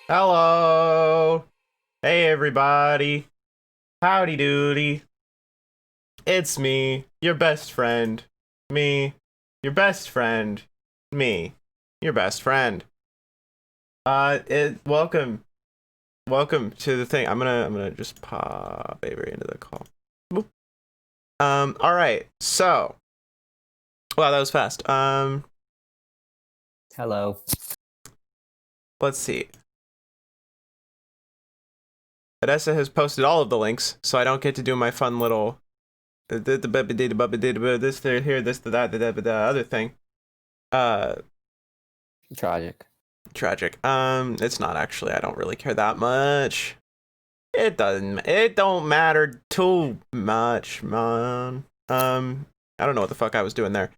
Hello. Hey, everybody. Howdy doody. It's me, your best friend. Me, your best friend. Me, your best friend. Welcome. Welcome to the thing. I'm gonna just pop Avery into the call. Boop. All right. So, wow, that was fast. Hello. Let's see. Odessa has posted all of the links, so I don't get to do my fun little this here, this that, the other thing. Tragic. Tragic. It's not actually. I don't really care that much. It don't matter too much, man. I don't know what the fuck I was doing there.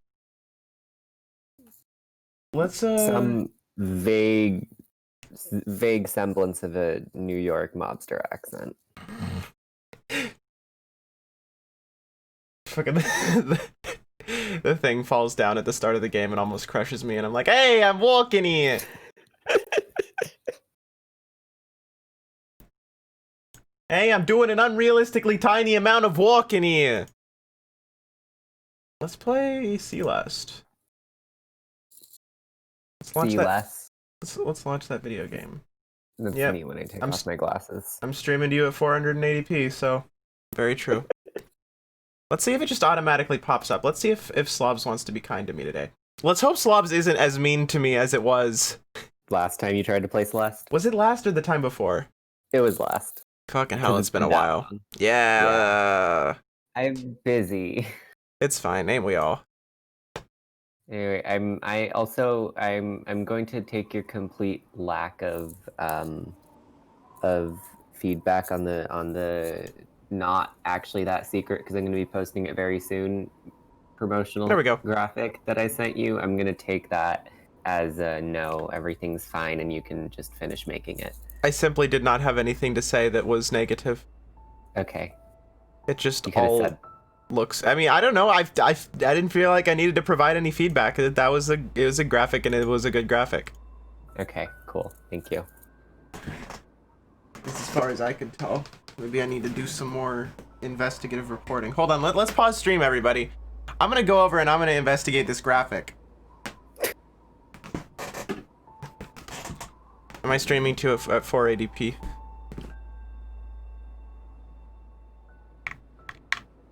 Let's Some vague semblance of a New York mobster accent. fucking the thing falls down at the start of the game and almost crushes me, and I'm like, hey, I'm walking here. Hey, I'm doing an unrealistically tiny amount of walking here. Let's play Celeste. Let's launch Celeste. Let's launch that video game. That's Yep. me when I take off my glasses. I'm streaming to you at 480p, so very true. Let's see if it just automatically pops up. Let's see if Slobs wants to be kind to me today. Let's hope Slobs isn't as mean to me as it was Last time you tried to play Celeste? Was it last or the time before? It was last. Fucking hell, it's been a while. Long. Yeah. I'm busy. It's fine, ain't we all? Anyway, I'm going to take your complete lack of feedback on the not actually that secret, because I'm going to be posting it very soon. Promotional There we go. graphic that I sent you. I'm going to take that as a no, everything's fine and you can just finish making it. I simply did not have anything to say that was negative. Okay. It just You all said... looks. I mean, I don't know. I didn't feel like I needed to provide any feedback. It was a graphic, and it was a good graphic. Okay, cool. Thank you. As far as I can tell. Maybe I need to do some more investigative reporting. Hold on, let's pause stream, everybody. I'm gonna go over and I'm gonna investigate this graphic. Am I streaming to it at 480p?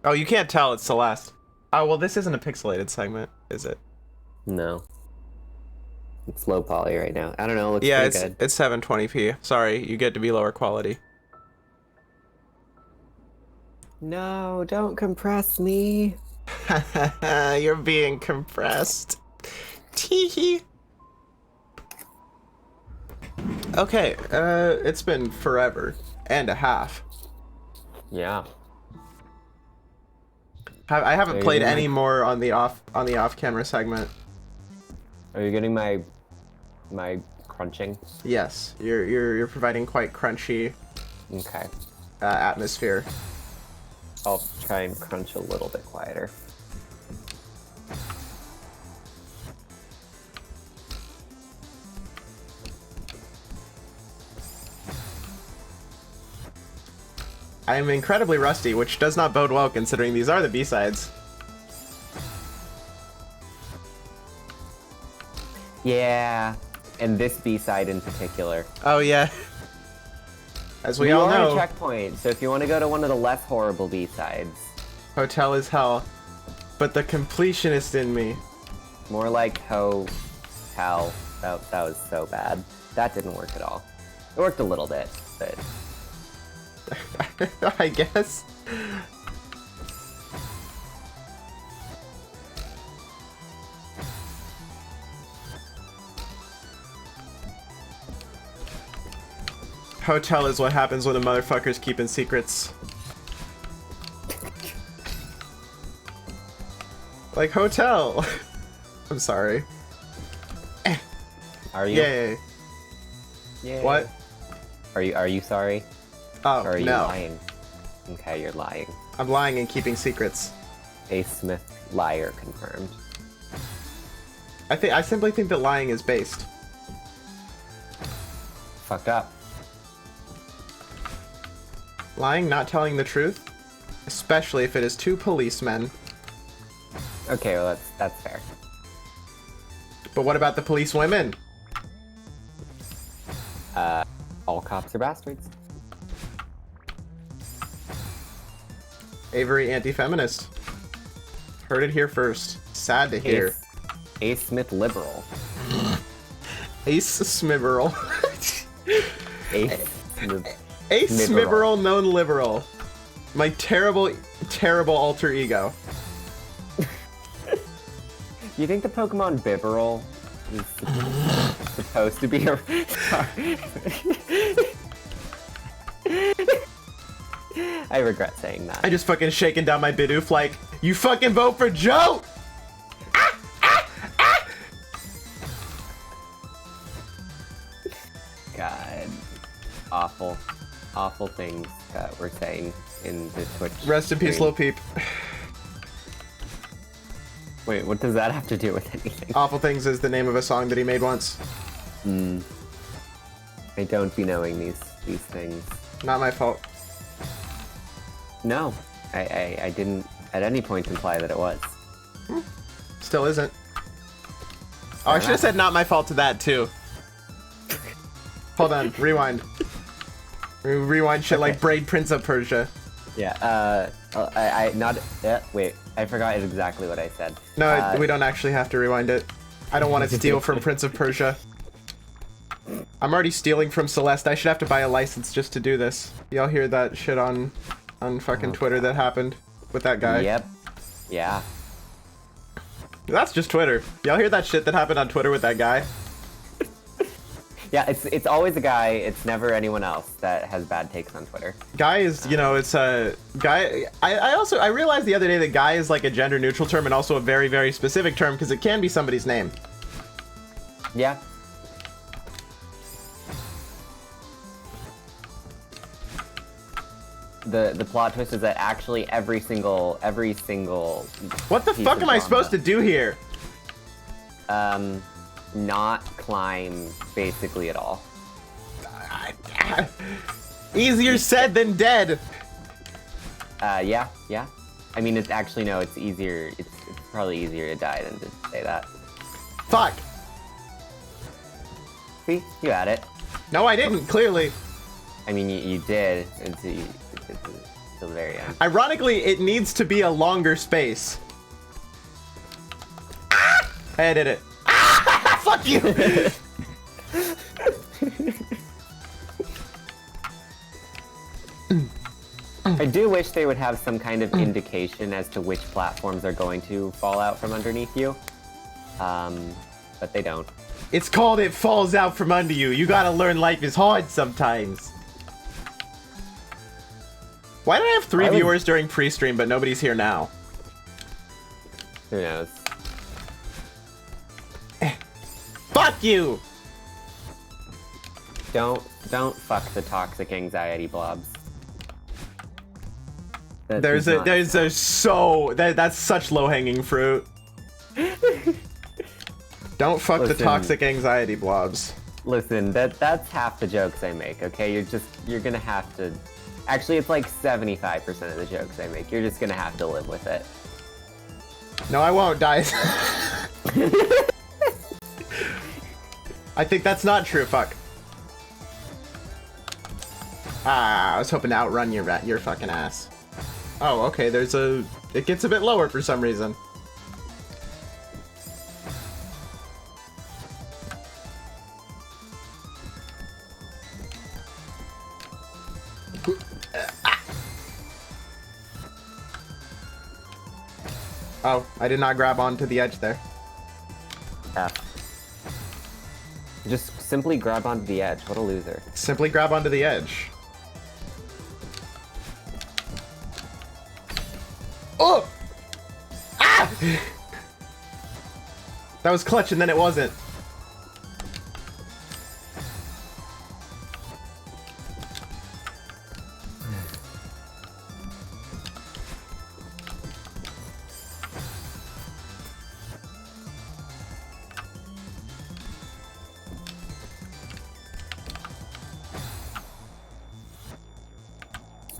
Oh, you can't tell, it's Celeste. Oh, well, this isn't a pixelated segment, is it? No. It's low poly right now. I don't know, it looks yeah, pretty good. It's 720p. Sorry, you get to be lower quality. No, don't compress me. You're being compressed. Teehee. Okay, it's been forever and a half. Yeah. I haven't played any more on the off camera segment. Are you getting my crunching? Yes, you're providing quite crunchy. Okay. Atmosphere. I'll try and crunch a little bit quieter. I am incredibly rusty, which does not bode well considering these are the B-sides. Yeah, and this B-side in particular. Oh yeah. As we all are know, a checkpoint, so if you want to go to one of the less horrible B-sides. Hotel is hell, but the completionist in me. More like hell. That was so bad. That didn't work at all. It worked a little bit, but... I guess. Hotel is what happens when a motherfucker's keeping secrets. Like hotel. I'm sorry. Are you? Yay. Yay. What? Are you sorry? Oh, Or are you no. lying? Okay, you're lying. I'm lying and keeping secrets. Ace Smith liar confirmed. I simply think that lying is based. fucked up. Lying, not telling the truth, especially if it is two policemen. Okay, well that's fair. But what about the police women? All cops are bastards. Avery, anti-feminist. Heard it here first. Sad to hear. Ace Smith liberal. Ace Smiverl. Ace Smith. Ace Smiverl, known liberal. My terrible, terrible alter ego. You think the Pokemon Bibarel is supposed to be a... Sorry. I regret saying that. I just fucking shaking down my Bidoof like, you fucking vote for Joe! God. Awful. Awful things that we're saying in the Twitch Rest in peace, stream. Lil Peep. Wait, what does that have to do with anything? Awful Things is the name of a song that he made once. I don't be knowing these things. Not my fault. No, I didn't at any point imply that it was. Still isn't. Oh, I should have said not my fault to that, too. Hold on, rewind. Rewind shit like Braid Prince of Persia. Yeah, wait, I forgot exactly what I said. No, we don't actually have to rewind it. I don't want to steal from Prince of Persia. I'm already stealing from Celeste. I should have to buy a license just to do this. Y'all hear that shit on fucking Twitter that happened with that guy? Yep. Yeah. That's just Twitter. Y'all hear that shit that happened on Twitter with that guy? Yeah, it's always a guy. It's never anyone else that has bad takes on Twitter. Guy is, you know, it's a guy. I realized the other day that guy is like a gender neutral term and also a very, very specific term because it can be somebody's name. Yeah. The plot twist is that actually every single What the piece fuck of am I genre, supposed to do here? not climb basically at all. Easier said than dead. Yeah. I mean, it's actually, no, it's easier. It's probably easier to die than to say that. Fuck. See, you had it. No, I didn't, clearly. I mean, you did until the very end. Ironically, it needs to be a longer space. Hey, I did it. Fuck you! I do wish they would have some kind of indication as to which platforms are going to fall out from underneath you. But they don't. It's called It Falls Out From Under You. You gotta learn life is hard sometimes. Why did I have 3 viewers during pre-stream, but nobody's here now? Who knows? Fuck you! Don't fuck the toxic anxiety blobs. That's such low-hanging fruit. Don't fuck the toxic anxiety blobs. Listen, that's half the jokes I make, okay? You're gonna have to... Actually, it's like 75% of the jokes I make. You're just gonna have to live with it. No, I won't, guys. I think that's not true, fuck. Ah, I was hoping to outrun your fucking ass. Oh, okay, it gets a bit lower for some reason. Oh, I did not grab onto the edge there. Yeah. Just simply grab onto the edge. What a loser. Simply grab onto the edge. Oh! Ah! That was clutch and then it wasn't.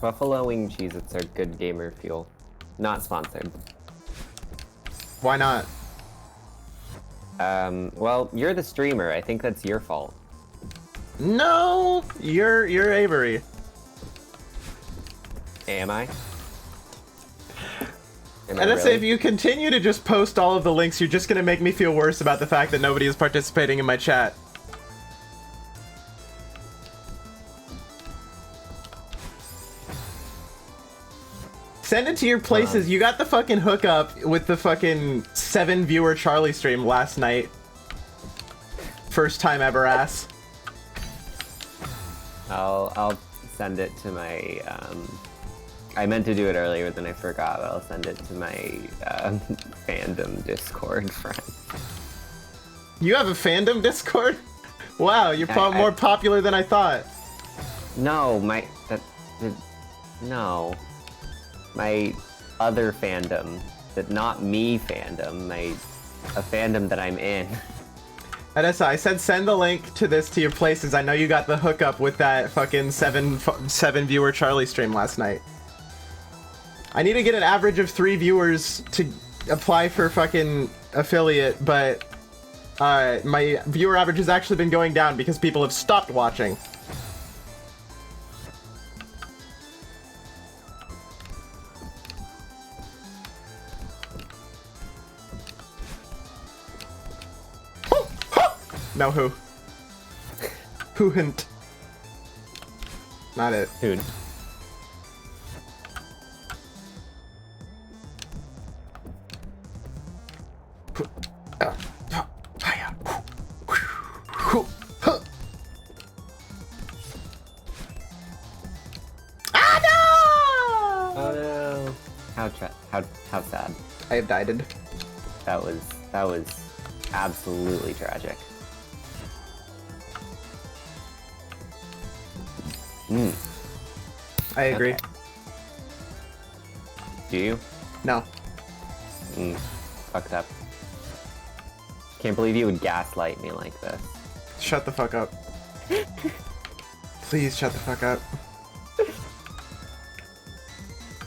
Buffalo wing Cheez-Its are good gamer fuel. Not sponsored. Why not? Well, you're the streamer. I think that's your fault. No, you're Avery. Am I? And I say, if you continue to just post all of the links, you're just gonna make me feel worse about the fact that nobody is participating in my chat. Send it to your places. You got the fucking hookup with the fucking 7-viewer Charlie stream last night. First time ever, ass. I'll send it to my, I meant to do it earlier, then I forgot, but I'll send it to my, fandom Discord friend. You have a fandom Discord? Wow, you're more popular than I thought. No, no. My other fandom, that not me fandom, a fandom that I'm in. Anessa, I said send the link to this to your places. I know you got the hookup with that fucking 7-viewer Charlie stream last night. I need to get an average of 3 viewers to apply for fucking affiliate, but my viewer average has actually been going down because people have stopped watching. No, who? Who hint? Not it. Dude. Ah, no! Oh no. How sad. I have died. That was absolutely tragic. I agree. Okay. Do you? No. Fucked up. Can't believe you would gaslight me like this. Shut the fuck up. Please shut the fuck up.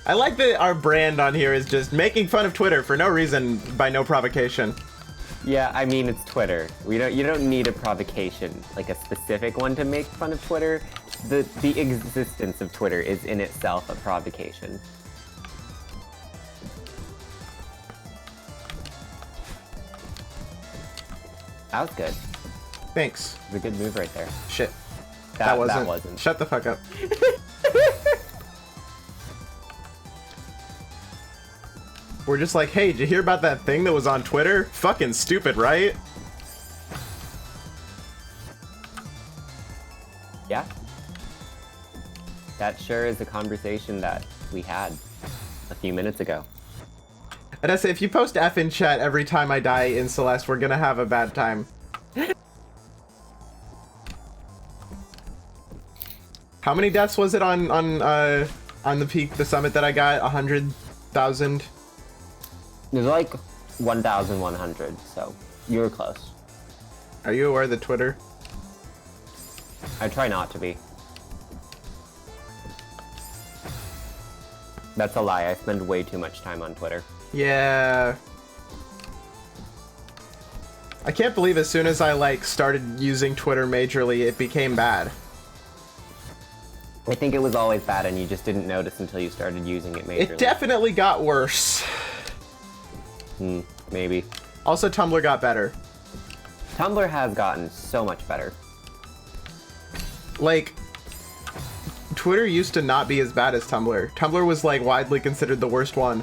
I like that our brand on here is just making fun of Twitter for no reason, by no provocation. Yeah, I mean, it's Twitter. You don't need a provocation, like a specific one to make fun of Twitter. The existence of Twitter is in itself a provocation. That was good. Thanks. It was a good move right there. Shit. That wasn't. That wasn't. Shut the fuck up. We're just like, hey, did you hear about that thing that was on Twitter? Fucking stupid, right? Yeah. That sure is a conversation that we had a few minutes ago. And I say, if you post F in chat every time I die in Celeste, we're gonna have a bad time. How many deaths was it on the peak, the summit that I got? 100,000? It was like 1,100, so you were close. Are you aware of the Twitter? I try not to be. That's a lie. I spend way too much time on Twitter. Yeah. I can't believe as soon as I started using Twitter majorly, it became bad. I think it was always bad and you just didn't notice until you started using it majorly. It definitely got worse. Maybe. Also, Tumblr got better. Tumblr has gotten so much better. Like, Twitter used to not be as bad as Tumblr. Tumblr was widely considered the worst one.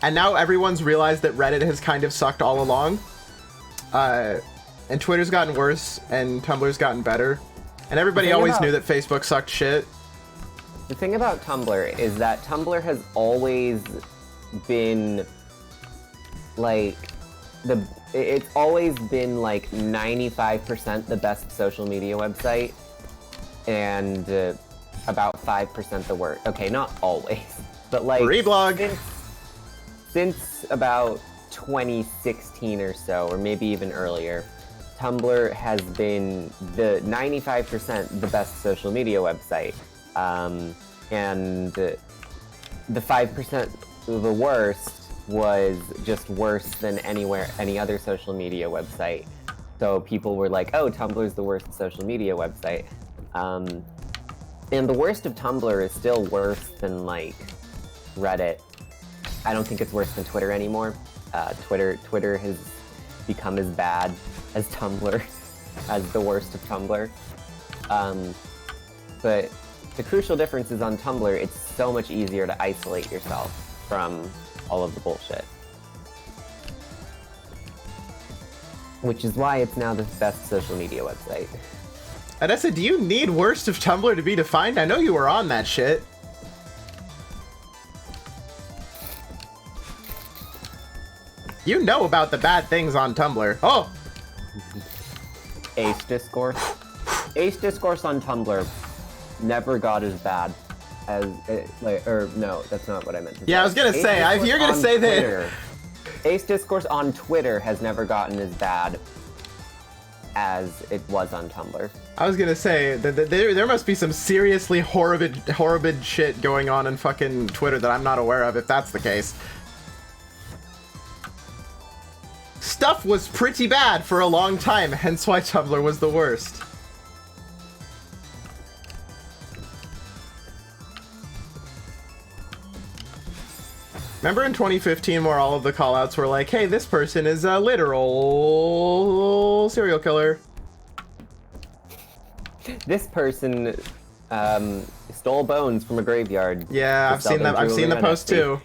And now everyone's realized that Reddit has kind of sucked all along. And Twitter's gotten worse and Tumblr's gotten better. And everybody always knew that Facebook sucked shit. The thing about Tumblr is that Tumblr has always been it's always been 95% the best social media website and about 5% the worst. Okay, not always, but Reblog. Since about 2016 or so, or maybe even earlier, Tumblr has been the 95% the best social media website. and the 5% the worst was just worse than any other social media website. So people were like, oh, Tumblr's the worst social media website. And the worst of Tumblr is still worse than, like, Reddit. I don't think it's worse than Twitter anymore. Twitter has become as bad as Tumblr, as the worst of Tumblr. But the crucial difference is on Tumblr, it's so much easier to isolate yourself from all of the bullshit. Which is why it's now the best social media website. Adessa, do you need worst of Tumblr to be defined? I know you were on that shit. You know about the bad things on Tumblr. Oh! Ace Discourse. Ace Discourse on Tumblr never got as bad as no, that's not what I meant to say. Yeah, I was gonna say, if you're gonna say that. Ace Discourse on Twitter has never gotten as bad as it was on Tumblr. I was gonna say that there must be some seriously horrible shit going on in fucking Twitter that I'm not aware of, if that's the case. Stuff was pretty bad for a long time, hence why Tumblr was the worst. Remember in 2015 where all of the callouts were like, hey, this person is a literal serial killer. This person stole bones from a graveyard. Yeah, I've seen the post too.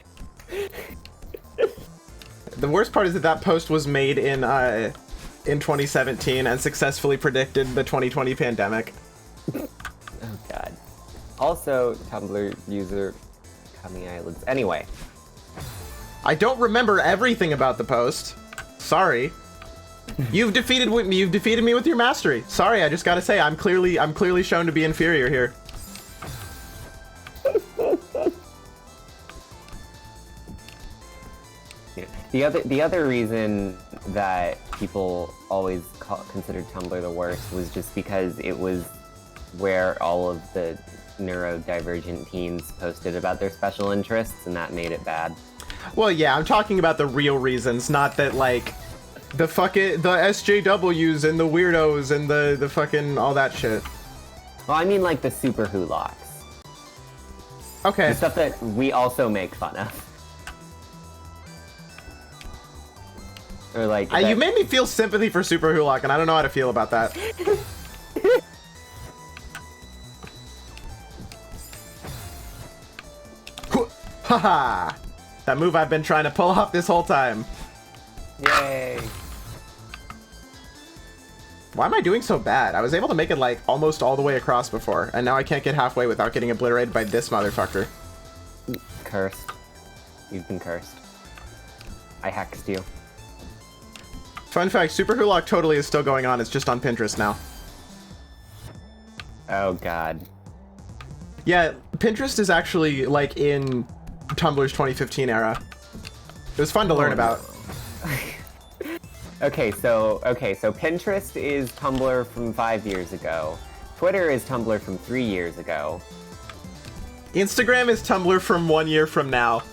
The worst part is that post was made in 2017 and successfully predicted the 2020 pandemic. Oh god. Also, Tumblr user Kami Islands. Anyway. I don't remember everything about the post. Sorry. You've defeated me with your mastery. Sorry, I just gotta say, I'm clearly shown to be inferior here. The other reason that people always considered Tumblr the worst was just because it was where all of the neurodivergent teens posted about their special interests, and that made it bad. Well, yeah, I'm talking about the real reasons, not that, like, the SJWs and the weirdos and the fucking all that shit. Well, I mean, like, the super hulaks. Okay. The stuff that we also make fun of. Or, like... You made me feel sympathy for Super Hulak, and I don't know how to feel about that. Haha! That move I've been trying to pull off this whole time. Yay. Why am I doing so bad? I was able to make it, like, almost all the way across before, and now I can't get halfway without getting obliterated by this motherfucker. Cursed. You've been cursed. I hexed you. Fun fact, Super Hulak totally is still going on, it's just on Pinterest now. Oh god. Yeah, Pinterest is actually, like, in Tumblr's 2015 era. It was fun to learn about. Okay, so Pinterest is Tumblr from 5 years ago. Twitter is Tumblr from 3 years ago. Instagram is Tumblr from 1 year from now.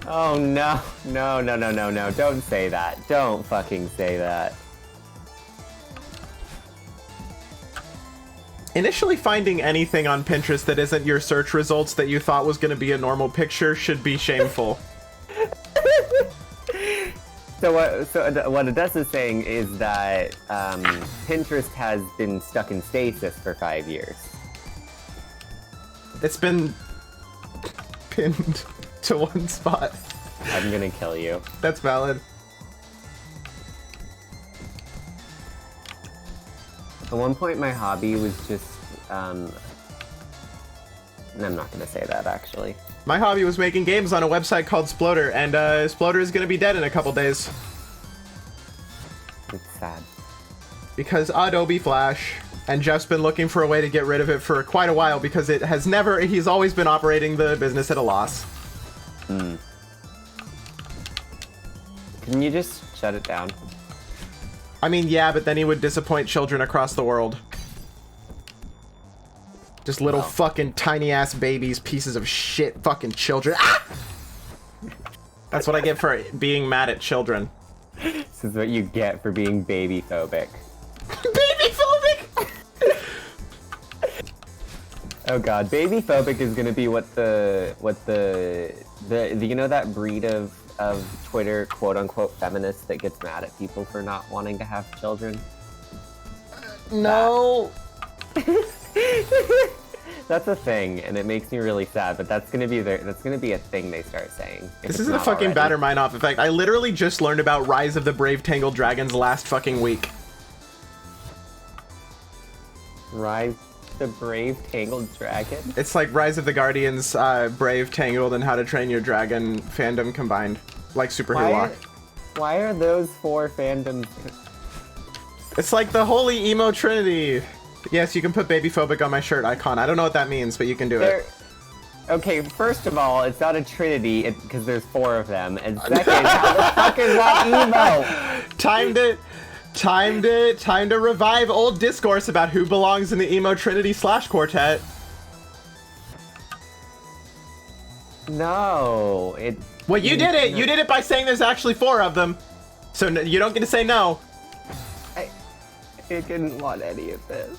Oh no, no, don't say that. Don't fucking say that. Initially finding anything on Pinterest that isn't your search results that you thought was going to be a normal picture should be shameful. So what Odessa is saying is that Pinterest has been stuck in stasis for 5 years. It's been pinned to one spot. I'm gonna kill you. That's valid. At one point, my hobby was just, I'm not gonna say that, actually. My hobby was making games on a website called Sploder, and Sploder is gonna be dead in a couple days. It's sad. Because Adobe Flash, and Jeff's been looking for a way to get rid of it for quite a while because he's always been operating the business at a loss. Hmm. Can you just shut it down? I mean, yeah, but then he would disappoint children across the world. Just little fucking tiny ass babies, pieces of shit, fucking children. Ah! That's what I get for being mad at children. This is what you get for being baby phobic. Baby phobic! Oh god, baby phobic is gonna be what the you know that breed of Twitter quote unquote feminists that gets mad at people for not wanting to have children? No. That's a thing, and it makes me really sad. But that's gonna be a thing they start saying. This isn't a fucking batter mine off effect. I literally just learned about Rise of the Brave Tangled Dragons last fucking week. Rise the Brave Tangled Dragon? It's like Rise of the Guardians, Brave Tangled, and How to Train Your Dragon fandom combined, like Superhero Walk. Why are those 4 fandoms? It's like the holy emo trinity. Yes, you can put baby phobic on my shirt icon. I don't know what that means, but you can do it. Okay, first of all, it's not a trinity because there's 4 of them, and second, how the fuck is that emo? Time to revive old discourse about who belongs in the emo trinity / quartet. No, it. Well, you did it. You did it by saying there's actually 4 of them, so you don't get to say no. I didn't want any of this.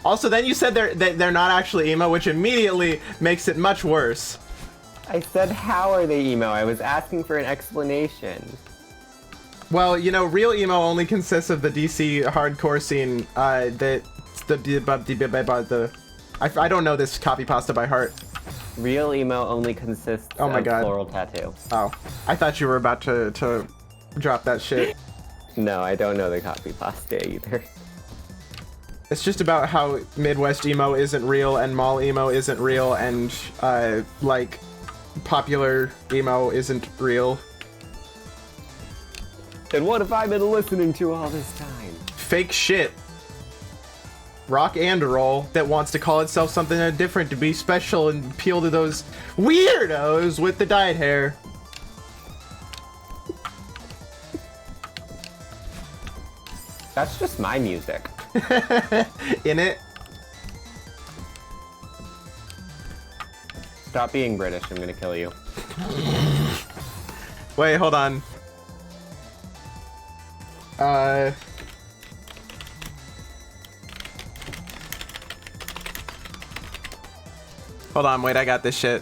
Also, then you said they're not actually emo, which immediately makes it much worse. I said, how are they emo? I was asking for an explanation. Well, you know, real emo only consists of the DC hardcore scene. I don't know this copy pasta by heart. Real emo only consists of floral tattoo. Oh, I thought you were about to drop that shit. No, I don't know the copy pasta either. It's just about how Midwest emo isn't real and mall emo isn't real and like popular emo isn't real. Then what have I been listening to all this time? Fake shit. Rock and roll that wants to call itself something different to be special and appeal to those weirdos with the dyed hair. That's just my music. In it. Stop being British, I'm gonna kill you. Wait, hold on. Hold on, wait, I got this shit.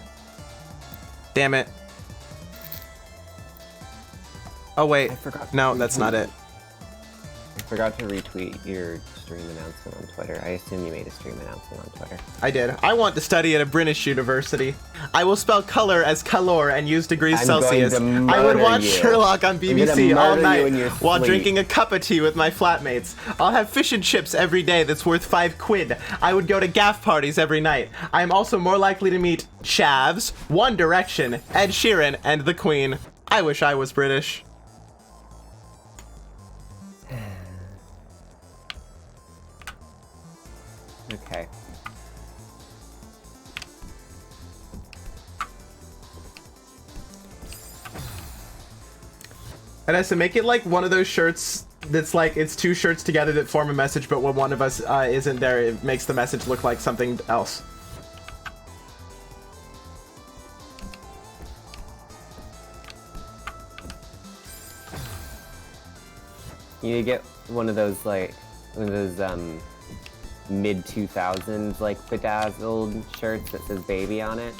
Damn it. Oh wait, no, that's not it. I forgot to retweet your stream announcement on Twitter. I assume you made a stream announcement on Twitter. I did. I want to study at a British university. I will spell color as color and use degrees Celsius. I would watch Sherlock on BBC all night while drinking a cup of tea with my flatmates. I'll have fish and chips every day that's worth £5. I would go to gaff parties every night. I am also more likely to meet Chavs, One Direction, Ed Sheeran, and the Queen. I wish I was British. Okay. And has to make it like one of those shirts that's like it's 2 shirts together that form a message, but when one of us isn't there, it makes the message look like something else. You need to get one of those mid 2000s like bedazzled shirts that says baby on it.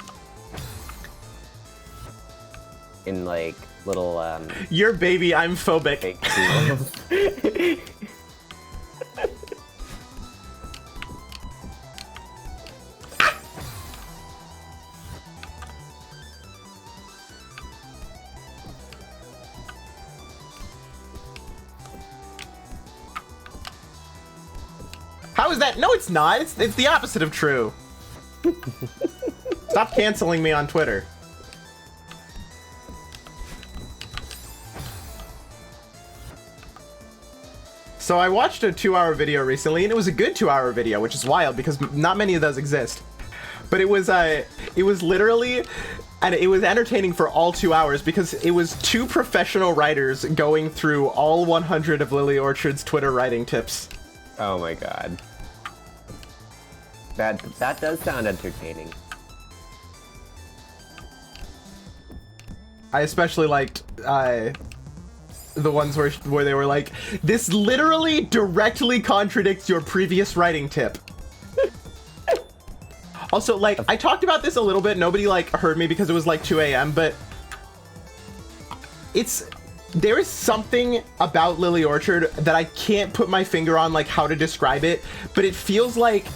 In like little You're baby, I'm phobic. How is that? No, it's not. It's the opposite of true. Stop canceling me on Twitter. So I watched a 2-hour video recently, and it was a good 2-hour video, which is wild because not many of those exist. But it was literally, and it was entertaining for all 2 hours because it was 2 professional writers going through all 100 of Lily Orchard's Twitter writing tips. Oh my god. That does sound entertaining. I especially liked the ones where they were like, this literally directly contradicts your previous writing tip. Also, like, I talked about this a little bit. Nobody, like, heard me because it was like 2 a.m., but there is something about Lily Orchard that I can't put my finger on, like, how to describe it, but it feels like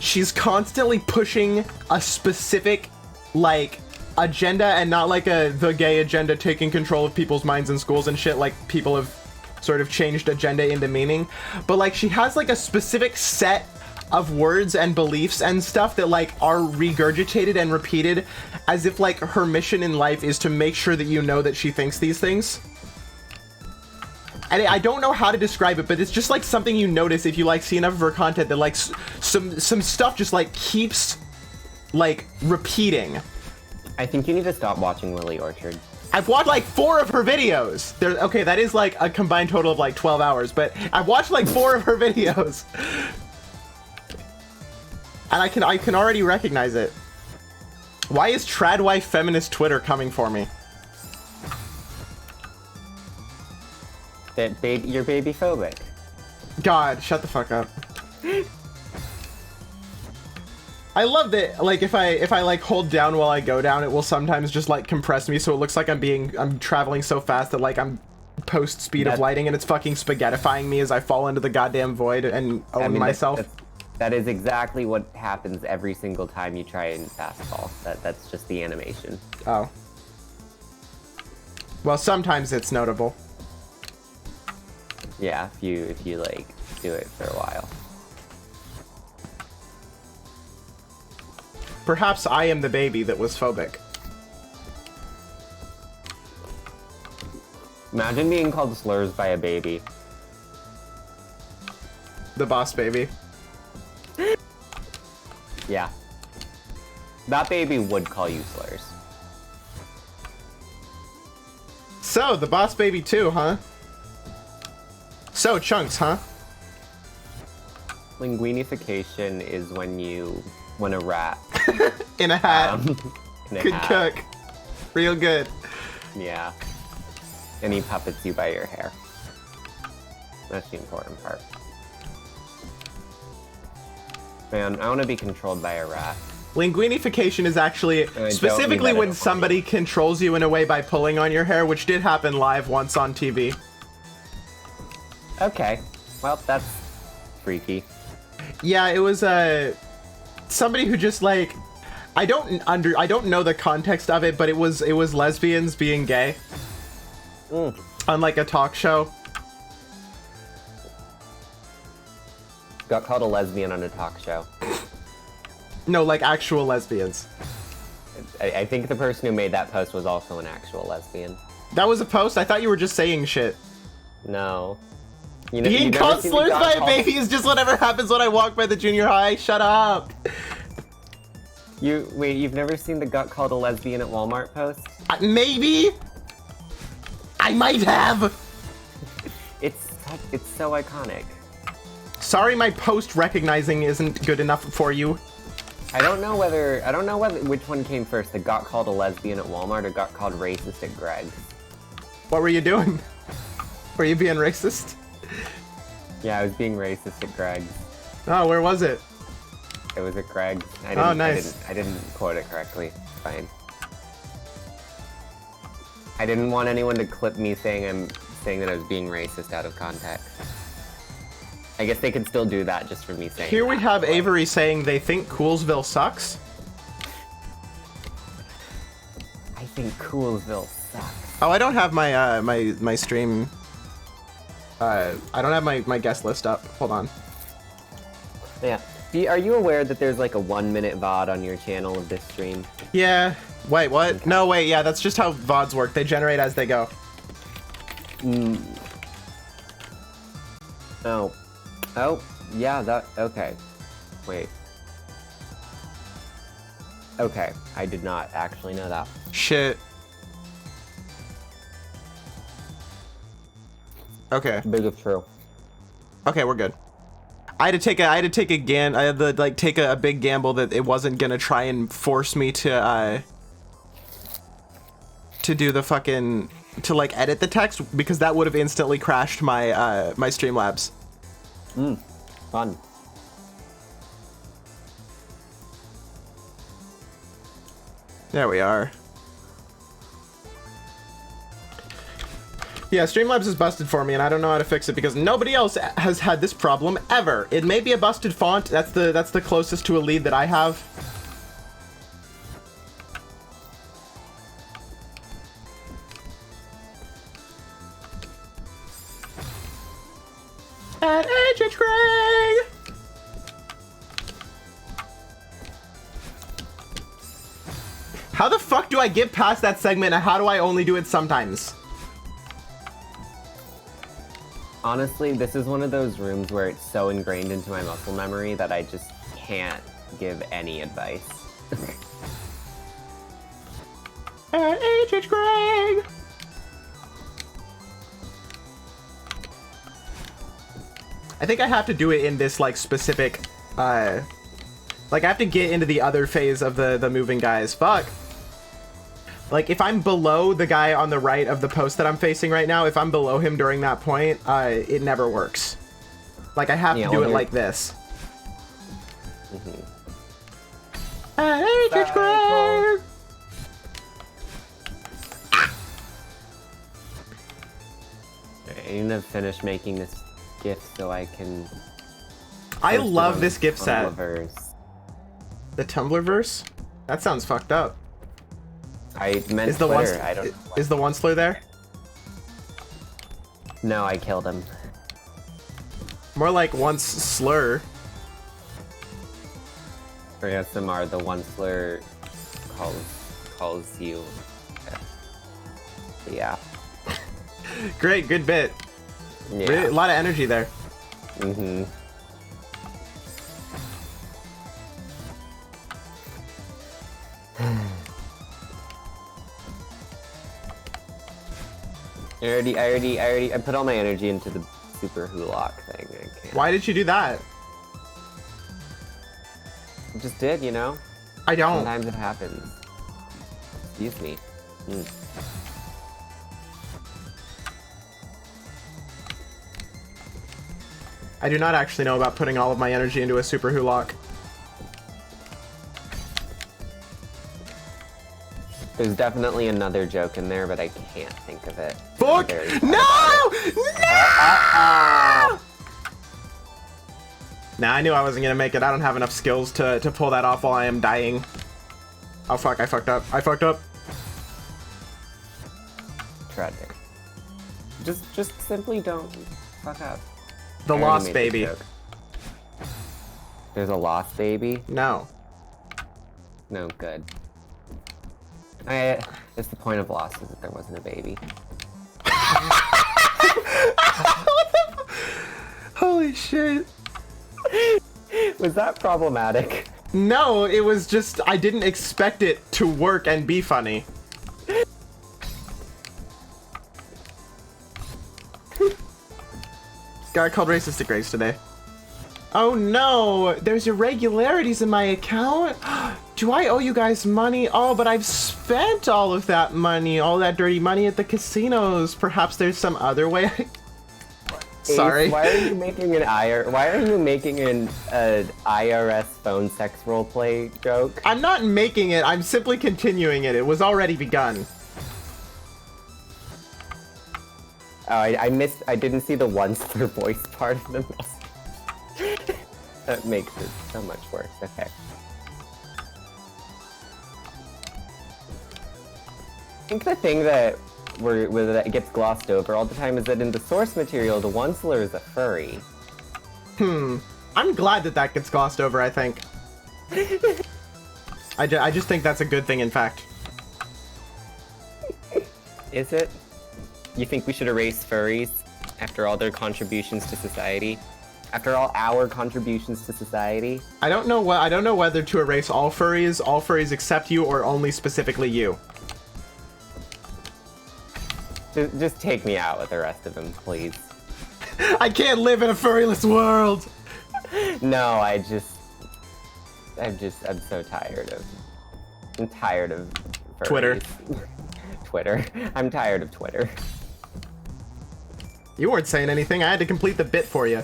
she's constantly pushing a specific, like, agenda, and not like the gay agenda taking control of people's minds in schools and shit, like people have sort of changed agenda into meaning, but like she has like a specific set of words and beliefs and stuff that like are regurgitated and repeated as if like her mission in life is to make sure that you know that she thinks these things. And I don't know how to describe it, but it's just like something you notice if you like see enough of her content that like some stuff just like keeps like repeating. I think you need to stop watching Lily Orchard. I've watched like 4 of her videos. Okay, that is like a combined total of like 12 hours, but I've watched like 4 of her videos. And I can already recognize it. Why is Tradwife Feminist Twitter coming for me? You're baby phobic. God, shut the fuck up. I love that, like, if I like hold down while I go down, it will sometimes just like compress me so it looks like I'm traveling so fast that like I'm post speed of lighting, and it's fucking spaghettifying me as I fall into the goddamn void and own myself. That is exactly what happens every single time you try and fastball. That's just the animation. Oh. Well, sometimes it's notable. Yeah, if you like do it for a while. Perhaps I am the baby that was phobic. Imagine being called slurs by a baby. The boss baby. Yeah. That baby would call you slurs. So, the boss baby too, huh? So, chunks, huh? Linguinification is when a rat in a hat in a could hat. cook real good. Yeah. And he puppets you by your hair. That's the important part. Man, I want to be controlled by a rat. Linguinification is actually specifically when somebody controls you in a way by pulling on your hair, which did happen live once on TV. Okay. Well, that's freaky. Yeah, it was somebody who just like I don't know the context of it, but it was lesbians being gay. On like a talk show. Got called a lesbian on a talk show. No, like actual lesbians. I think the person who made that post was also an actual lesbian. That was a post? I thought you were just saying shit. No. You know, Being called slurs by a baby is just whatever happens when I walk by the junior high. Shut up. Wait, you've never seen the got called a lesbian at Walmart post? Maybe. I might have. It's so iconic. Sorry, my post recognizing isn't good enough for you. I don't know whether which one came first, the got called a lesbian at Walmart or got called racist at Greg's. What were you doing? Were you being racist? Yeah, I was being racist at Greg's. Oh, where was it? It was at Greg's. Oh, nice. I didn't quote it correctly. It's fine. I didn't want anyone to clip me saying that I was being racist out of context. I guess they could still do that just for me saying Here we that, have but Avery saying they think Coolsville sucks. I think Coolsville sucks. Oh, I don't have my my stream. I don't have my guest list up. Hold on. Yeah. Are you aware that there's like a 1-minute VOD on your channel of this stream? Yeah. Wait, what? Okay. No, wait. Yeah, that's just how VODs work. They generate as they go. Oh, yeah, okay. Wait. Okay, I did not actually know that. Shit. Okay. Big if true. Okay, we're good. I had to take a big gamble that it wasn't gonna try and force me to do the fucking, to like edit the text, because that would have instantly crashed my my Streamlabs. Fun. There we are. Yeah, Streamlabs is busted for me, and I don't know how to fix it because nobody else has had this problem ever. It may be a busted font. That's the closest to a lead that I have. At Agent Gray. How the fuck do I get past that segment, and how do I only do it sometimes? Honestly, this is one of those rooms where it's so ingrained into my muscle memory that I just can't give any advice. At Agent Greg. I think I have to do it in this like specific, like I have to get into the other phase of the moving guys. Fuck. Like, if I'm below the guy on the right of the post that I'm facing right now, if I'm below him during that point, it never works. Like, I have to do it like this. Hey, Greg! I need to finish making this GIF so I can... I love this GIF set. Tumblrverse. The Tumblrverse? That sounds fucked up. I meant is the Twitter. Is the Onceler there? No, I killed him. More like once slur. Or SMR, the Onceler calls you. Yeah. Great, good bit. Yeah. Really, a lot of energy there. Mm-hmm. I put all my energy into the super hulock thing. I can't. Why did you do that? I just did, you know? I don't. Sometimes it happens. Excuse me. I do not actually know about putting all of my energy into a super hulock. There's definitely another joke in there, but I can't think of it. Fuck! No! Nah, I knew I wasn't gonna make it. I don't have enough skills to pull that off while I am dying. Oh fuck, I fucked up. I fucked up. Tragic. Just simply don't fuck up. The Lost Baby. There's a Lost Baby? No. No, good. It's the point of Lost is that there wasn't a baby. Holy shit. Was that problematic? No, it was just, I didn't expect it to work and be funny. Got called racist to Grace today. Oh no, there's irregularities in my account. Do I owe you guys money? Oh, but I've spent all of that money, all that dirty money at the casinos. Perhaps there's some other way. Sorry. Ace, why are you making an IRS phone sex roleplay joke? I'm not making it. I'm simply continuing it. It was already begun. Oh, I didn't see the Onceler voice part of the message. That makes it so much worse. Okay. I think the thing that that gets glossed over all the time is that in the source material, the Onceler is a furry. I'm glad that gets glossed over, I think. I just think that's a good thing, in fact. Is it? You think we should erase furries after all their contributions to society? After all our contributions to society? I don't know whether to erase all furries except you, or only specifically you. Just take me out with the rest of them, please. I can't live in a furryless world! No, I'm so tired of. I'm tired of furries. Twitter. Twitter. I'm tired of Twitter. You weren't saying anything. I had to complete the bit for you.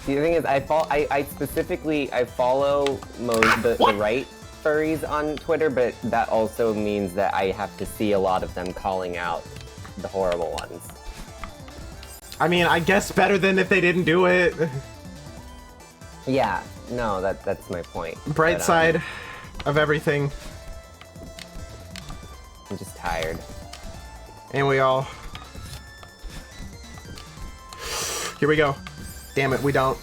See, the thing is, I specifically follow the right furries on Twitter, but that also means that I have to see a lot of them calling out the horrible ones. I mean, I guess better than if they didn't do it. Yeah, no, that's my point. Bright side of everything. I'm just tired. And we all. Here we go. Damn it, we don't.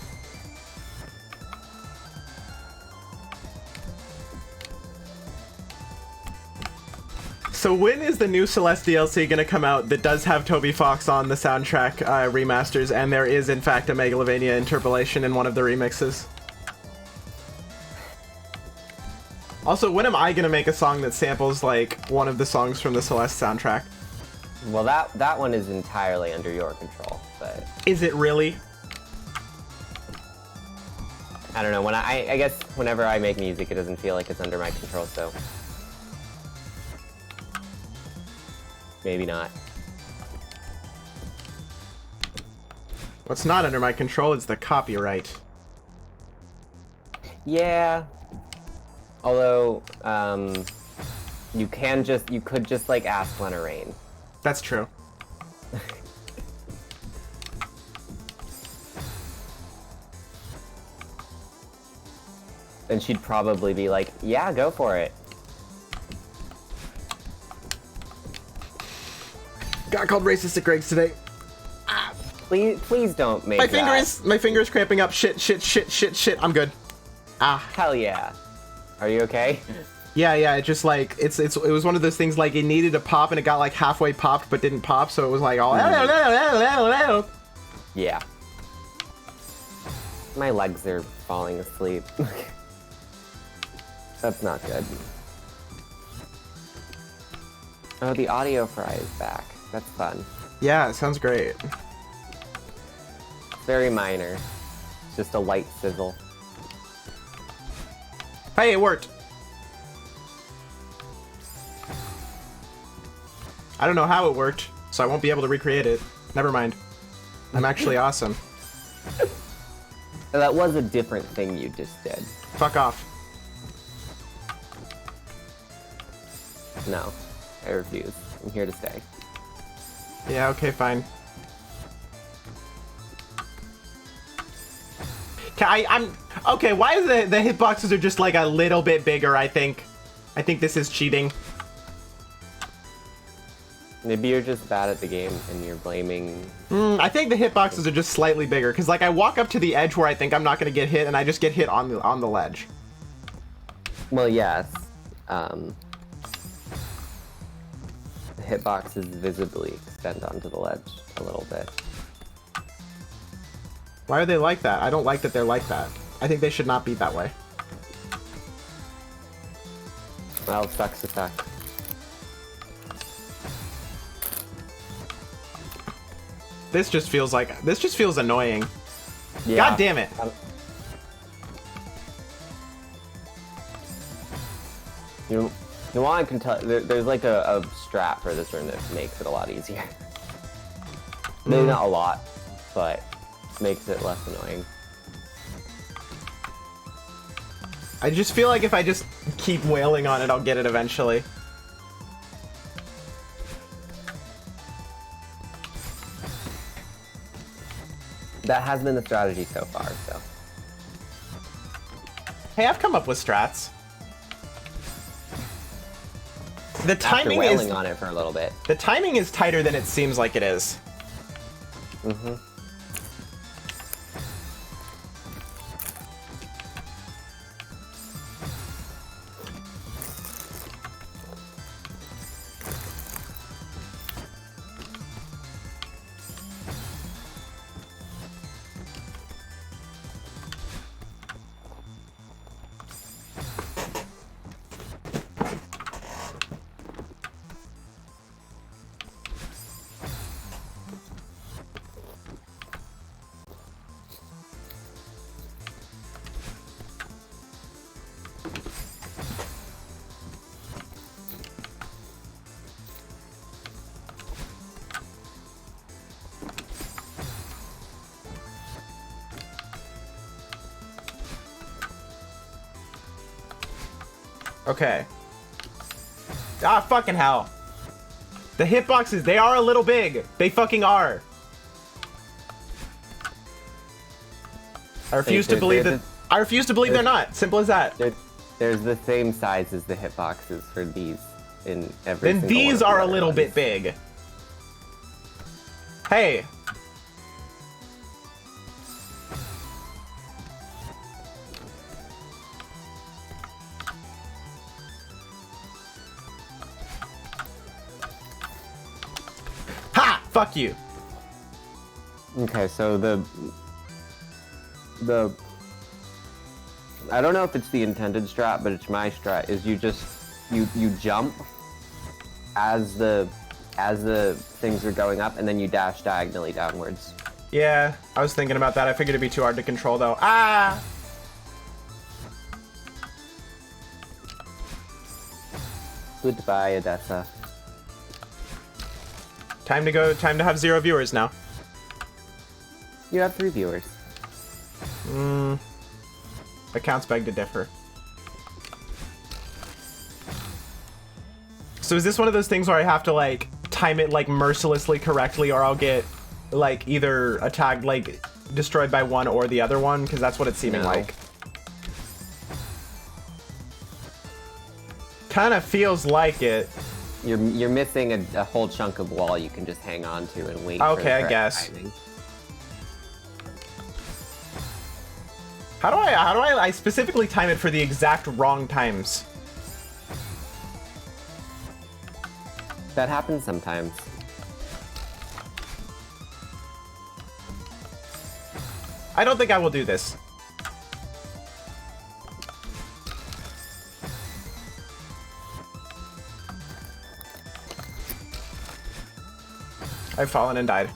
So when is the new Celeste DLC gonna come out that does have Toby Fox on the soundtrack remasters, and there is in fact a Megalovania interpolation in one of the remixes? Also, when am I gonna make a song that samples like one of the songs from the Celeste soundtrack? Well, that one is entirely under your control, but Is it really? I don't know. When I guess whenever I make music, it doesn't feel like it's under my control, so maybe not. What's not under my control is the copyright. Yeah. Although, you could just like ask Lena Rain. That's true. And she'd probably be like, yeah, go for it. Got called racist at Greg's today. Please don't make My that. finger is cramping up. Shit. I'm good. Ah. Hell yeah. Are you okay? Yeah. It just like it was one of those things like it needed to pop and it got like halfway popped but didn't pop, so it was like all. Yeah. My legs are falling asleep. That's not good. Oh, the audio fry is back. That's fun. Yeah, it sounds great. Very minor. Just a light sizzle. Hey, it worked. I don't know how it worked, so I won't be able to recreate it. Never mind. I'm actually awesome. That was a different thing you just did. Fuck off. No, I refuse. I'm here to stay. Yeah, okay, fine. I'm okay. Why is the hitboxes are just like a little bit bigger? I think this is cheating. Maybe you're just bad at the game and you're blaming. I think the hitboxes are just slightly bigger because like I walk up to the edge where I think I'm not gonna get hit, and I just get hit on the ledge. Well, yes. The hitboxes visibly extend onto the ledge a little bit. Why are they like that? I don't like that they're like that. I think they should not be that way. Well, sucks to suck. This just feels annoying. Yeah. God damn it. You want I can tell there's like a strat for this room that makes it a lot easier. Maybe not a lot, but makes it less annoying. I just feel like if I just keep wailing on it, I'll get it eventually. That has been the strategy so far, so. Hey, I've come up with strats. The After timing wailing on it for a little bit. The timing is tighter than it seems like it is. Mm-hmm. Okay. Ah, fucking hell. The hitboxes, they are a little big. They fucking are. I refuse to believe that. I refuse to believe they're not. Simple as that. There's the same size as the hitboxes for these in every. Then these are a little bit big. Hey. Ha! Fuck you. Okay, so the I don't know if it's the intended strat, but it's my strat. Is you just you jump as the things are going up, and then you dash diagonally downwards. Yeah, I was thinking about that. I figured it'd be too hard to control though. Ah! Goodbye, Odessa. Time to go. Time to have 0 viewers now. You have 3 viewers. Accounts beg to differ. So is this one of those things where I have to like time it like mercilessly correctly, or I'll get like either attacked, like destroyed by one or the other one? Because that's what it's seeming like. Kind of feels like it. You're missing a whole chunk of wall you can just hang on to and wait. Okay, for I guess. timing. How do I specifically time it for the exact wrong times? That happens sometimes. I don't think I will do this. I've fallen and died.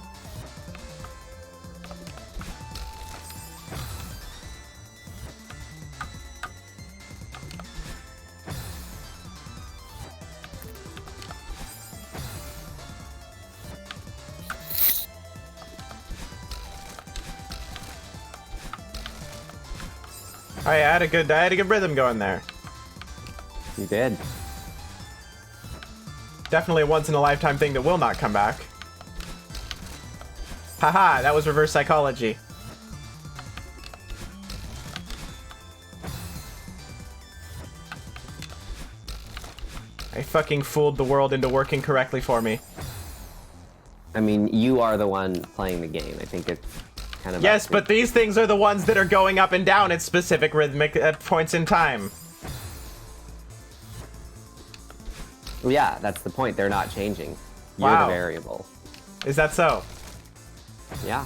I had a good rhythm going there. You did. Definitely a once in a lifetime thing that will not come back. Haha, that was reverse psychology. I fucking fooled the world into working correctly for me. I mean, you are the one playing the game. I think it's kind of... Yes, but these things are the ones that are going up and down at specific rhythmic points in time. Well, yeah, that's the point. They're not changing. You're Wow. the variable. Is that so? Yeah.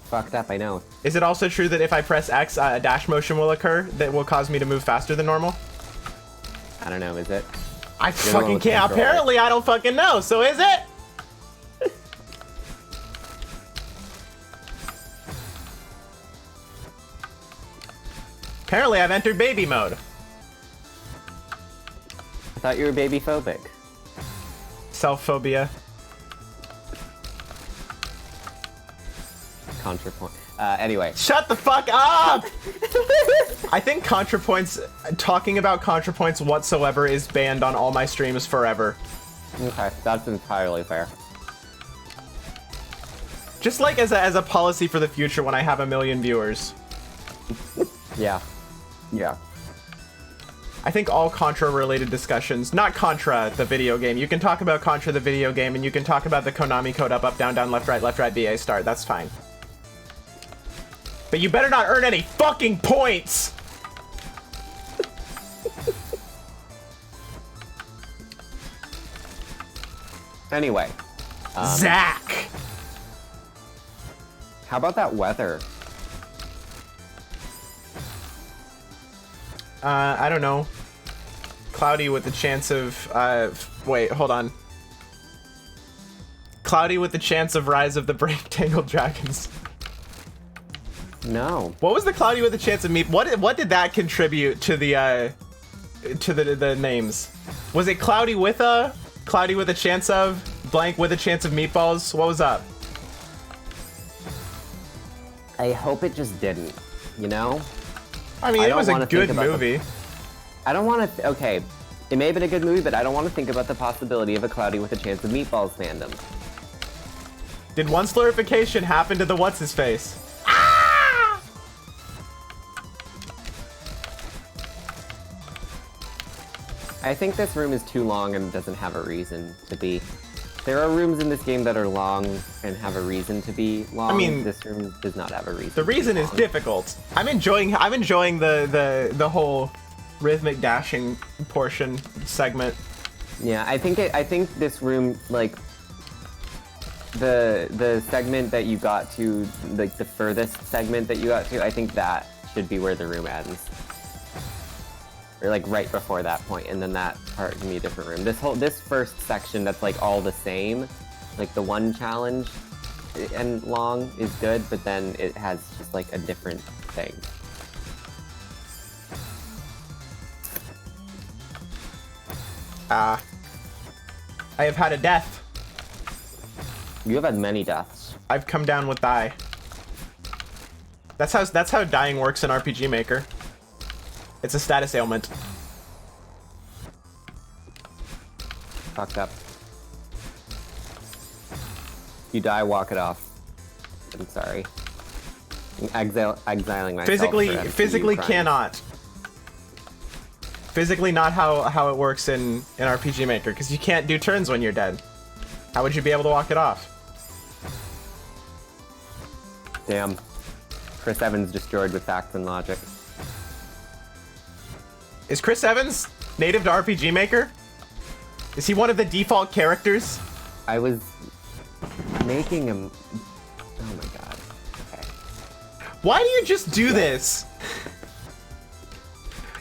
Fucked up, I know. Is it also true that if I press X, a dash motion will occur that will cause me to move faster than normal? I don't know, is it? I fucking can't. Apparently, I don't fucking know. So is it? Apparently, I've entered baby mode. I thought you were baby phobic. Self-phobia. ContraPoint. Anyway. Shut the fuck up! I think ContraPoints, talking about ContraPoints whatsoever is banned on all my streams forever. Okay, that's entirely fair. Just like as a policy for the future when I have 1 million viewers. Yeah. Yeah. I think all Contra-related discussions, not Contra the video game. You can talk about Contra the video game, and you can talk about the Konami code up, down, left, right, BA, start. That's fine. But you better not earn any fucking points! Anyway. Zach! How about that weather? I don't know. Cloudy with the chance of, wait, hold on. Cloudy with the chance of rise of the brain-tangled dragons. No. What was the cloudy with the chance of meat? What did that contribute to the names? Was it cloudy with a chance of, blank with a chance of meatballs? What was up? I hope it just didn't, you know? I mean, I it don't was a wanna good think about movie. I don't want to. Okay, it may have been a good movie, but I don't want to think about the possibility of a Cloudy with a Chance of Meatballs fandom. Did one slurification happen to the what's-his-face? Ah! I think this room is too long and doesn't have a reason to be. There are rooms in this game that are long and have a reason to be long. I mean, this room does not have a reason. The reason is difficult. I'm enjoying the whole rhythmic dashing portion segment. Yeah, I think this room, like, the segment that you got to, like the furthest segment that you got to, I think that should be where the room ends. Or like right before that point, and then that part can be a different room. This first section that's like all the same, like the one challenge and long is good, but then it has just like a different thing. I have had a death. You have had many deaths. I've come down with die. That's how dying works in RPG Maker. It's a status ailment. Fucked up. You die, walk it off. I'm sorry. I'm exiling myself. Physically cannot. Physically not how it works in RPG Maker, because you can't do turns when you're dead. How would you be able to walk it off? Damn. Chris Evans destroyed with facts and logic. Is Chris Evans native to RPG Maker? Is he one of the default characters? I was making him. Oh my god. Okay. Why do you just do this?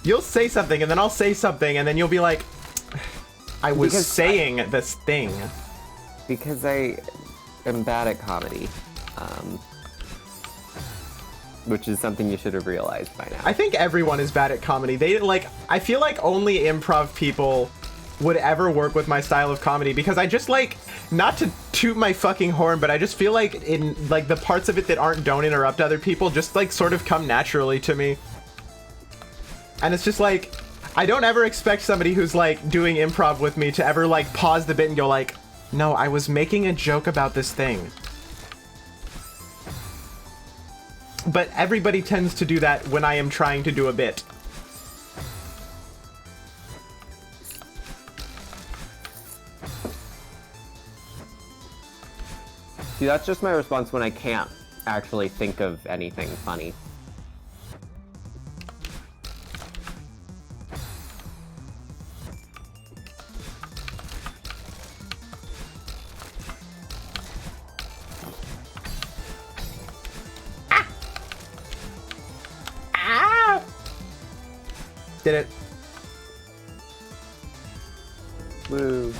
You'll say something and then I'll say something and then you'll be like, I was saying this thing. Because I am bad at comedy. Which is something you should have realized by now. I think everyone is bad at comedy. I feel like only improv people would ever work with my style of comedy, because I just like, not to toot my fucking horn, but I just feel like in like the parts of it that don't interrupt other people just like sort of come naturally to me. And it's just like, I don't ever expect somebody who's like doing improv with me to ever like pause the bit and go like, no, I was making a joke about this thing. But everybody tends to do that when I am trying to do a bit. See, that's just my response when I can't actually think of anything funny. Did it. Woo.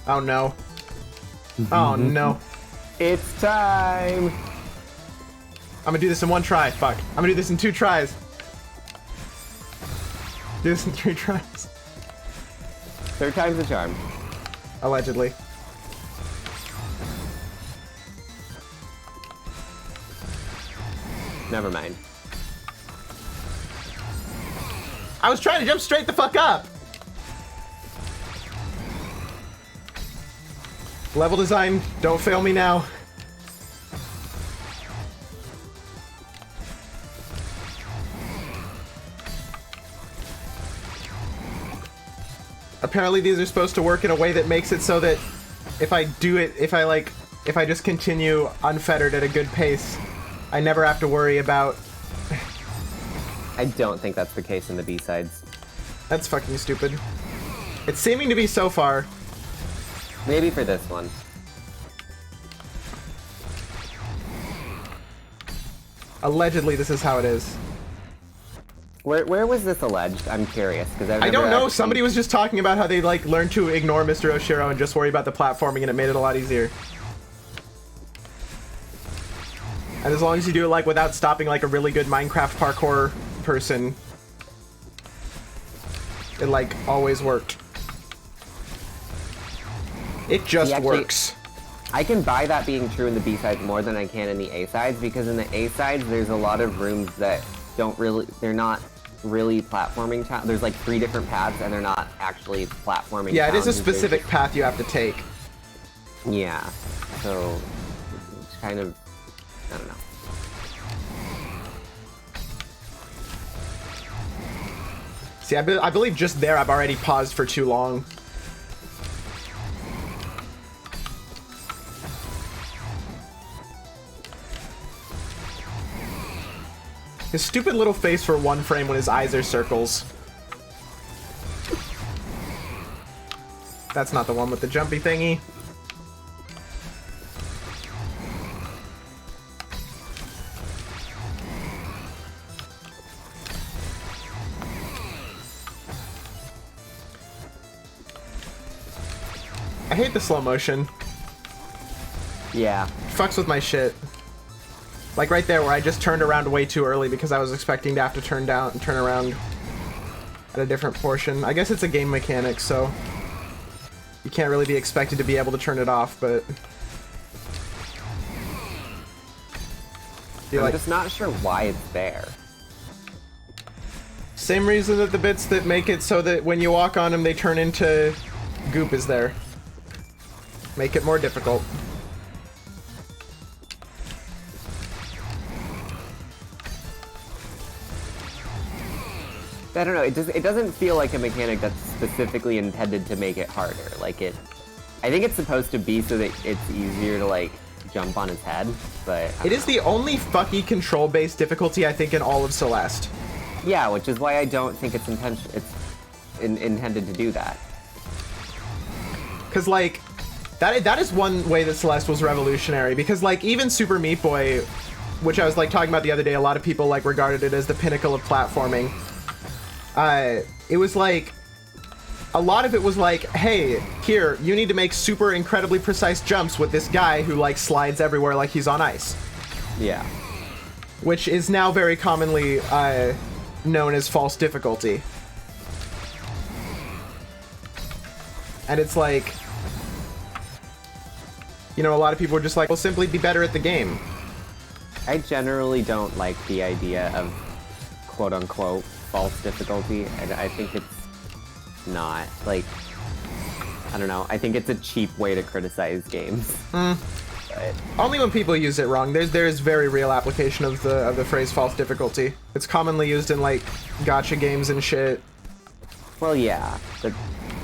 Oh no. Oh no. It's time! I'm gonna do this in one try. Fuck. I'm gonna do this in 2 tries. Do this in 3 tries. Third time's the charm. Allegedly. Never mind. I was trying to jump straight the fuck up. Level design, don't fail me now. Apparently these are supposed to work in a way that makes it so that if I just continue unfettered at a good pace, I never have to worry about... I don't think that's the case in the B-sides. That's fucking stupid. It's seeming to be so far. Maybe for this one. Allegedly, this is how it is. Where was this alleged? I'm curious, because I don't know. Somebody was just talking about how they like learned to ignore Mr. Oshiro and just worry about the platforming, and it made it a lot easier. And as long as you do it like without stopping like a really good Minecraft parkour person, it like always worked. It just works. I can buy that being true in the B-sides more than I can in the A-sides, because in the A-sides there's a lot of rooms that don't really, they're not really platforming. There's like 3 different paths, and they're not actually platforming. Yeah, it is a challenges. specific path you have to take. Yeah, so it's kind of, I don't know. See, I believe just there I've already paused for too long. His stupid little face for 1 frame when his eyes are circles. That's not the one with the jumpy thingy. I hate the slow motion. Yeah. Fucks with my shit. Like right there where I just turned around way too early because I was expecting to have to turn around at a different portion. I guess it's a game mechanic, so you can't really be expected to be able to turn it off, but I'm just not sure why it's there. Same reason that the bits that make it so that when you walk on them they turn into goop is there. Make it more difficult. I don't know, it doesn't feel like a mechanic that's specifically intended to make it harder. Like I think it's supposed to be so that it's easier to like jump on his head, but It is the only fucky control-based difficulty I think in all of Celeste. yeah, which is why I don't think it's intended to do that. Cause like that is one way that Celeste was revolutionary, because like even Super Meat Boy, which I was like talking about the other day, a lot of people like regarded it as the pinnacle of platforming. It was like, a lot of it was like, hey, here, you need to make super incredibly precise jumps with this guy who like slides everywhere like he's on ice. Yeah. Which is now very commonly known as false difficulty. And it's like, you know, a lot of people are just like, well, simply be better at the game. I generally don't like the idea of quote-unquote false difficulty, and I think it's not, like, I don't know, I think it's a cheap way to criticize games. But only when people use it wrong. There's very real application of the phrase false difficulty. It's commonly used in like gacha games and shit. well, yeah, but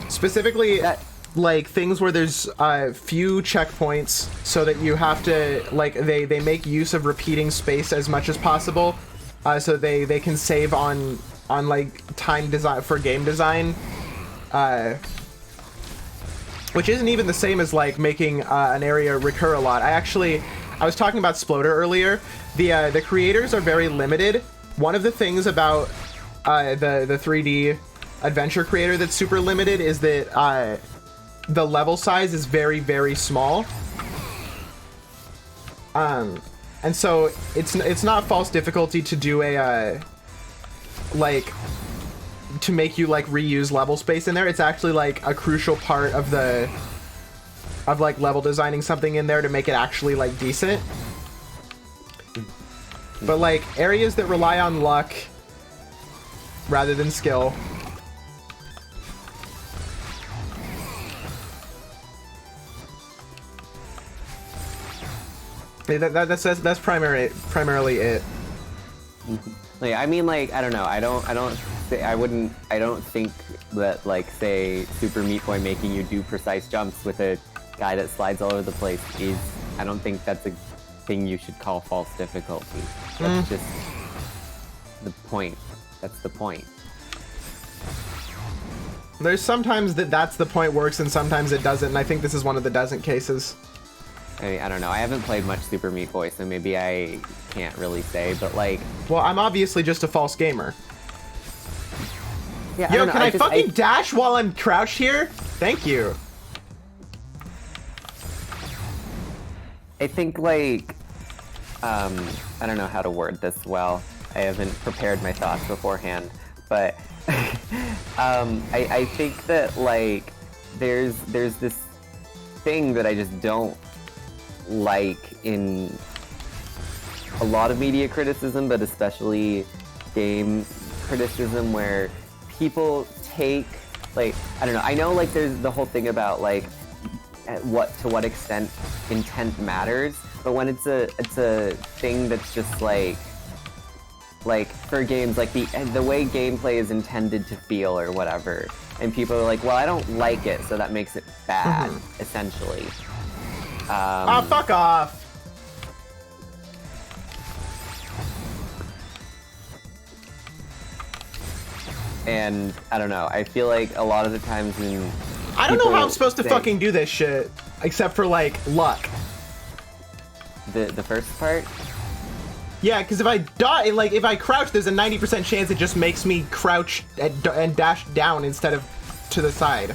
Specifically, that, like things where there's few checkpoints, so that you have to like they make use of repeating space as much as possible, so they can save on like time design for game design, which isn't even the same as like making an area recur a lot. I was talking about Sploder earlier. The creators are very limited. One of the things about the 3D adventure creator that's super limited is that the level size is very, very small. And so it's not false difficulty to do a like to make you like reuse level space in there. It's actually like a crucial part of like level designing something in there to make it actually like decent. But like areas that rely on luck rather than skill, that's primarily it. like, I mean, like, I don't know, I don't think that, like, say, Super Meat Boy making you do precise jumps with a guy that slides all over the place is, I don't think that's a thing you should call false difficulty. That's just the point. That's the point. There's sometimes that's the point works and sometimes it doesn't, and I think this is one of the doesn't cases. I mean, I don't know. I haven't played much Super Meat Boy, so maybe I can't really say, but like... Well, I'm obviously just a false gamer. Yeah, Yo, can I fucking dash while I'm crouched here? Thank you. I think, like... I don't know how to word this well. I haven't prepared my thoughts beforehand, but... I think that, like, there's this thing that I just don't like in a lot of media criticism, but especially game criticism where people take, like, I don't know, I know, like, there's the whole thing about, like, to what extent intent matters, but when it's a thing that's just like for games, like the way gameplay is intended to feel or whatever, and people are like, well, I don't like it, so that makes it bad, essentially. Fuck off! And I don't know, I feel like a lot of the times in I don't know how I'm supposed to fucking do this shit, except for, like, luck. The first part? Yeah, because if I die, like, if I crouch, there's a 90% chance it just makes me crouch and dash down instead of to the side.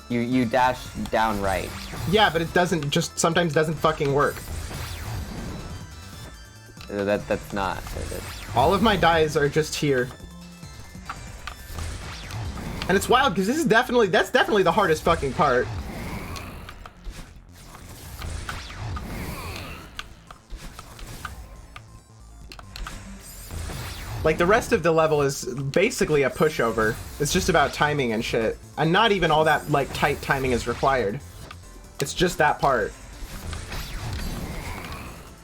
You dash down right. Yeah, but it doesn't, just sometimes doesn't fucking work. That's not... All of my dies are just here. And it's wild, because that's definitely the hardest fucking part. Like, the rest of the level is basically a pushover. It's just about timing and shit. And not even all that, like, tight timing is required. It's just that part.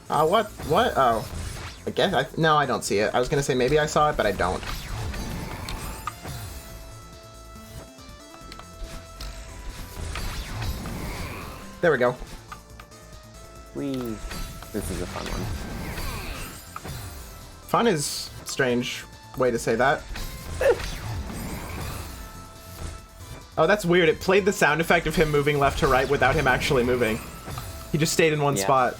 What? Oh. I guess no, I don't see it. I was gonna say maybe I saw it, but I don't. There we go. Whee. This is a fun one. Fun is a strange way to say that. Oh, that's weird. It played the sound effect of him moving left to right without him actually moving. He just stayed in one spot.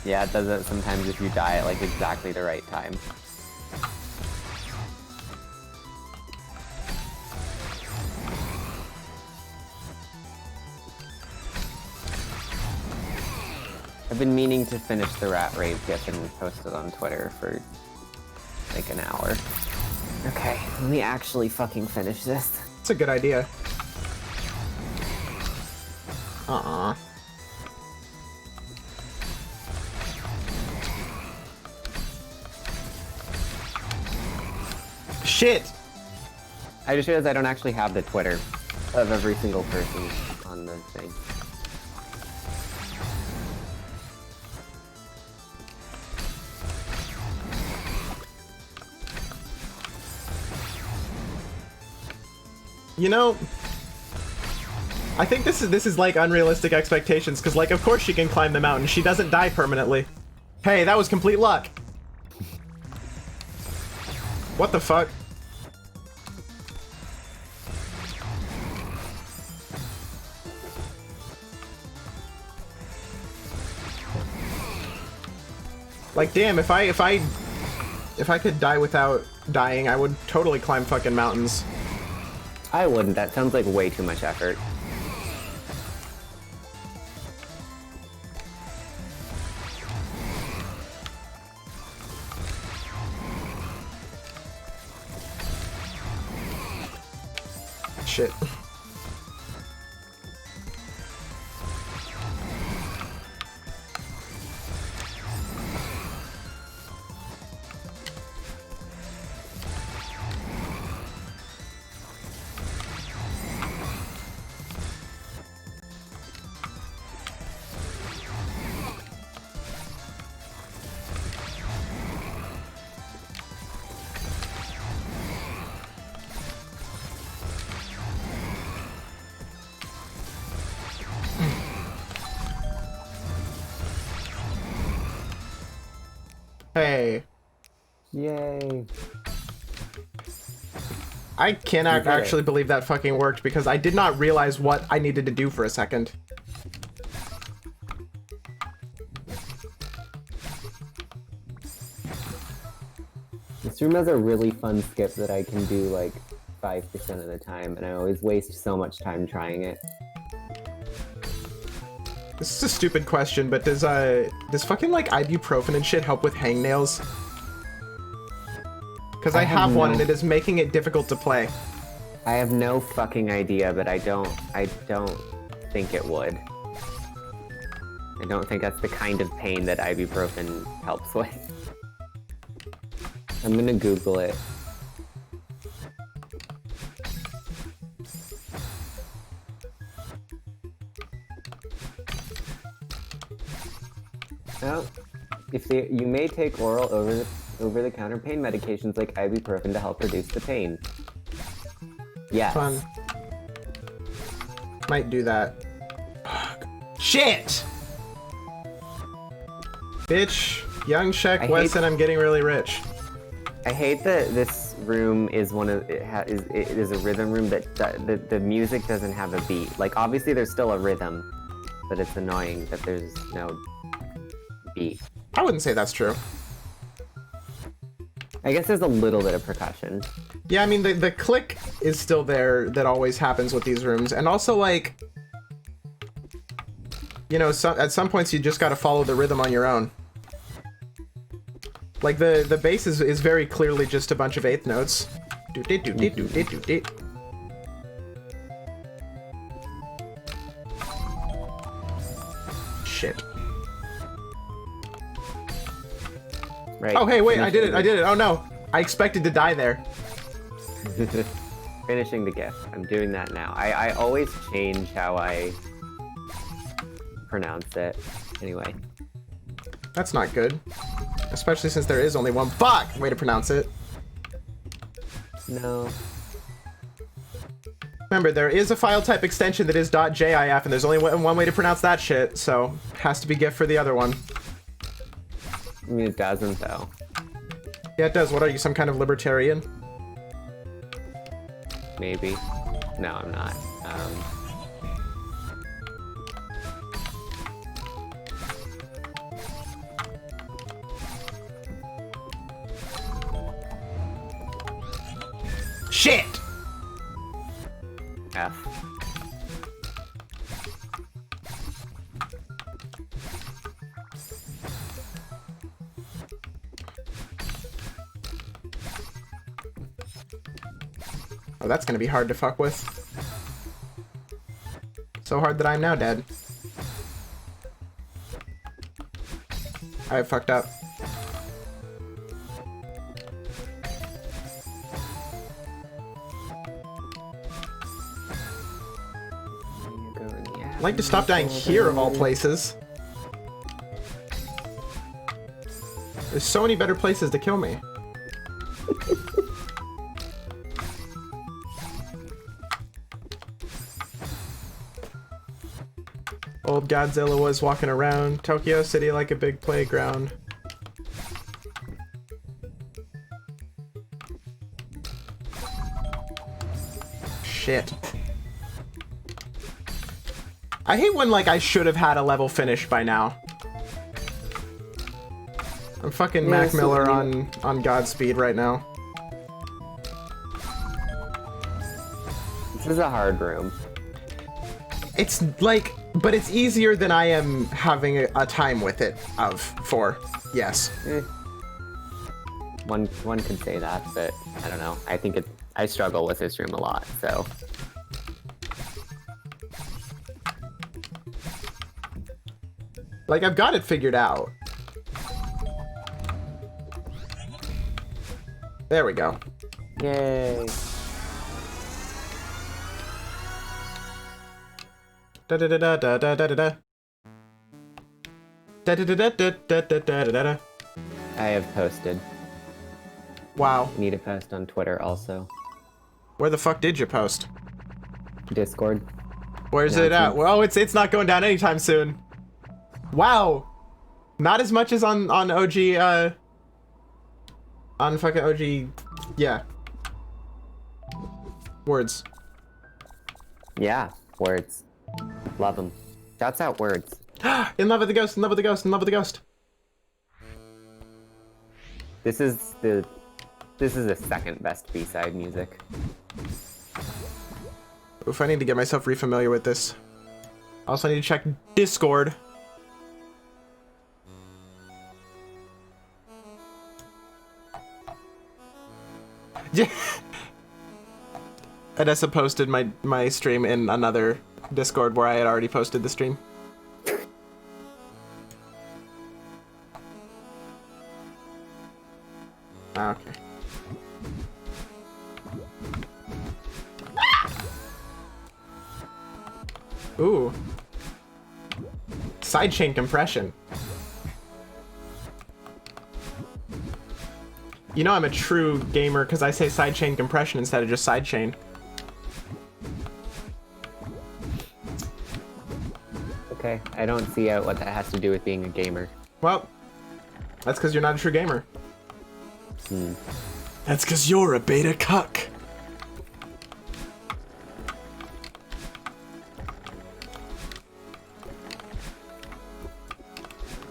Yeah, it does it sometimes if you die at, like, exactly the right time. I've been meaning to finish the rat raid GIF and post it on Twitter for like an hour. Okay, let me actually fucking finish this. It's a good idea. Shit! I just realized I don't actually have the Twitter of every single person on the thing. You know, I think this is like unrealistic expectations, because, like, of course she can climb the mountain. She doesn't die permanently. Hey, that was complete luck. What the fuck? Like, damn, if I could die without dying, I would totally climb fucking mountains. I wouldn't. That sounds like way too much effort. Shit. Hey. Yay. I cannot actually believe that fucking worked, because I did not realize what I needed to do for a second. This room has a really fun skip that I can do like 5% of the time, and I always waste so much time trying it. This is a stupid question, but does fucking, like, ibuprofen and shit help with hangnails? Because I have one and it is making it difficult to play. I have no fucking idea, but I don't think it would. I don't think that's the kind of pain that ibuprofen helps with. I'm gonna Google it. Oh, you may take oral over-the-counter pain medications like ibuprofen to help reduce the pain. Yes. Fun. Might do that. Shit! Bitch, young Shek Wesson, I'm getting really rich. I hate that this room is it is a rhythm room that the music doesn't have a beat. Like, obviously there's still a rhythm, but it's annoying that there's no beat. I wouldn't say that's true. I guess there's a little bit of percussion. Yeah, I mean, the click is still there that always happens with these rooms. And also, like, you know, at some points you just gotta follow the rhythm on your own. Like, the bass is very clearly just a bunch of eighth notes. Do-dit-do-dit-do-dit-do-dit. Shit. Right. Oh, hey, wait, I did it. Oh, no. I expected to die there. Finishing the GIF. I'm doing that now. I always change how I pronounce it. Anyway. That's not good. Especially since there is only one way to pronounce it. No. Remember, there is a file type extension that is .jif, and there's only one way to pronounce that shit, so has to be GIF for the other one. I mean, it doesn't, though. Yeah, it does. What are you, some kind of libertarian? Maybe. No, I'm not. Shit! F. Oh, that's gonna be hard to fuck with. So hard that I'm now dead. I fucked up. I'd like to stop dying here, of all places. There's so many better places to kill me. Old Godzilla was walking around Tokyo City like a big playground. Shit. I hate when, like, I should have had a level finished by now. I'm fucking Mac Miller on Godspeed right now. This is a hard room. It's like, but it's easier than I am having a time with it for. Yes. One could say that, but I don't know. I struggle with this room a lot, so. Like, I've got it figured out. There we go. Yay. Da da da da da da da da. Da da da da da da da da da da. I have posted. Wow. Need to post on Twitter also. Where the fuck did you post? Discord. Where's it at? Well, it's not going down anytime soon. Wow. Not as much as on OG, on fucking OG, yeah. Words. Yeah, words. Love them. Shouts out words. In love with the ghost, in love with the ghost, in love with the ghost. This is the second best B-side music. Oof, I need to get myself re-familiar with this. Also, I need to check Discord. Yeah. Edessa posted my stream in another Discord where I had already posted the stream. Okay. Ooh. Sidechain compression. You know I'm a true gamer because I say sidechain compression instead of just sidechain. Okay, I don't see what that has to do with being a gamer. Well, that's because you're not a true gamer. That's because you're a beta cuck.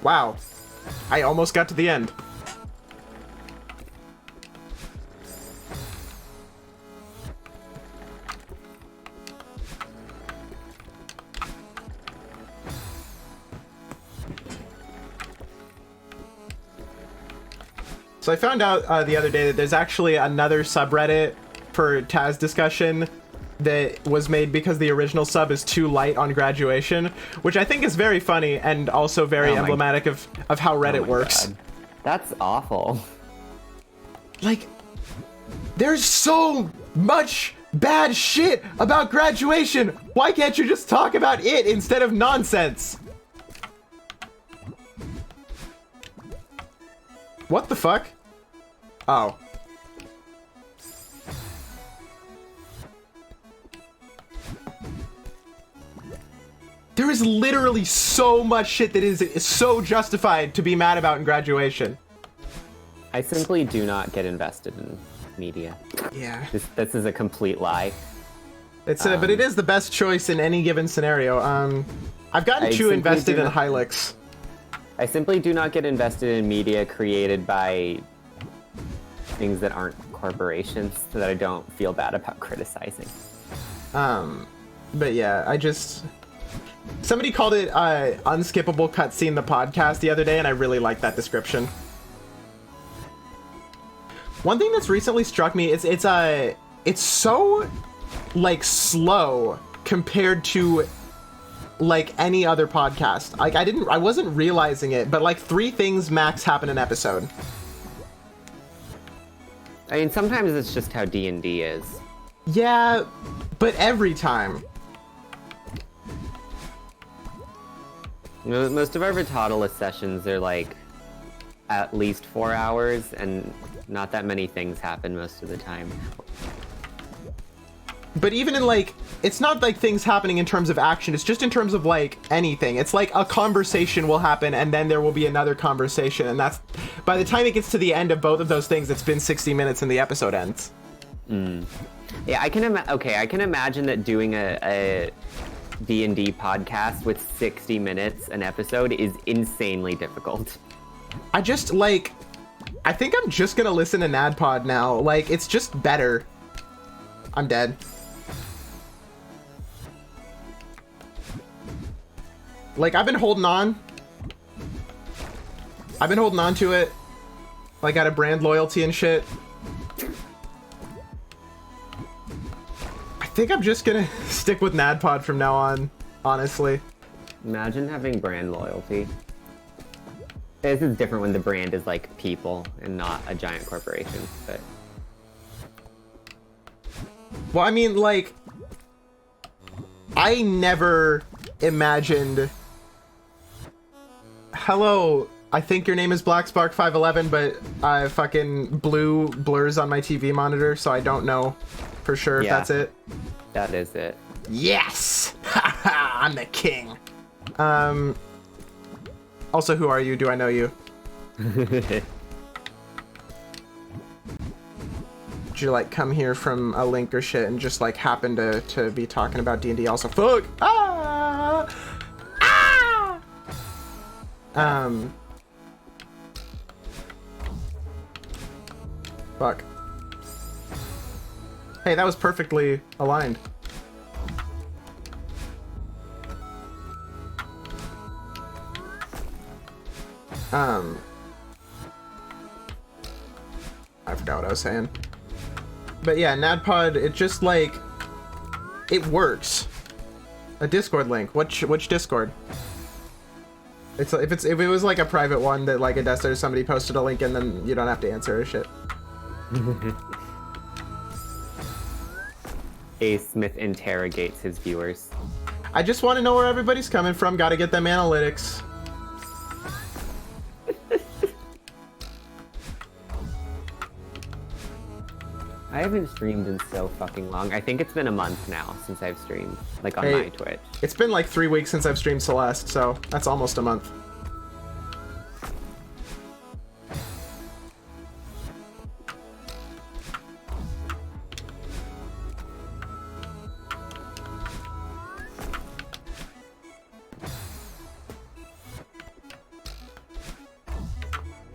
Wow. I almost got to the end. So I found out the other day that there's actually another subreddit for Taz discussion that was made because the original sub is too light on graduation, which I think is very funny and also very emblematic of how Reddit works. God. That's awful. Like, there's so much bad shit about graduation. Why can't you just talk about it instead of nonsense? What the fuck? Oh. There is literally so much shit that is so justified to be mad about in graduation. I simply do not get invested in media. Yeah. This is a complete lie. It's but it is the best choice in any given scenario. I've gotten too invested in Hilux. I simply do not get invested in media created by things that aren't corporations, so that I don't feel bad about criticizing. But yeah, somebody called it unskippable cutscene the podcast the other day, and I really like that description. One thing that's recently struck me is it's so like slow compared to like any other podcast. Like I wasn't realizing it, but like 3 things max happen an episode. I mean, sometimes it's just how D&D is. Yeah, but every time. Most of our Vitautalist sessions are like at least 4 hours, and not that many things happen most of the time. But even in like, it's not like things happening in terms of action, it's just in terms of like anything. It's like a conversation will happen and then there will be another conversation, and that's, by the time it gets to the end of both of those things, it's been 60 minutes and the episode ends. Yeah, I can imagine that doing a D&D podcast with 60 minutes an episode is insanely difficult. I think I'm just gonna listen to NADPOD now. Like, it's just better. I'm dead. Like, I've been holding on to it. Like, out of brand loyalty and shit. I think I'm just gonna stick with NADPOD from now on, honestly. Imagine having brand loyalty. This is different when the brand is like people and not a giant corporation, but... Well, I mean, like, I never imagined... Hello, I think your name is BlackSpark511, but fucking blue blurs on my TV monitor, so I don't know for sure if that's it. That is it. Yes! Haha, I'm the king. Also, who are you? Do I know you? Did you, like, come here from a link or shit and just, like, happen to be talking about D&D also? Fuck! Ah! Ah! Fuck. Hey, that was perfectly aligned. I forgot what I was saying. But yeah, NADPOD, it just like, it works. A Discord link. Which Discord? It's if it was like a private one that like a Destiny or somebody posted a link and then you don't have to answer or shit. A Smith interrogates his viewers. I just want to know where everybody's coming from. Gotta get them analytics. I haven't streamed in so fucking long. I think it's been a month now since I've streamed, like on Hey, my Twitch. It's been like 3 weeks since I've streamed Celeste, so that's almost a month.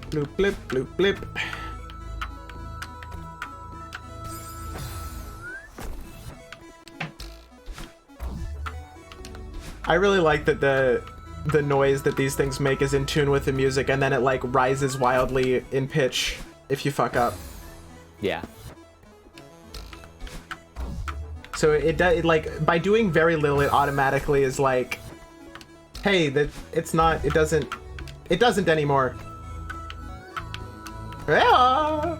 Bloop, blip, bloop, blip. I really like that the noise that these things make is in tune with the music, and then it like rises wildly in pitch if you fuck up. Yeah. So it like by doing very little, it automatically is like, hey, that it's not, it doesn't anymore. Yeah.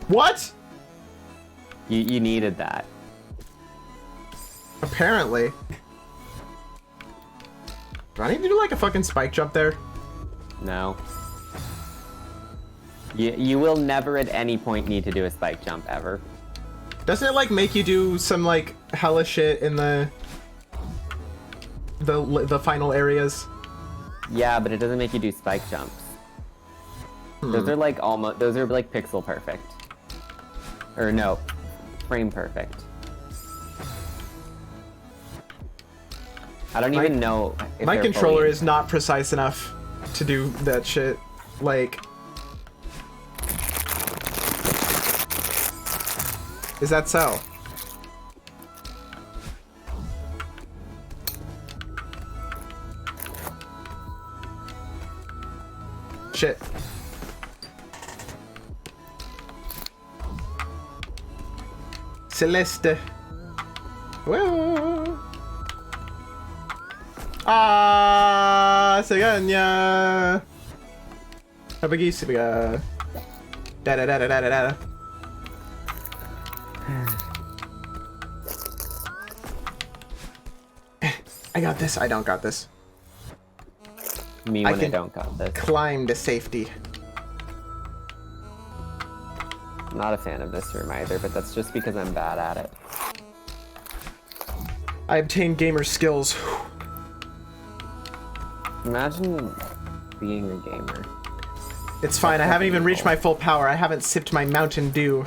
What? You needed that. Apparently. Do I need to do like a fucking spike jump there? No. You will never at any point need to do a spike jump ever. Doesn't it like make you do some like hella shit in the final areas? Yeah, but it doesn't make you do spike jumps. Those are like pixel perfect. Or no, frame perfect. I don't even know if My they're controller fully- is not precise enough to do that shit. Like, is that so? Shit. Celeste. Whoa. Ah, se gana. Habagisiga. Da da da da da da. I got this. I don't got this. Me when I can don't got this. Climb to safety. I'm not a fan of this room either, but that's just because I'm bad at it. I obtained gamer skills. Imagine being a gamer. It's fine. I haven't even reached my full power. I haven't sipped my Mountain Dew.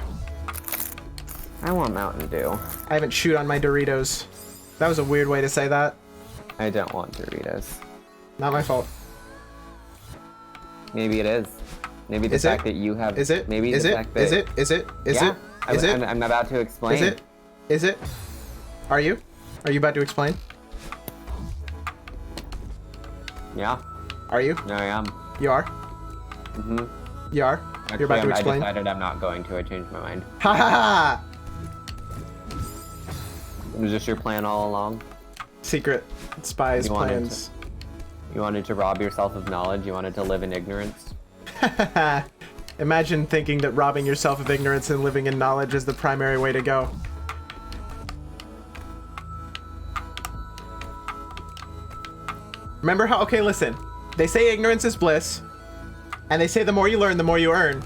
I want Mountain Dew. I haven't chewed on my Doritos. That was a weird way to say that. I don't want Doritos. Not my fault. Maybe it is. Maybe the Is fact it? that you have. Is it? Maybe Is the it? fact that. Is it? Is it? Is Yeah, it? Is it? I'm about to explain. Is it? Is it? Are you? Are you about to explain? Yeah. Are you? No, I am. You are? Mhm. You are? Actually, You're about to I explain? decided I'm not going to. I changed my mind. Ha ha ha! Was this your plan all along? Secret spies You wanted plans. You wanted to rob yourself of knowledge. You wanted to live in ignorance. Imagine thinking that robbing yourself of ignorance and living in knowledge is the primary way to go. Remember how, okay, listen. They say ignorance is bliss, and they say the more you learn, the more you earn.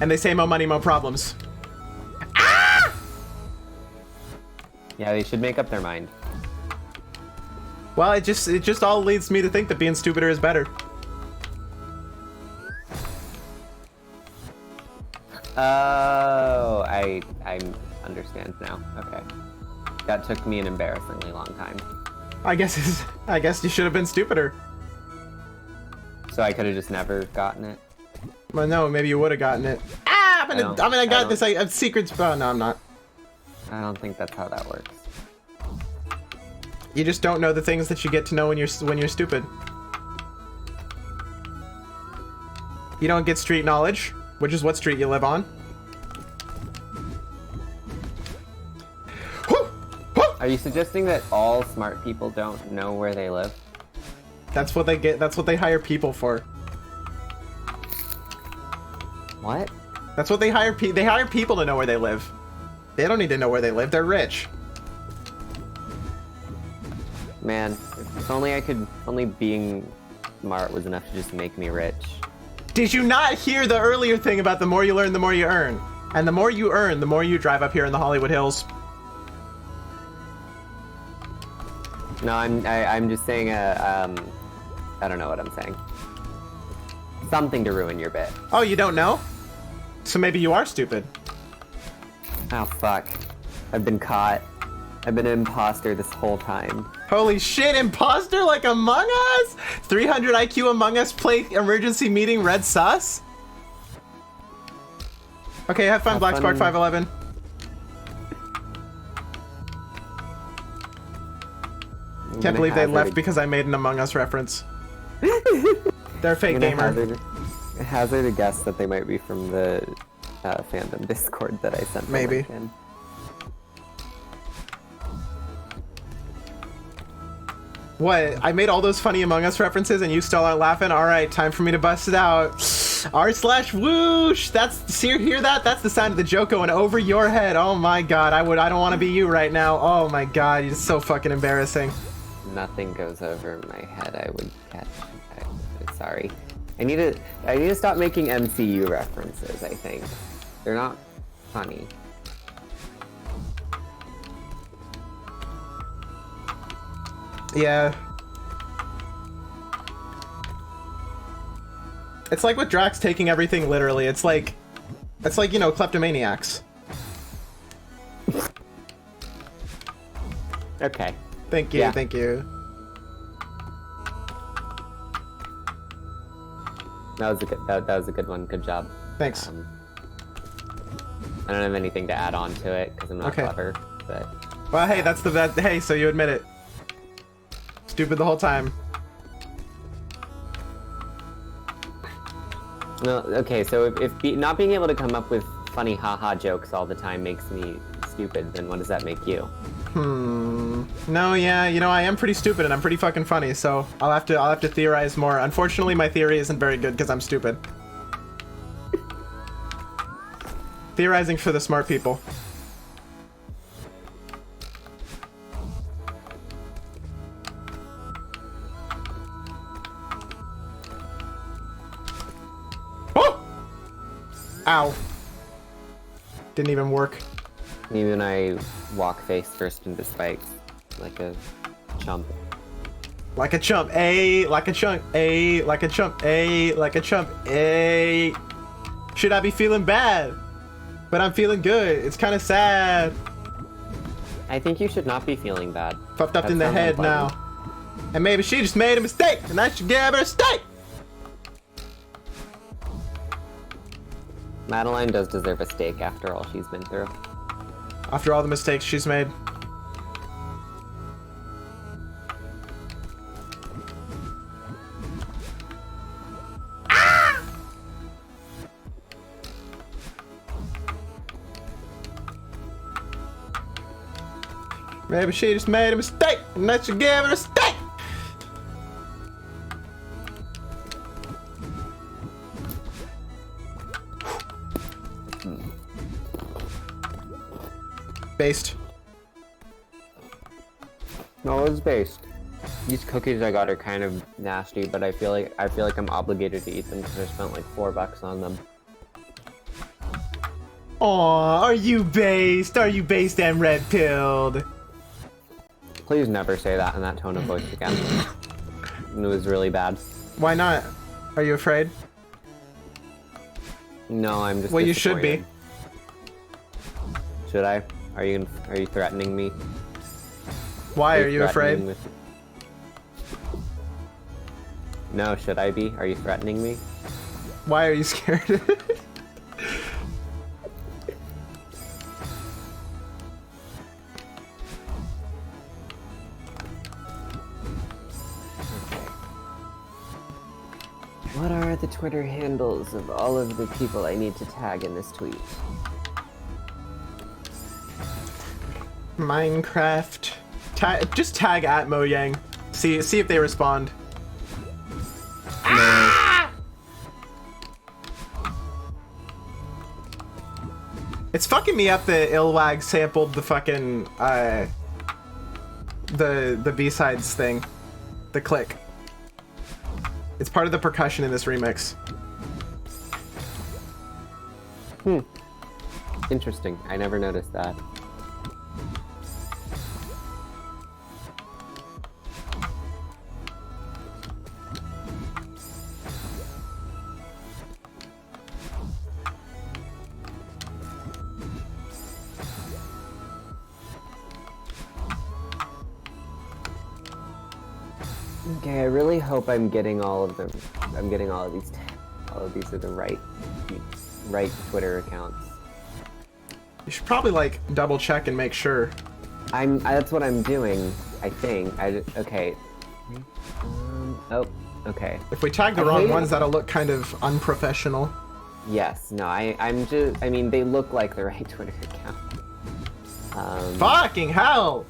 And they say more money, more problems. Yeah, they should make up their mind. Well, it just all leads me to think that being stupider is better. Oh, I understand now. Okay. That took me an embarrassingly long time. I guess you should have been stupider. So I could have just never gotten it. Well, no, maybe you would have gotten it. Ah, I got this. I have secrets. Oh, no, I'm not. I don't think that's how that works. You just don't know the things that you get to know when you're stupid. You don't get street knowledge, which is what street you live on. Are you suggesting that all smart people don't know where they live? That's what they get. That's what they hire people for. What? That's what they hire. They hire people to know where they live. They don't need to know where they live. They're rich. Man, if only I could. Only being smart was enough to just make me rich. Did you not hear the earlier thing about the more you learn, the more you earn? And the more you earn, the more you drive up here in the Hollywood Hills. No, I'm just saying. I don't know what I'm saying. Something to ruin your bit. Oh, you don't know? So maybe you are stupid. Oh fuck! I've been caught. I've been an imposter this whole time. Holy shit, imposter like Among Us? 300 IQ Among Us play emergency meeting red sus? Okay, have fun, Black Spark 511. Can't believe they left because I made an Among Us reference. They're a fake gamer. Hazard a guess that they might be from the fandom Discord that I sent. Maybe. In. What? I made all those funny Among Us references and you still aren't laughing? Alright, time for me to bust it out. R/whoosh! That's, hear that? That's the sound of the joke going over your head. Oh my god, I don't want to be you right now. Oh my god, it's so fucking embarrassing. Nothing goes over my head. I would catch. Sorry. I need to stop making MCU references, I think. They're not funny. Yeah. It's like with Drax taking everything literally. It's like, you know, kleptomaniacs. Okay. Thank you, thank you. That was a good. That was a good one. Good job. Thanks. I don't have anything to add on to it because I'm not clever. But well, hey, that's the hey. So you admit it. Stupid the whole time. No, okay. So if not being able to come up with funny haha jokes all the time makes me stupid, then what does that make you? No, yeah, you know, I am pretty stupid and I'm pretty fucking funny, so I'll have to theorize more. Unfortunately, my theory isn't very good because I'm stupid. Theorizing for the smart people. Oh! Ow. Didn't even work. Even I walk face first into spikes, like a chump. Like a chump, A, like a chunk, A, like a chump, A, like a chump, A. Should I be feeling bad? But I'm feeling good. It's kind of sad. I think you should not be feeling bad. Fucked up in the head now. And maybe she just made a mistake, and I should give her a steak. Madeline does deserve a steak after all she's been through. After all the mistakes she's made. Ah! Maybe she just made a mistake, and I should give her a steak. Based. No, it's based. These cookies I got are kind of nasty, but I feel like I'm obligated to eat them because I spent like $4 on them. Aw, are you based? Are you based and red-pilled? Please never say that in that tone of voice again. It was really bad. Why not? Are you afraid? No, I'm just. Well, you should be. Should I? Are you threatening me? Why are you afraid? No, should I be? Are you threatening me? Why are you scared? What are the Twitter handles of all of the people I need to tag in this tweet? Minecraft. Just tag at Mojang. See if they respond. Ah! It's fucking me up that Ilwag sampled the fucking the B-sides thing. The click. It's part of the percussion in this remix. Interesting. I never noticed that. Okay, I really hope I'm getting all of them. I'm getting all of these. All of these are the right Twitter accounts. You should probably like double check and make sure. That's what I'm doing. I think. Okay. Oh. Okay. If we tag the wrong ones, that'll look kind of unprofessional. Yes. No. I'm just. I mean, they look like the right Twitter account. Fucking hell!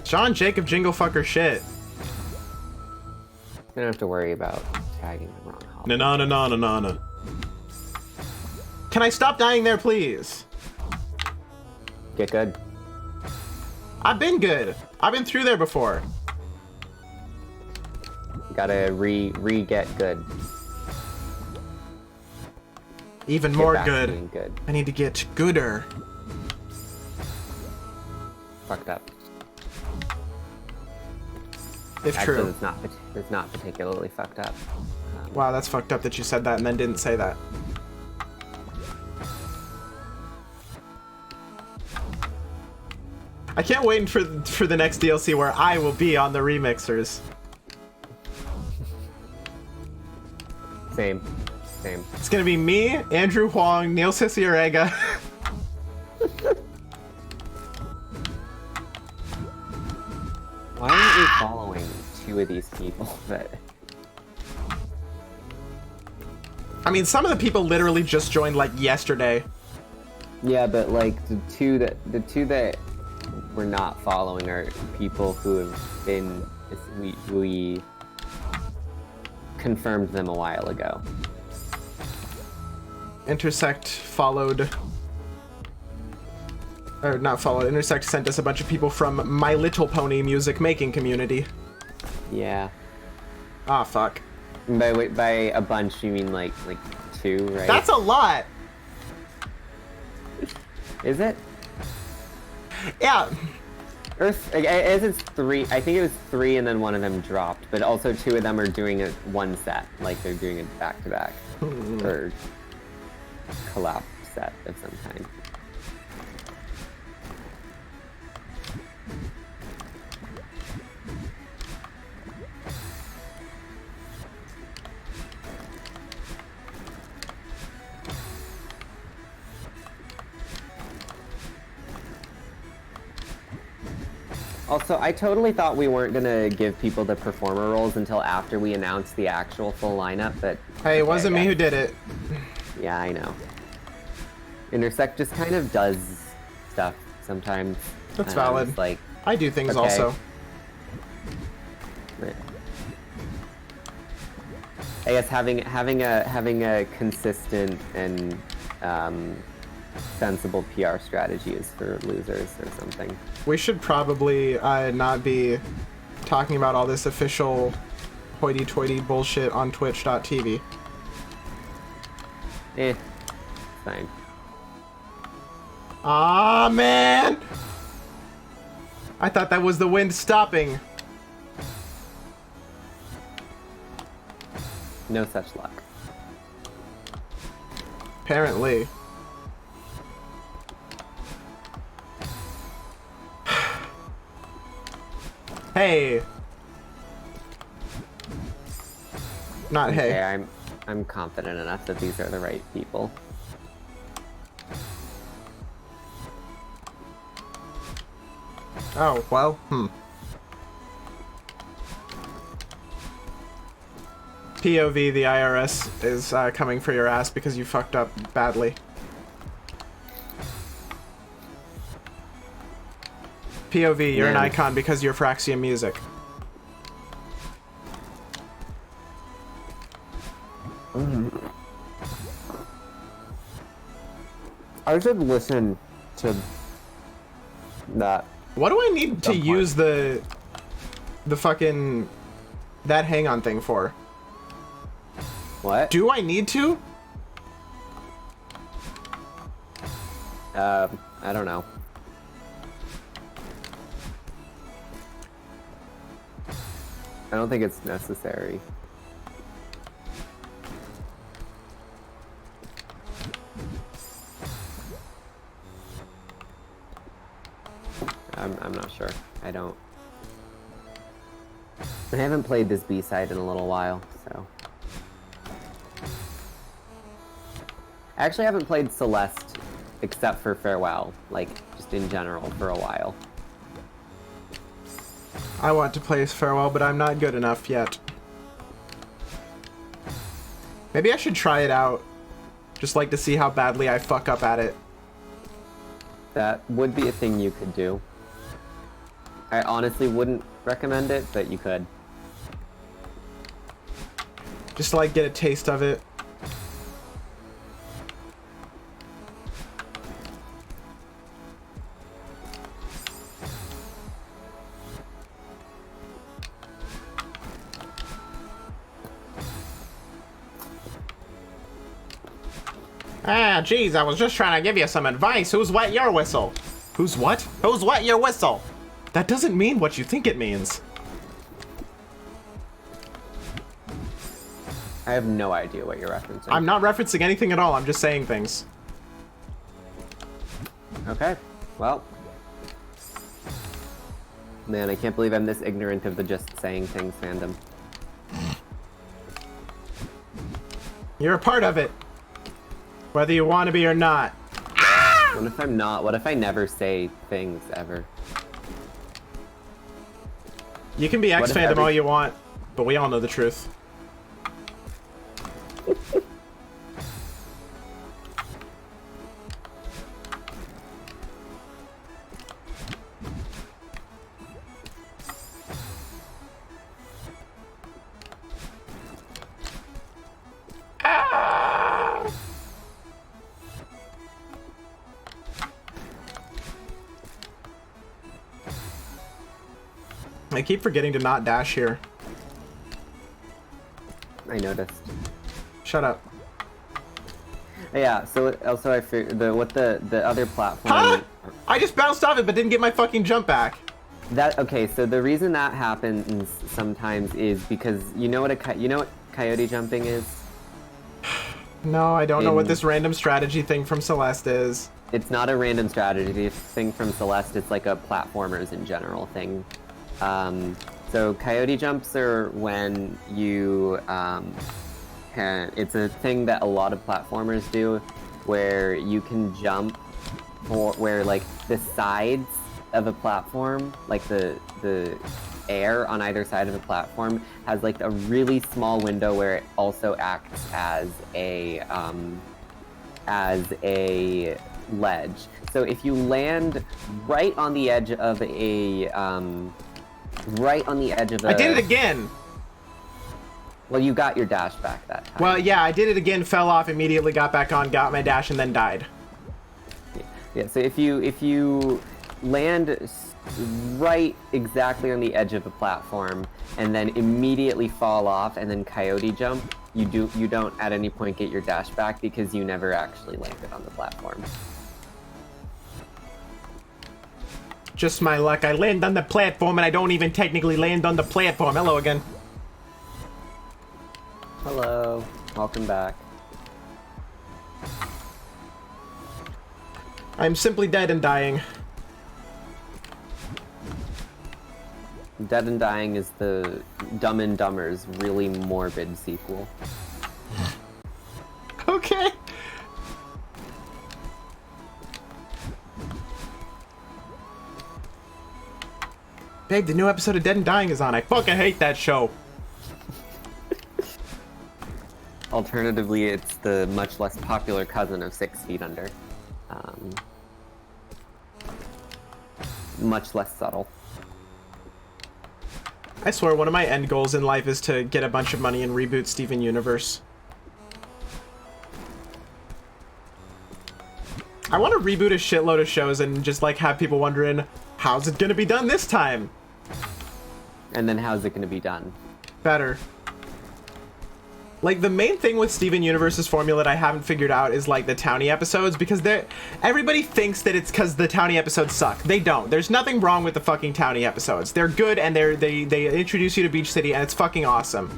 John Jacob Jinglefucker shit. You don't have to worry about tagging the wrong holiday. Na. Can I stop dying there, please? Get good. I've been good. I've been through there before. Gotta re-get good. Even Get more back to good. being good. I need to get gooder. Fucked up. If Actually, true. it's not particularly fucked up. Wow, that's fucked up that you said that and then didn't say that. I can't wait for the next DLC where I will be on the remixers. Same. It's gonna be me, Andrew Huang, Neil Ciciarega. Why aren't you following two of these people that... I mean, some of the people literally just joined like yesterday. Yeah, but like the two that we're not following are people who have been we confirmed them a while ago. Intersect followed. Or not followed. Intersect sent us a bunch of people from My Little Pony music making community. Yeah. Ah, fuck. By a bunch you mean like two, right? That's a lot! Is it? Yeah. It's three. I think it was three, and then one of them dropped. But also two of them are doing it one set, like they're doing it back to back, or collab set of some kind. Also, I totally thought we weren't gonna give people the performer roles until after we announced the actual full lineup, but... Hey, it wasn't me who did it. Yeah, I know. Intersect just kind of does stuff sometimes. That's valid. Like, I do things okay. also. But I guess having a consistent and sensible PR strategy is for losers or something. We should probably not be talking about all this official hoity-toity bullshit on twitch.tv. It's fine. Ah, man! I thought that was the wind stopping. No such luck. Apparently. Hey. Not Okay, hey. I'm confident enough that these are the right people. Oh, well, POV, the IRS is coming for your ass because you fucked up badly. POV, you're an icon because you're Fraxium music. I should listen to that. What do I need to use the fucking that hang on thing for? What? Do I need to? I don't know. I don't think it's necessary. I'm not sure. I haven't played this B-side in a little while, so. I actually haven't played Celeste except for Farewell, like, just in general for a while. I want to play Farewell, but I'm not good enough yet. Maybe I should try it out. Just like to see how badly I fuck up at it. That would be a thing you could do. I honestly wouldn't recommend it, but you could. Just to like get a taste of it. Ah, geez, I was just trying to give you some advice. Who's wet your whistle? Who's what? Who's wet your whistle? That doesn't mean what you think it means. I have no idea what you're referencing. I'm not referencing anything at all. I'm just saying things. Okay, well. Man, I can't believe I'm this ignorant of the just saying things fandom. You're a part of it. Whether you want to be or not. What if I'm not? What if I never say things ever? You can be X fandom all you want, but we all know the truth. I keep forgetting to not dash here. I noticed. Shut up. Yeah, so also I figured the other platform. Huh? I just bounced off it but didn't get my fucking jump back. Okay, so the reason that happens sometimes is because you know what coyote jumping is? No, I don't know what this random strategy thing from Celeste is. It's not a random strategy thing from Celeste, it's like a platformers in general thing. So coyote jumps are when you it's a thing that a lot of platformers do where you can jump where like the sides of a platform, like the air on either side of a platform has like a really small window where it also acts as a ledge. So if you land right on the edge of a I did it again! Well, you got your dash back that time. Well, yeah, I did it again, fell off, immediately got back on, got my dash, and then died. Yeah, so if you land right exactly on the edge of the platform and then immediately fall off and then coyote jump, you don't at any point get your dash back because you never actually landed on the platform. Just my luck. I land on the platform and I don't even technically land on the platform. Hello again. Hello. Welcome back. I'm simply dead and dying. Dead and Dying is the Dumb and Dumber's really morbid sequel. Okay. Babe, the new episode of Dead and Dying is on. I fucking hate that show. Alternatively, it's the much less popular cousin of 6 Feet Under. Much less subtle. I swear one of my end goals in life is to get a bunch of money and reboot Steven Universe. I want to reboot a shitload of shows and just like have people wondering, how's it gonna be done this time? And then how's it gonna be done? Better. Like, the main thing with Steven Universe's formula that I haven't figured out is, like, the Townie episodes, because everybody thinks that it's because the Townie episodes suck. They don't. There's nothing wrong with the fucking Townie episodes. They're good, and they introduce you to Beach City, and it's fucking awesome.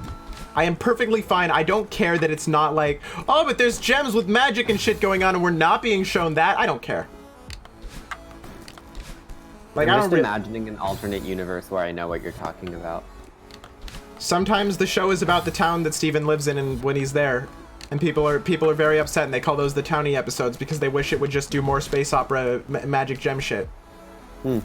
I am perfectly fine. I don't care that it's not like, oh, but there's gems with magic and shit going on, and we're not being shown that. I don't care. Like, I'm just imagining an alternate universe where I know what you're talking about. Sometimes the show is about the town that Steven lives in and when he's there. And people are very upset and they call those the Townie episodes because they wish it would just do more space opera magic gem shit. And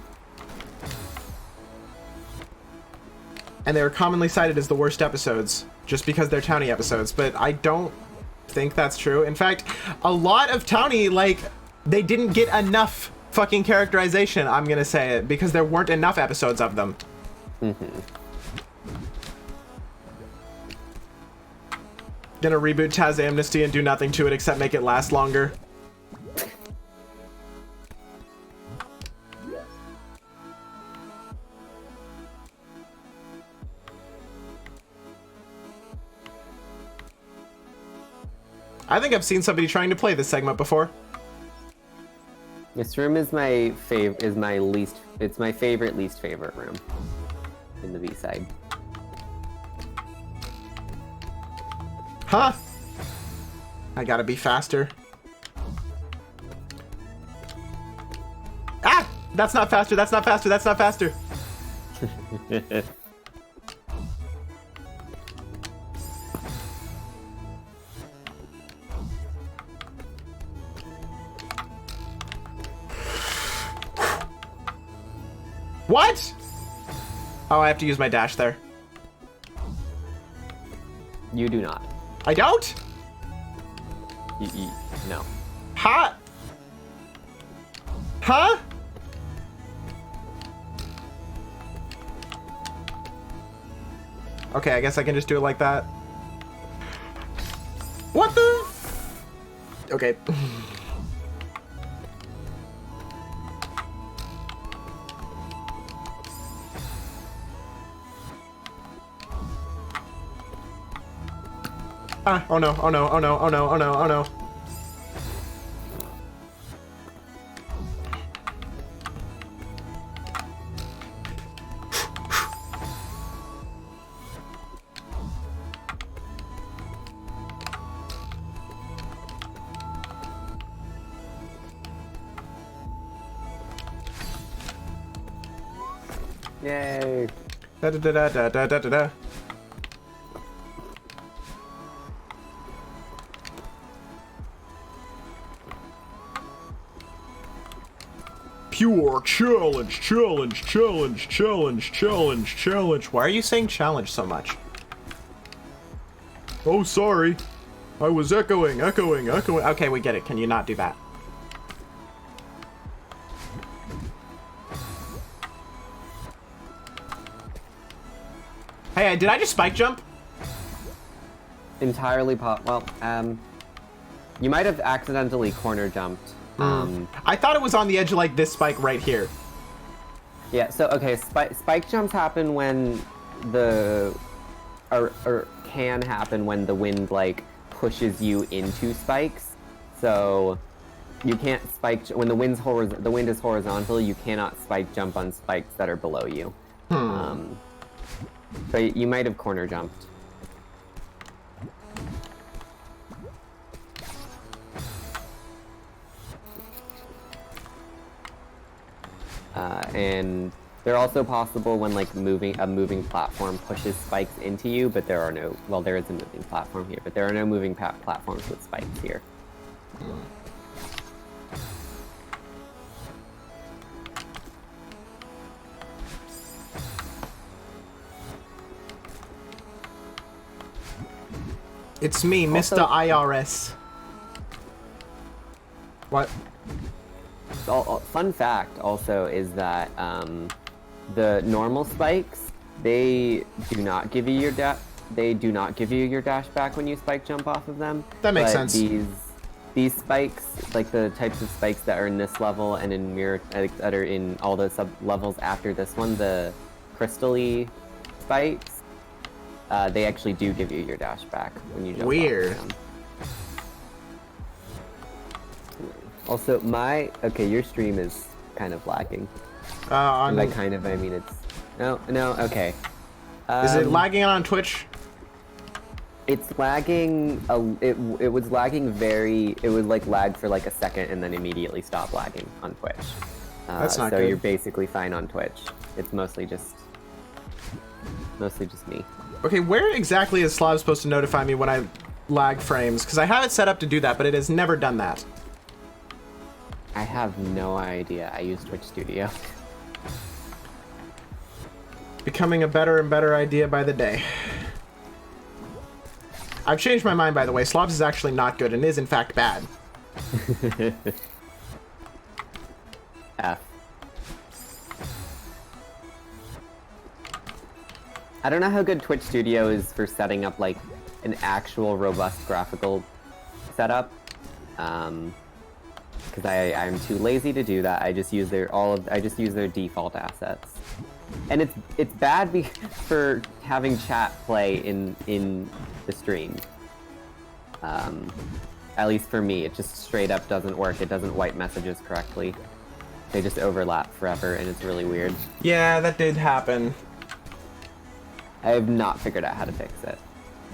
they are commonly cited as the worst episodes just because they're Townie episodes, but I don't think that's true. In fact, a lot of Townie, like, they didn't get enough fucking characterization, I'm gonna say it, because there weren't enough episodes of them. Gonna reboot Taz Amnesty and do nothing to it except make it last longer. I think I've seen somebody trying to play this segment before. This room is my it's my favorite least favorite room in the B-side. Huh? I gotta be faster. Ah! That's not faster, that's not faster, that's not faster. What? Oh, I have to use my dash there. You do not. I don't? No. Huh? Huh? Okay, I guess I can just do it like that. What the? Okay. Ah, oh no, oh no, oh no, oh no, oh no, oh no. Yay. Da da da da da da da da. Pure challenge, challenge, challenge, challenge, challenge, challenge. Why are you saying challenge so much? Oh, sorry. I was echoing. Okay, we get it. Can you not do that? Hey, did I just spike jump? Entirely well, you might have accidentally corner jumped. I thought it was on the edge of like this spike right here. Yeah, so okay, spike jumps happen when or can happen when the wind like pushes you into spikes. So you can't spike when the wind is horizontal. You cannot spike jump on spikes that are below you. So you might have corner jumped. And they're also possible when like a moving platform pushes spikes into you, but there are no, well, there is a moving platform here, but there are no moving platforms with spikes here. It's me, Also- Mr. IRS. What? Fun fact also is that the normal spikes, they do not give you your dash back when you spike jump off of them. That makes but sense. These spikes, like the types of spikes that are in this level and in mirror that are in all the sub levels after this one, the crystal-y spikes, they actually do give you your dash back when you jump Weird. off of them. Also, your stream is kind of lagging. On By kind of, I mean it's no, okay. is it lagging on Twitch? It's lagging. It was lagging it would like lag for like a second and then immediately stop lagging on Twitch. That's not so good. you're basically fine on Twitch. It's mostly just me. Okay, where exactly is Slav supposed to notify me when I lag frames? Because I have it set up to do that, but it has never done that. I have no idea. I use Twitch Studio. Becoming a better and better idea by the day. I've changed my mind, by the way. Slobs is actually not good and is, in fact, bad. F. I don't know how good Twitch Studio is for setting up, like, an actual robust graphical setup. Because I'm too lazy to do that. I just use their default assets. And it's bad for having chat play in the stream. At least for me, it just straight up doesn't work. It doesn't wipe messages correctly. They just overlap forever, and it's really weird. Yeah, that did happen. I have not figured out how to fix it.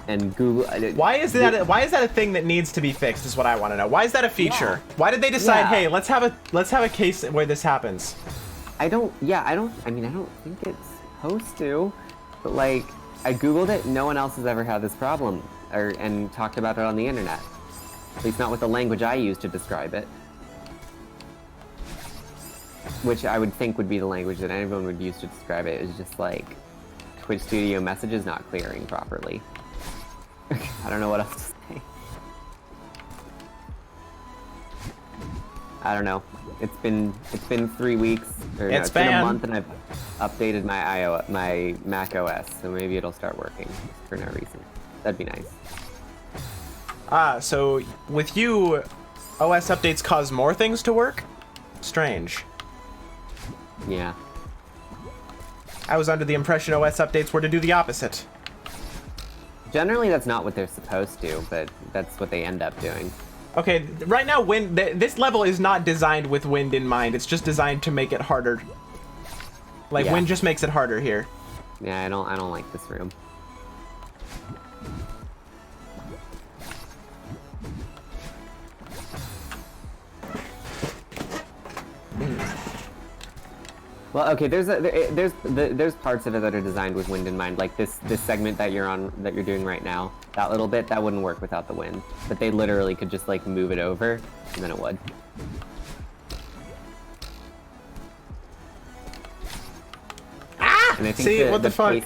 And Google. Why is that a thing that needs to be fixed? Is what I want to know. Why is that a feature? Yeah. Why did they decide? Yeah. Hey, let's have a case where this happens. I don't think it's supposed to, but like, I googled it. No one else has ever had this problem, and talked about it on the internet. At least not with the language I use to describe it, which I would think would be the language that anyone would use to describe it. Is just like Twitch Studio messages not clearing properly. I don't know what else to say. I don't know. It's been 3 weeks, or no, it's been a month, and I've updated my Mac OS, so maybe it'll start working for no reason. That'd be nice. So with you, OS updates cause more things to work? Strange. Yeah. I was under the impression OS updates were to do the opposite. Generally, that's not what they're supposed to, but that's what they end up doing. Okay, right now, this level is not designed with wind in mind. It's just designed to make it harder. Like, Yeah. wind just makes it harder here. Yeah, I don't like this room. Well, okay. There's parts of it that are designed with wind in mind, like this segment that you're doing right now. That little bit that wouldn't work without the wind, but they literally could just like move it over, and then it would. Ah! And I think See, what the fuck?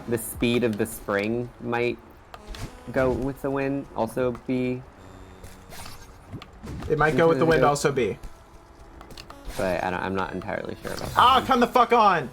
The speed of the spring might go with the wind. Also be. It might go with the wind. Also be. But I'm not entirely sure about that. Ah, come the fuck on!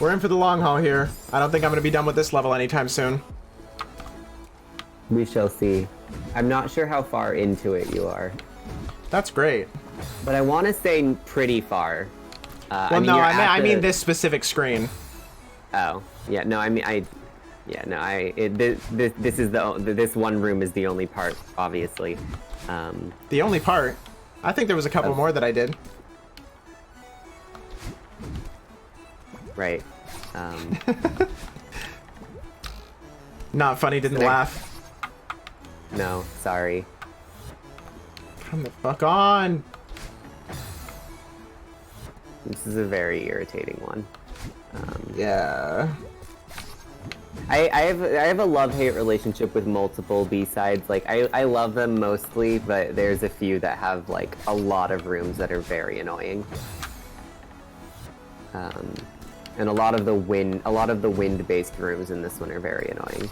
We're in for the long haul here. I don't think I'm going to be done with this level anytime soon. We shall see. I'm not sure how far into it you are. That's great. But I want to say pretty far. Well, no, I mean this specific screen. Oh, yeah, no, I mean, this one room is the only part, obviously. The only part? I think there was a couple more that I did. Right. Not funny, didn't laugh. No, sorry. Come the fuck on! This is a very irritating one. Yeah. I have a love-hate relationship with multiple B-sides. Like, I love them mostly, but there's a few that have, like, a lot of rooms that are very annoying. And a lot of the wind-based rooms in this one are very annoying.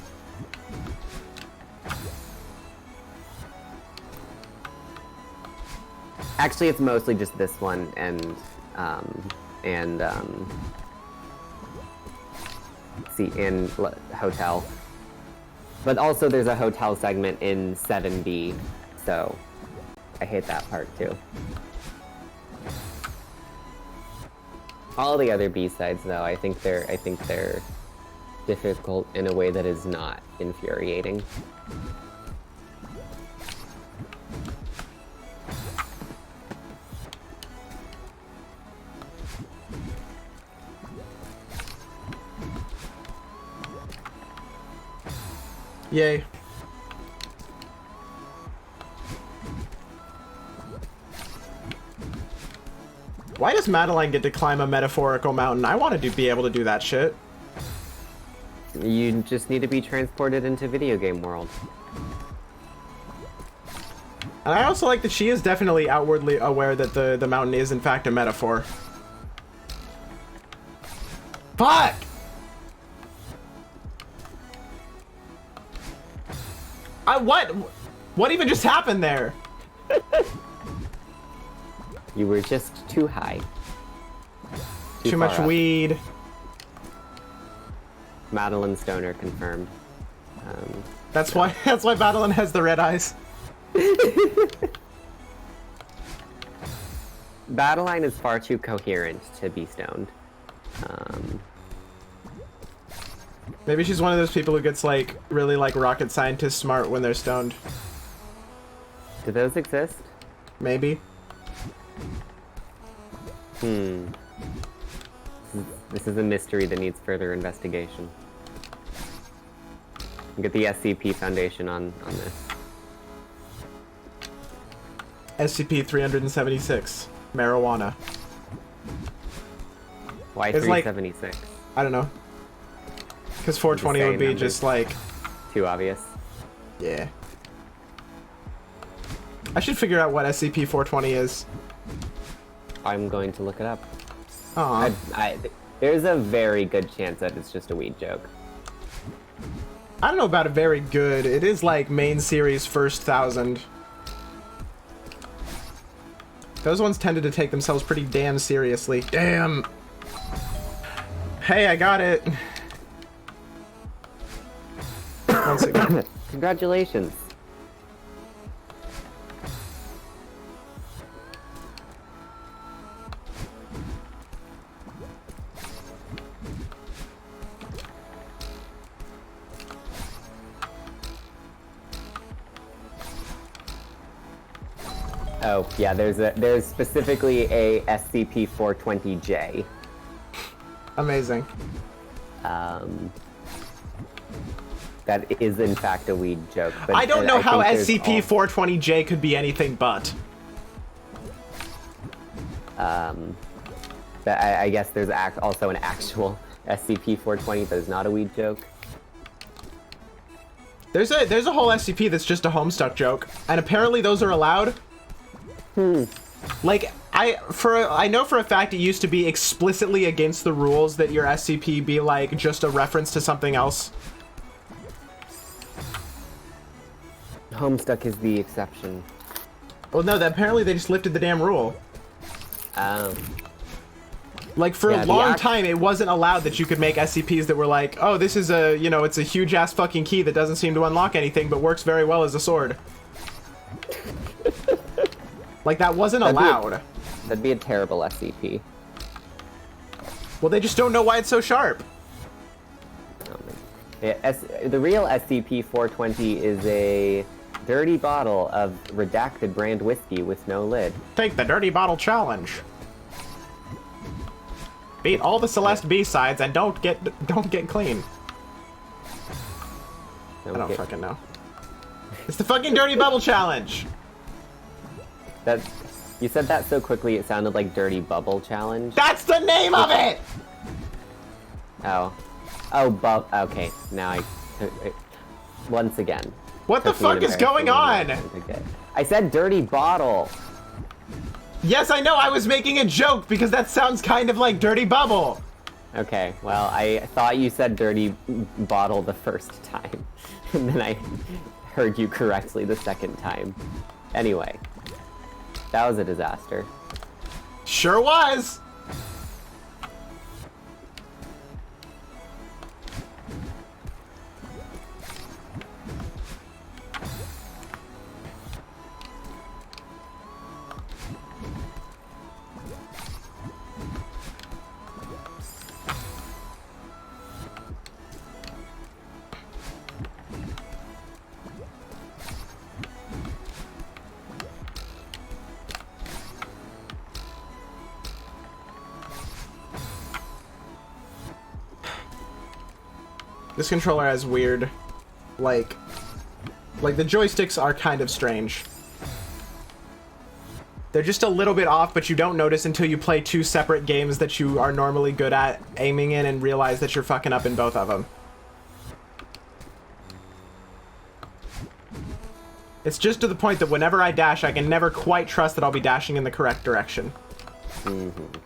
Actually, it's mostly just this one and hotel. But also there's a hotel segment in 7B, so I hate that part too. All the other B-sides though, I think they're difficult in a way that is not infuriating. Yay. Why does Madeline get to climb a metaphorical mountain? I wanted to be able to do that shit. You just need to be transported into video game world. And I also like that she is definitely outwardly aware that the mountain is in fact a metaphor. Fuck! What even just happened there? You were just too high. Too much weed. Madeline Stoner confirmed. That's why Madeline has the red eyes. Battleline is far too coherent to be stoned. Maybe she's one of those people who gets like really like rocket scientist smart when they're stoned. Do those exist? Maybe. This is a mystery that needs further investigation. Get the SCP Foundation on this. SCP-376. Marijuana. Why It's like- 376? I don't know. Because 420 Just would be saying just like... Too obvious. Yeah. I should figure out what SCP-420 is. I'm going to look it up. Aw. There's a very good chance that it's just a weed joke. I don't know about a very good. It is like main series first 1,000. Those ones tended to take themselves pretty damn seriously. Damn. Hey, I got it. Once again. Congratulations. Oh, yeah, there's specifically a SCP-420J. Amazing. That is in fact a weed joke. But I don't know how think there's SCP-420J could be anything but. I guess there's also an actual SCP-420 that is not a weed joke. There's a whole SCP that's just a Homestuck joke, and apparently those are allowed. Like I know for a fact it used to be explicitly against the rules that your SCP be like just a reference to something else. Homestuck is the exception. Well, no, apparently they just lifted the damn rule. Like, for a long time, it wasn't allowed that you could make SCPs that were like, oh, this is a, you know, it's a huge-ass fucking key that doesn't seem to unlock anything, but works very well as a sword. Like, that wasn't allowed. That'd be a terrible SCP. Well, they just don't know why it's so sharp. Yeah, the real SCP-420 is a dirty bottle of redacted brand whiskey with no lid. Take the dirty bottle challenge. Beat all the Celeste B-sides and don't get clean. I don't fucking know. It's the fucking dirty bubble challenge. You said that so quickly it sounded like dirty bubble challenge. That's the name of it. Oh, okay. Now once again. What the fuck is going on? I said dirty bottle. Yes, I know, I was making a joke because that sounds kind of like dirty bubble. Okay, well, I thought you said dirty bottle the first time, and then I heard you correctly the second time. Anyway, that was a disaster. Sure was. This controller has weird, like the joysticks are kind of strange. They're just a little bit off, but you don't notice until you play two separate games that you are normally good at aiming in and realize that you're fucking up in both of them. It's just to the point that whenever I dash, I can never quite trust that I'll be dashing in the correct direction. Mm-hmm.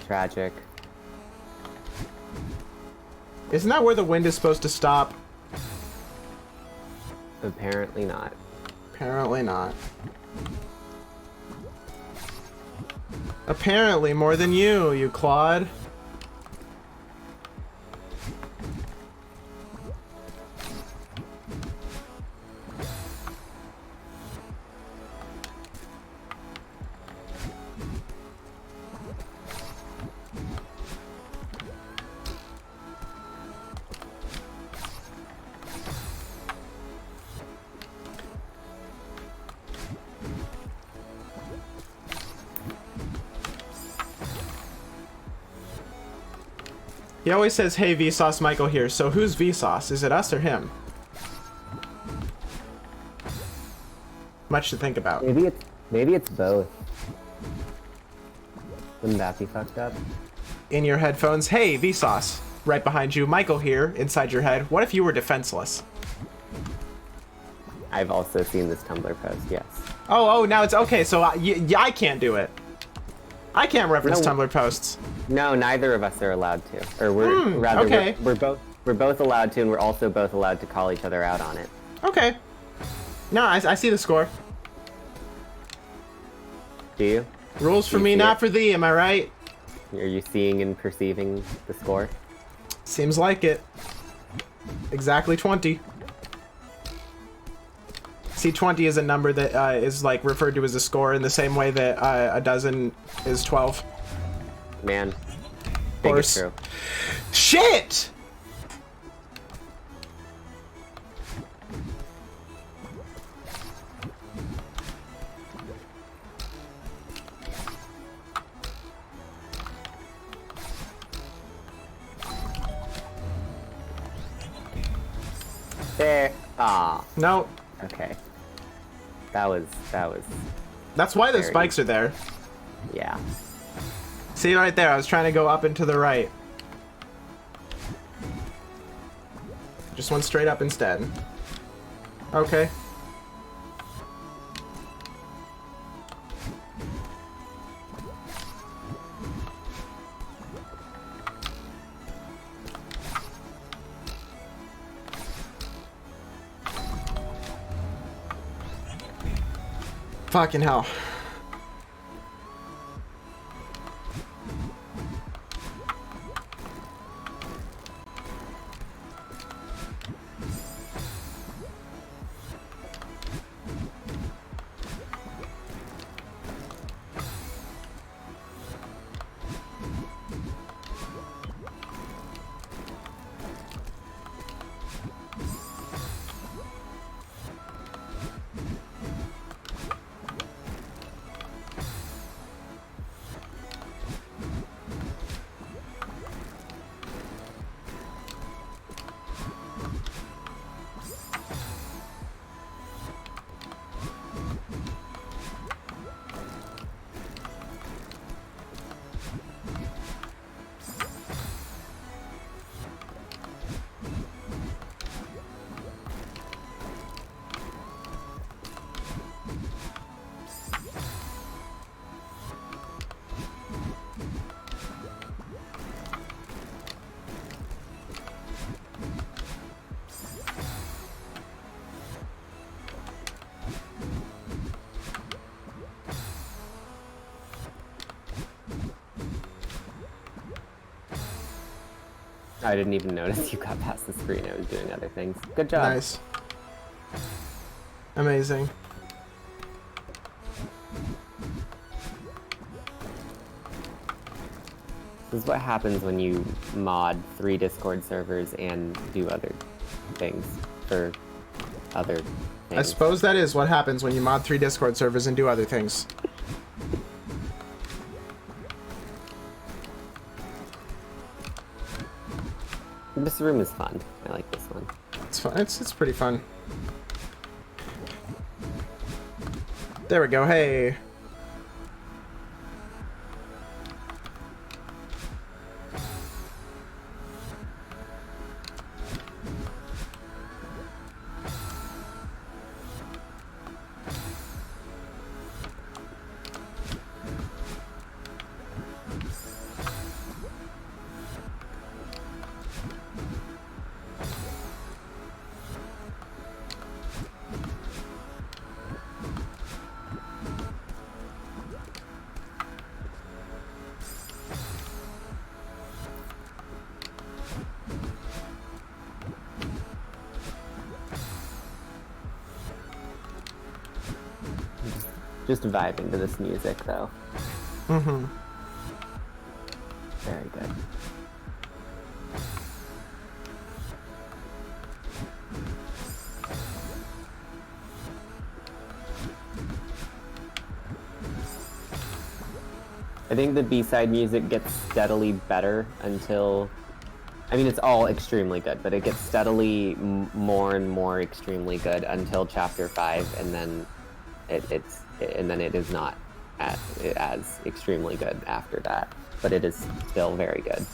Tragic. Isn't that where the wind is supposed to stop? Apparently not. Apparently not. Apparently more than you Claude. He always says, hey, Vsauce, Michael here. So who's Vsauce? Is it us or him? Much to think about. Maybe it's both. Wouldn't that be fucked up? In your headphones, hey, Vsauce. Right behind you, Michael here, inside your head. What if you were defenseless? I've also seen this Tumblr post, yes. Oh, now it's okay, so I can't do it. I can't reference Tumblr posts. No, neither of us are allowed to. Or we're both allowed to, and we're also both allowed to call each other out on it. Okay. No, I see the score. Do you? Rules for me, not for thee, am I right? Are you seeing and perceiving the score? Seems like it. Exactly 20. See, 20 is a number that is like referred to as a score in the same way that a dozen is 12. Man, think it's true. Shit! There. Ah. No. Okay. That was. That's why those spikes are there. Yeah. See right there, I was trying to go up and to the right. Just went straight up instead. Okay. Fucking hell. I didn't even notice you got past the screen. I was doing other things. Good job. Nice. Amazing. This is what happens when you mod 3 Discord servers and do other things for other things. I suppose that is what happens when you mod 3 Discord servers and do other things. This room is fun. I like this one. It's fun. It's pretty fun. There we go. Hey. Just vibing to this music, though. Mm-hmm. Very good. I think the B-side music gets steadily better until... I mean, it's all extremely good, but it gets steadily more and more extremely good until Chapter 5, and then it is not as extremely good after that, but it is still very good.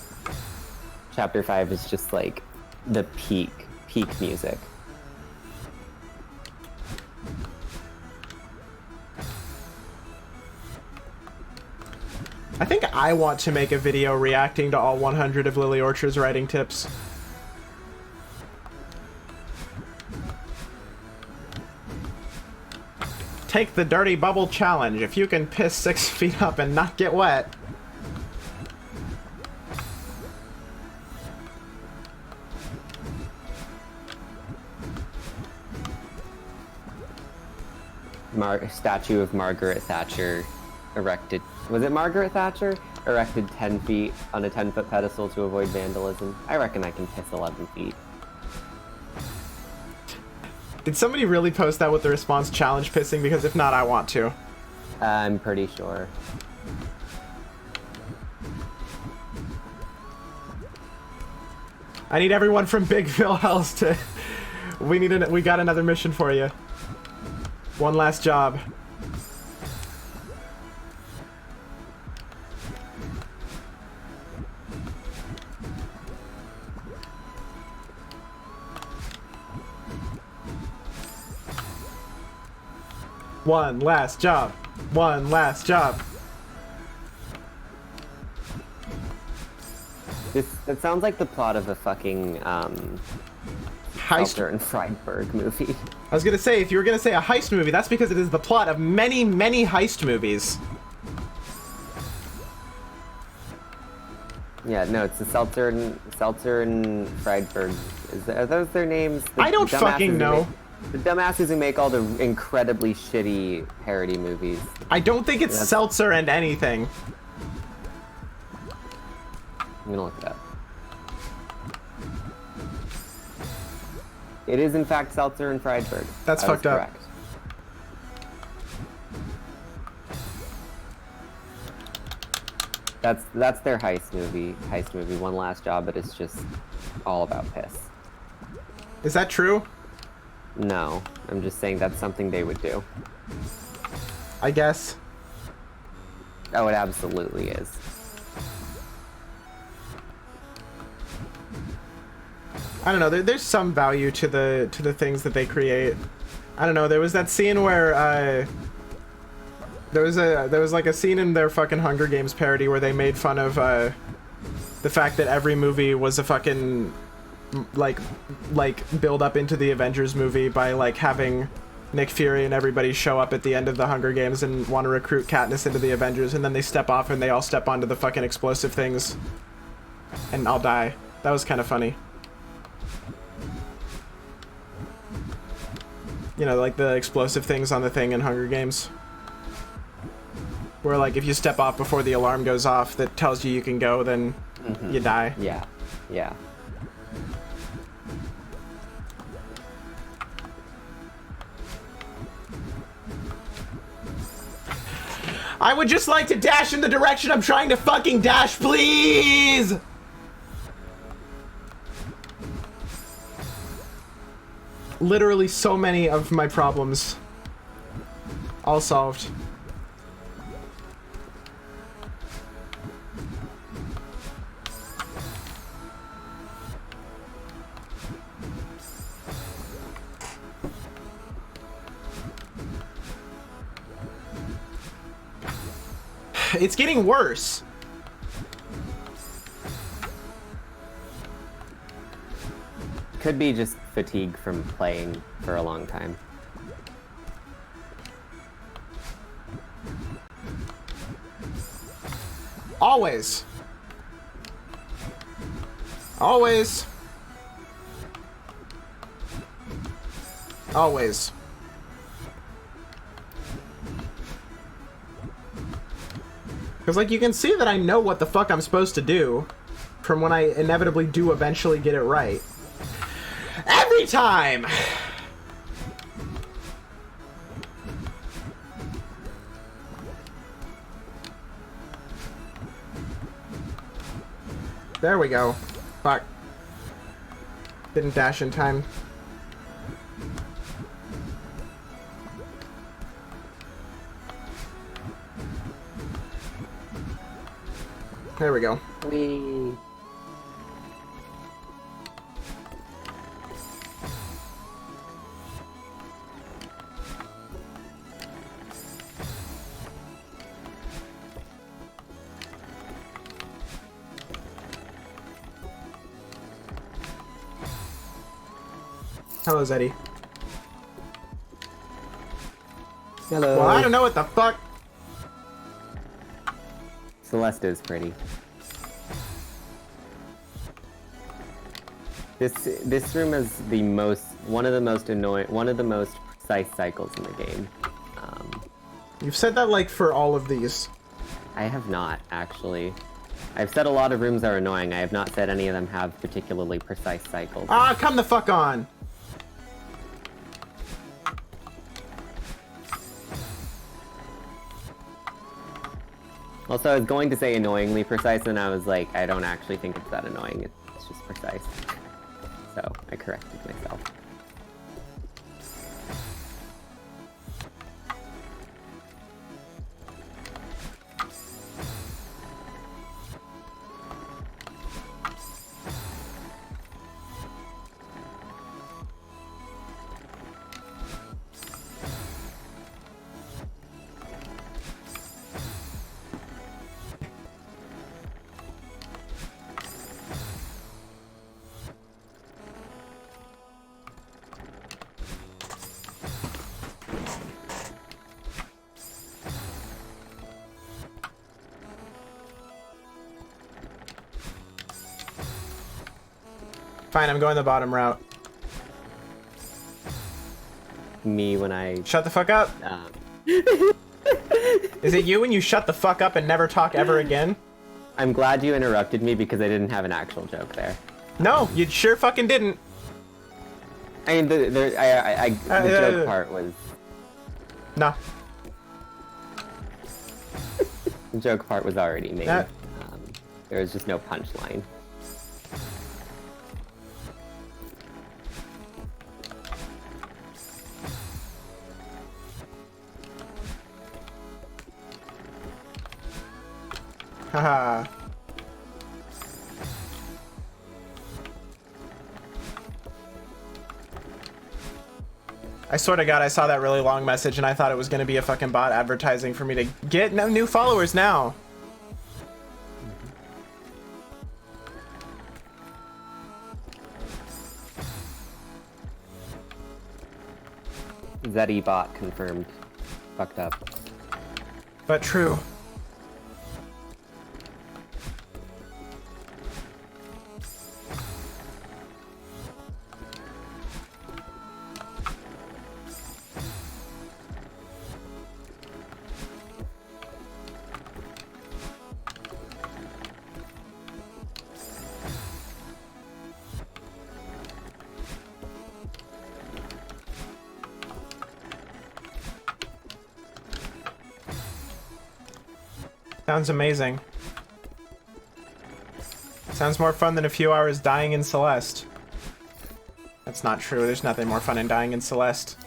Chapter 5 is just like the peak music. I think I want to make a video reacting to all 100 of Lily Orchard's writing tips. Take the dirty bubble challenge. If you can piss 6 feet up and not get wet. Statue of Margaret Thatcher erected. Was it Margaret Thatcher? Erected 10 feet on a 10-foot pedestal to avoid vandalism. I reckon I can piss 11 feet. Did somebody really post that with the response challenge pissing? Because if not, I want to. I'm pretty sure. I need everyone from Big Phil Hells to... We got another mission for you. One last job. One last job. One last job. That sounds like the plot of a fucking heist. Seltzer and Friedberg movie. I was gonna say, if you were gonna say a heist movie, that's because it is the plot of many, many heist movies. Yeah, no, it's the Seltzer and Friedberg. Are those their names? I don't fucking know. The dumbasses who make all the incredibly shitty parody movies. I don't think it's Seltzer and anything. I'm gonna look it up. It is in fact Seltzer and Friedberg. That's fucked up. Correct. That's their heist movie. One Last Job, but it's just all about piss. Is that true? No, I'm just saying that's something they would do. I guess. Oh, it absolutely is. I don't know. There's some value to the things that they create. I don't know. There was that scene where there was like a scene in their fucking Hunger Games parody where they made fun of the fact that every movie was a fucking like build up into the Avengers movie by like having Nick Fury and everybody show up at the end of the Hunger Games and want to recruit Katniss into the Avengers, and then they step off and they all step onto the fucking explosive things and I'll die. That was kind of funny. You know, like the explosive things on the thing in Hunger Games. Where, like, if you step off before the alarm goes off that tells you can go, then you die. Yeah, yeah. I would just like to dash in the direction I'm trying to fucking dash, please! Literally so many of my problems. All solved. It's getting worse. Could be just fatigue from playing for a long time. Always. Always. Always. Because, like, you can see that I know what the fuck I'm supposed to do from when I inevitably do eventually get it right. Every time! There we go. Fuck. Didn't dash in time. There we go. Whee. Hello, Zeddy. Hello. Well, I don't know what the fuck. Celeste is pretty. This room is one of the most precise cycles in the game. You've said that like for all of these. I have not actually. I've said a lot of rooms are annoying. I have not said any of them have particularly precise cycles. Ah, come the fuck on. Also, I was going to say annoyingly precise, and I was like, I don't actually think it's that annoying. It's just precise. So, I corrected myself. Fine, I'm going the bottom route. Me when I... Shut the fuck up. Is it you when you shut the fuck up and never talk ever again? I'm glad you interrupted me because I didn't have an actual joke there. No, you sure fucking didn't. I mean, the joke part was... No. The joke part was already made. That... There was just no punchline. Haha. I swear to God, I saw that really long message and I thought it was going to be a fucking bot advertising for me to get no new followers now. Zeddy bot confirmed. Fucked up. But true. Sounds amazing. Sounds more fun than a few hours dying in Celeste. That's not true. There's nothing more fun than dying in Celeste.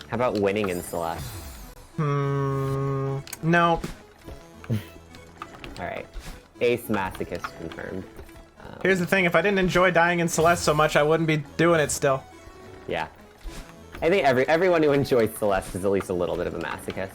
How about winning in Celeste? No. Alright. Ace masochist confirmed. Here's the thing, if I didn't enjoy dying in Celeste so much, I wouldn't be doing it still. Yeah. I think everyone who enjoys Celeste is at least a little bit of a masochist.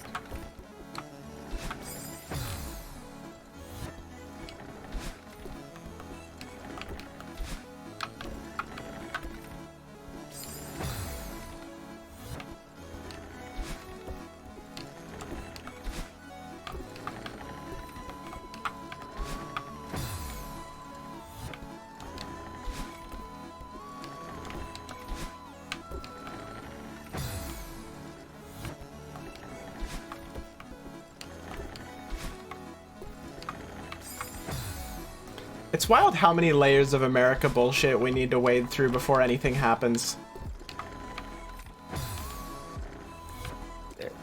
It's wild how many layers of America bullshit we need to wade through before anything happens.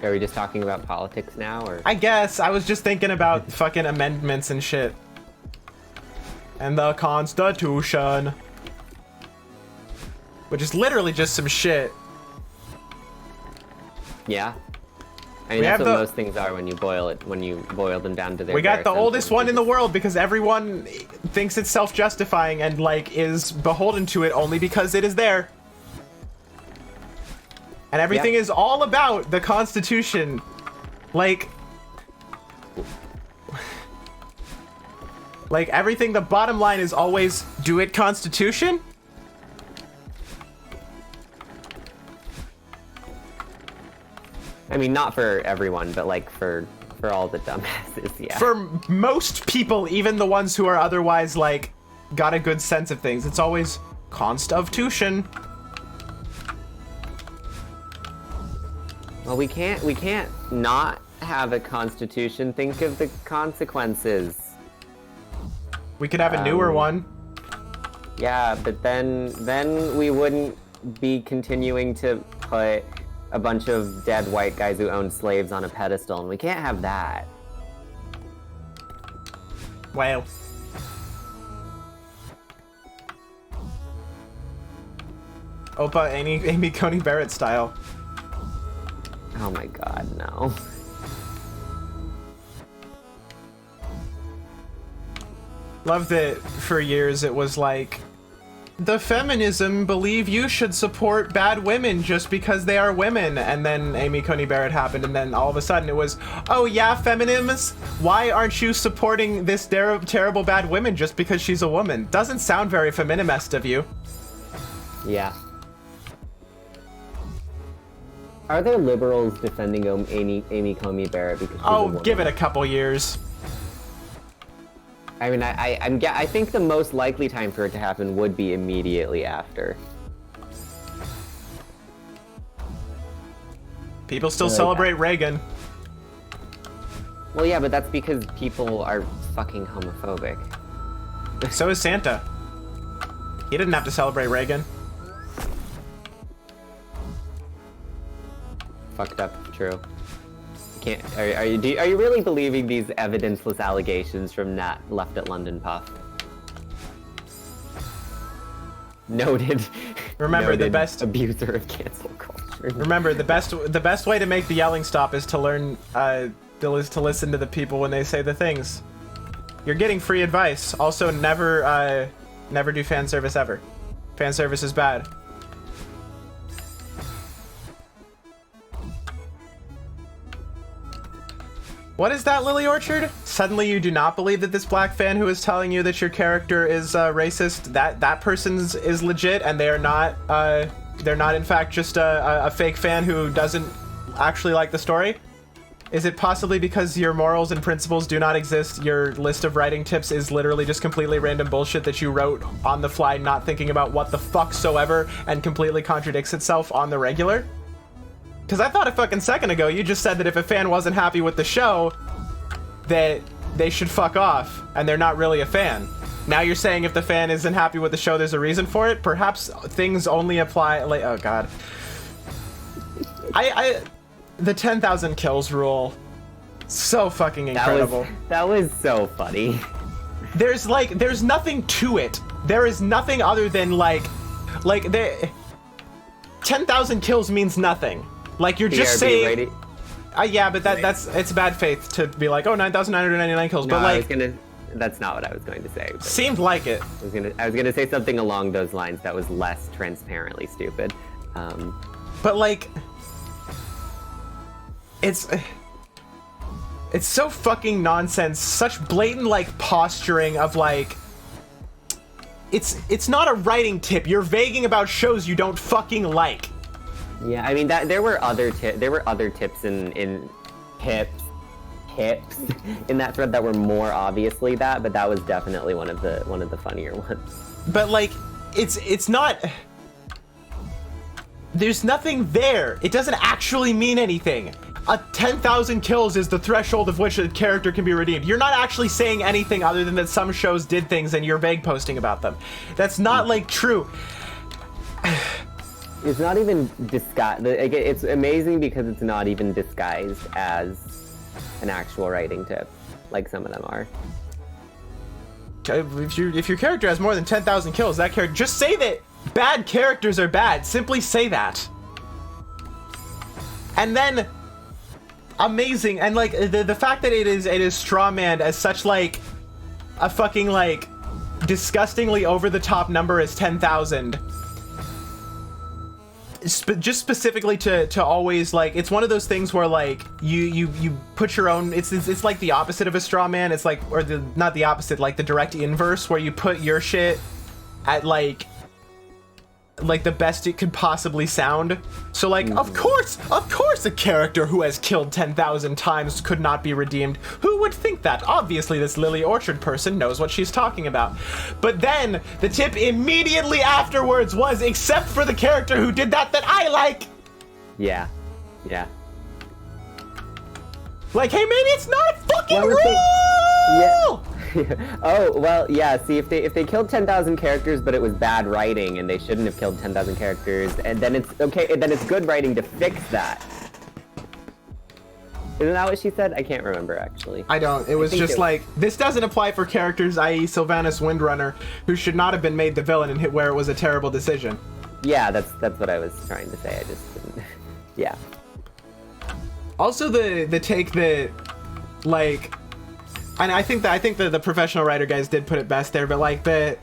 Are we just talking about politics now, or? I guess. I was just thinking about fucking amendments and shit. And the Constitution. Which is literally just some shit. Yeah. I mean, that's what most things are when you boil them down to their... We got the oldest one in the world because everyone thinks it's self-justifying and, like, is beholden to it only because it is there. And everything is all about the Constitution. Like... Like, everything, the bottom line is always, do it Constitution? I mean, not for everyone, but like for all the dumbasses, yeah. For most people, even the ones who are otherwise like got a good sense of things, it's always Constitution. Well, we can't not have a constitution. Think of the consequences. We could have a newer one. Yeah, but then we wouldn't be continuing to put a bunch of dead white guys who owned slaves on a pedestal, and we can't have that. Wow. Opa, Amy Coney Barrett style. Oh my god, no. Love that for years it was like, the feminism believe you should support bad women just because they are women, and then Amy Coney Barrett happened, and then all of a sudden it was, oh yeah, feminists, why aren't you supporting this terrible bad woman just because she's a woman? Doesn't sound very feminist of you. Yeah. Are there liberals defending Amy Coney Barrett because she's a woman? Give it a couple years. I mean, I think the most likely time for it to happen would be immediately after. People still celebrate Reagan. Well, yeah, but that's because people are fucking homophobic. So is Santa. He didn't have to celebrate Reagan. Fucked up. True. Can't. Are you really believing these evidenceless allegations from Nat left at London Puff? Noted. Remember, the best abuser of cancel culture. Remember, the best way to make the yelling stop is to learn to listen to the people when they say the things. You're getting free advice. Also, never do fan service ever. Fan service is bad. What is that, Lily Orchard? Suddenly you do not believe that this black fan who is telling you that your character is racist, that person's is legit, and they're not in fact just a fake fan who doesn't actually like the story? Is it possibly because your morals and principles do not exist? Your list of writing tips is literally just completely random bullshit that you wrote on the fly, not thinking about what the fuck soever, and completely contradicts itself on the regular? Because I thought a fucking second ago you just said that if a fan wasn't happy with the show, that they should fuck off, and they're not really a fan. Now you're saying if the fan isn't happy with the show, there's a reason for it? Perhaps things only apply, like, oh god. The 10,000 kills rule, so fucking incredible. That was so funny. There's nothing to it. There is nothing other than like 10,000 kills means nothing. Like, you're just saying, yeah, but it's bad faith to be like, oh, 9,999 kills. No, but like, that's not what I was going to say. Seemed like it. I was gonna say something along those lines that was less transparently stupid. But like, it's so fucking nonsense. Such blatant like posturing of like, it's not a writing tip. You're vaguing about shows you don't fucking like. Yeah, I mean there were other tips in tips in that thread that were more obviously that, but that was definitely one of the funnier ones. But like, it's not. There's nothing there. It doesn't actually mean anything. 10,000 kills is the threshold of which a character can be redeemed. You're not actually saying anything other than that some shows did things and you're vague posting about them. That's not like true. It's not even disguised. It's amazing because it's not even disguised as an actual writing tip, like some of them are. If your character has more than 10,000 kills, that character, just say that bad characters are bad. Simply say that. And then, amazing, and like the fact that it is strawmanned as such like a fucking like disgustingly over the top number as 10,000. Just specifically to always like, it's one of those things where like you put your own, it's like the opposite of a straw man. It's like, or not the opposite, like the direct inverse, where you put your shit at like the best it could possibly sound. So like, of course a character who has killed 10,000 times could not be redeemed. Who would think that? Obviously this Lily Orchard person knows what she's talking about. But then the tip immediately afterwards was, except for the character who did that I like. Yeah. Like, hey, maybe it's not a fucking rule. Yeah. Oh, well, yeah, see, if they killed 10,000 characters, but it was bad writing, and they shouldn't have killed 10,000 characters, and then it's okay, and then it's good writing to fix that. Isn't that what she said? I can't remember, actually. I don't. It was just like, this doesn't apply for characters, i.e. Sylvanas Windrunner, who should not have been made the villain and hit where it was a terrible decision. Yeah, that's what I was trying to say, I just didn't. Yeah. Also, the take that, like, and I think that the professional writer guys did put it best there, but like the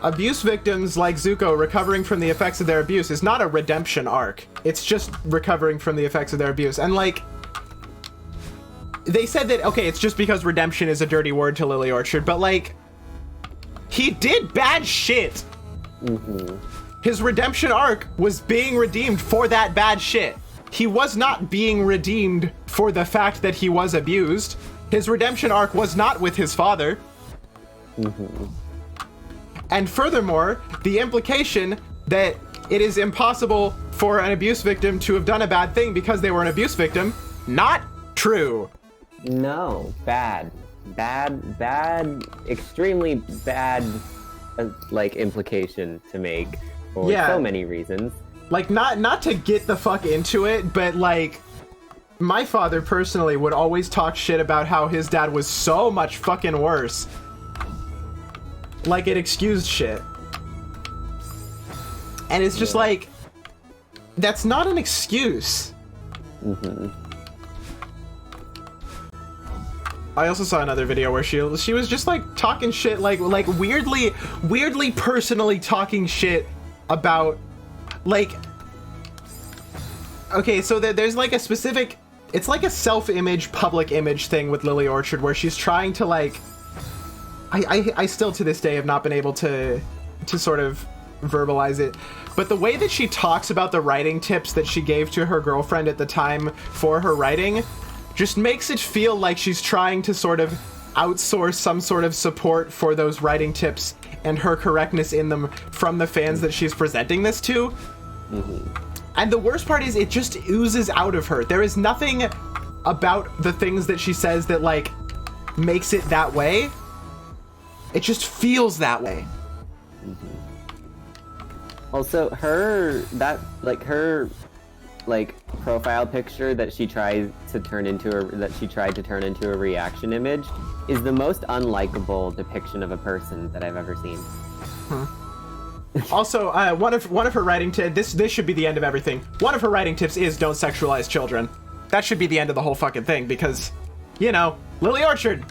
abuse victims like Zuko recovering from the effects of their abuse is not a redemption arc. It's just recovering from the effects of their abuse. And like, they said that, okay, it's just because redemption is a dirty word to Lily Orchard, but like, he did bad shit. Mm-hmm. His redemption arc was being redeemed for that bad shit. He was not being redeemed for the fact that he was abused. His redemption arc was not with his father. And furthermore, the implication that it is impossible for an abuse victim to have done a bad thing because they were an abuse victim, not true. No, bad, extremely bad, like, implication to make for so many reasons. Like, not to get the fuck into it, but like, my father personally would always talk shit about how his dad was so much fucking worse. Like, it excused shit. And it's just like, that's not an excuse. I also saw another video where she was just like talking shit, like weirdly personally talking shit about, like, okay, so there's like a specific, it's like a self-image, public image thing with Lily Orchard where she's trying to like, I still to this day have not been able to sort of verbalize it, but the way that she talks about the writing tips that she gave to her girlfriend at the time for her writing just makes it feel like she's trying to sort of outsource some sort of support for those writing tips and her correctness in them from the fans that she's presenting this to. And the worst part is it just oozes out of her. There is nothing about the things that she says that like makes it that way. It just feels that way. Also, her profile picture that she tried to turn into a reaction image is the most unlikable depiction of a person that I've ever seen. Also, one of her writing tips, this should be the end of everything. One of her writing tips is don't sexualize children. That should be the end of the whole fucking thing because, you know, Lily Orchard,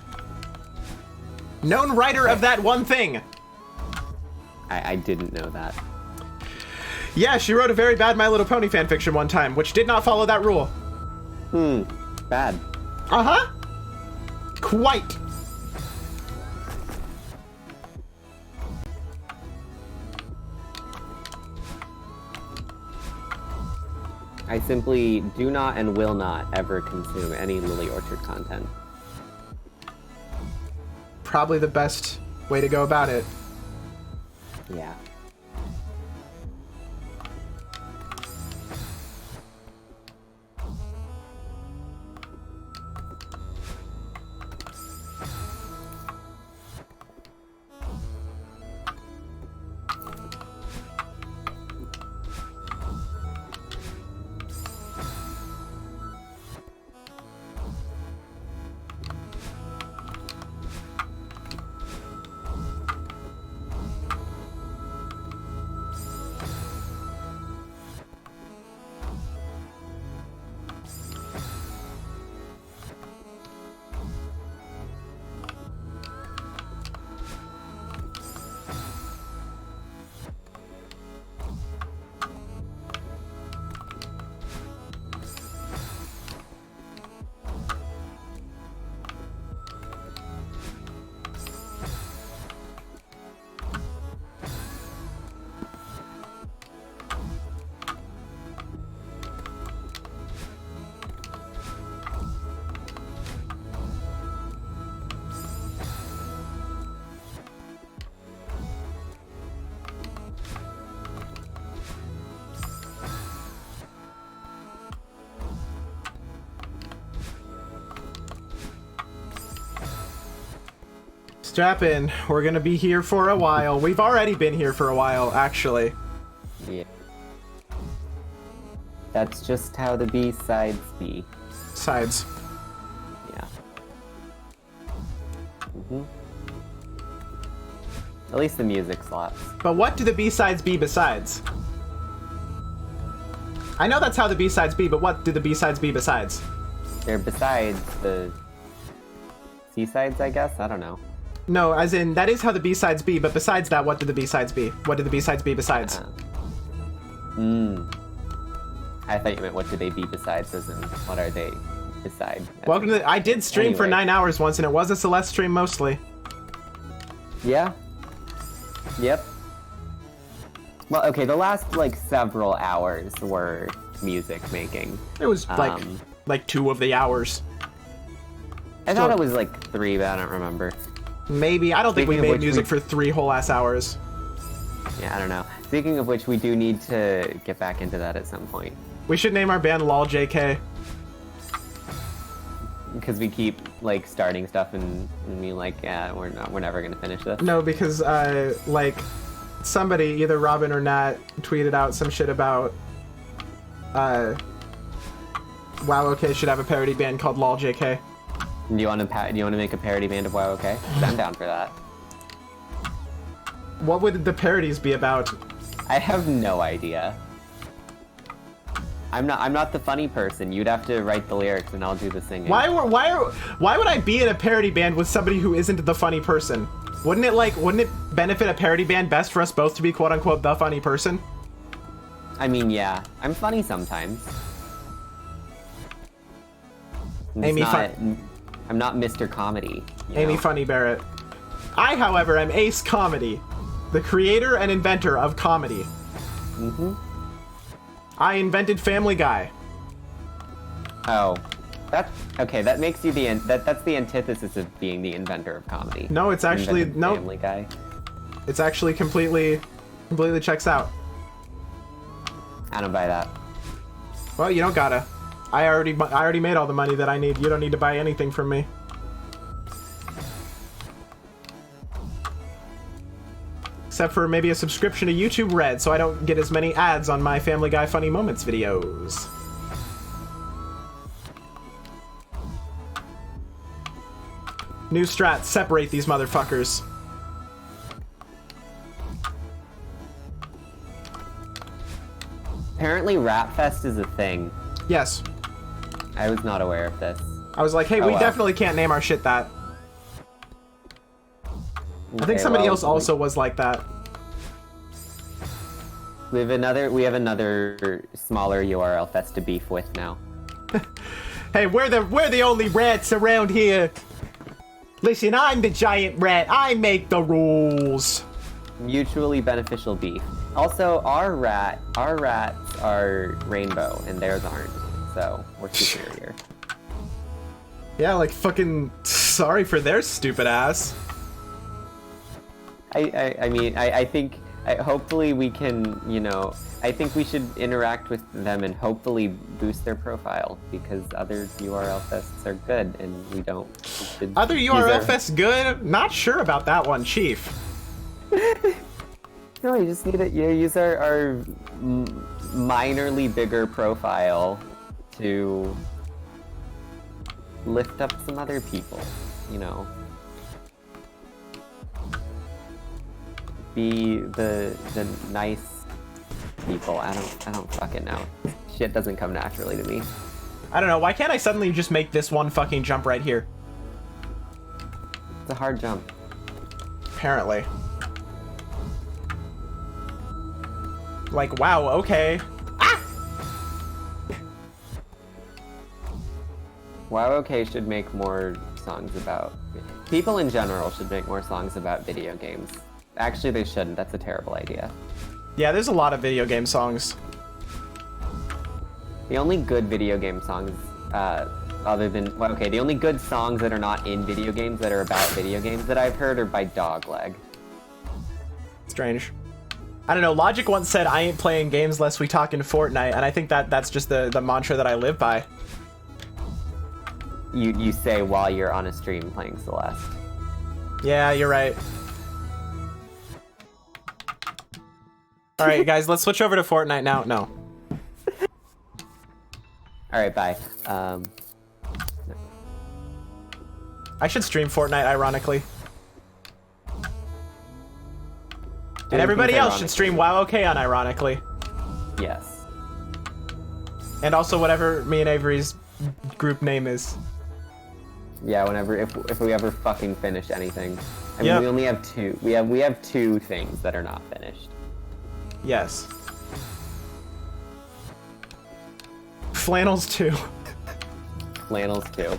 known writer of that one thing. I didn't know that. Yeah, she wrote a very bad My Little Pony fanfiction one time, which did not follow that rule. Bad. Uh-huh. Quite. I simply do not and will not ever consume any Lily Orchard content. Probably the best way to go about it. Yeah. Strap in. We're gonna be here for a while. We've already been here for a while, actually. Yeah. That's just how the B-sides be. Sides. Yeah. At least the music slaps. But what do the B-sides be besides? I know that's how the B-sides be, but what do the B-sides be besides? They're besides the C-sides, I guess? I don't know. No, as in, that is how the B-sides be, but besides that, what do the B-sides be? What do the B-sides be besides? I thought you meant what do they be besides, as in, what are they beside? Welcome to I did stream for 9 hours once, and it was a Celeste stream mostly. Yeah. Yep. Well, okay, the last, like, several hours were music making. It was, like 2 of the hours. I thought it was like 3, but I don't remember. Maybe. I don't think we Speaking of made which, music for 3 whole ass hours. Yeah, I don't know. Speaking of which, we do need to get back into that at some point. We should name our band LOL JK. Because we keep like starting stuff and being like, yeah, we're never gonna finish this. No, because like somebody, either Robin or Nat, tweeted out some shit about Wow OK should have a parody band called LOL JK. Do you want to make a parody band of WoW? Okay, I'm down for that. What would the parodies be about? I have no idea. I'm not the funny person. You'd have to write the lyrics and I'll do the singing. Why would I be in a parody band with somebody who isn't the funny person? Wouldn't it benefit a parody band best for us both to be quote unquote the funny person? I mean, yeah, I'm funny sometimes. I'm not Mr. Comedy. Amy Funny Barrett. I, however, am Ace Comedy, the creator and inventor of comedy. Mm-hmm. I invented Family Guy. Oh, that's okay. That makes you that's the antithesis of being the inventor of comedy. No, it's actually no. Family Guy. It's actually completely checks out. I don't buy that. Well, you don't gotta. I already made all the money that I need. You don't need to buy anything from me. Except for maybe a subscription to YouTube Red, so I don't get as many ads on my Family Guy Funny Moments videos. New strat, separate these motherfuckers. Apparently Rap Fest is a thing. Yes. I was not aware of this. I was like, hey, we definitely can't name our shit that. I think somebody else also was like that. We have another smaller URL fest to beef with now. Hey, we're the only rats around here. Listen, I'm the giant rat. I make the rules. Mutually beneficial beef. Also, our rats are rainbow and theirs aren't, so we're superior. Yeah, like fucking sorry for their stupid ass. I mean, I think hopefully we can, I think we should interact with them and hopefully boost their profile because other URL fests are good and we don't. Other URL fests good? Not sure about that one, Chief. No, you just need to use our minorly bigger profile to lift up some other people, Be the nice people. I don't fucking know. Shit doesn't come naturally to me. I don't know. Why can't I suddenly just make this one fucking jump right here? It's a hard jump. Apparently. Like, wow, okay. Ah! WoW OK should make more songs about... People in general should make more songs about video games. Actually, they shouldn't. That's a terrible idea. Yeah, there's a lot of video game songs. The only good video game songs, the only good songs that are not in video games that are about video games that I've heard are by Dogleg. Strange. I don't know, Logic once said, I ain't playing games lest we talk in Fortnite, and I think that's just the mantra that I live by. You say while you're on a stream playing Celeste. Yeah, you're right. Alright, guys, let's switch over to Fortnite now. No. Alright, bye. I should stream Fortnite, ironically. And everybody else should stream WoW OK unironically. Yes. And also whatever me and Avery's group name is. Yeah, if we ever fucking finish anything. I mean, Yep. we only have two. We have two things that are not finished. Yes. Flannels 2. Flannels too.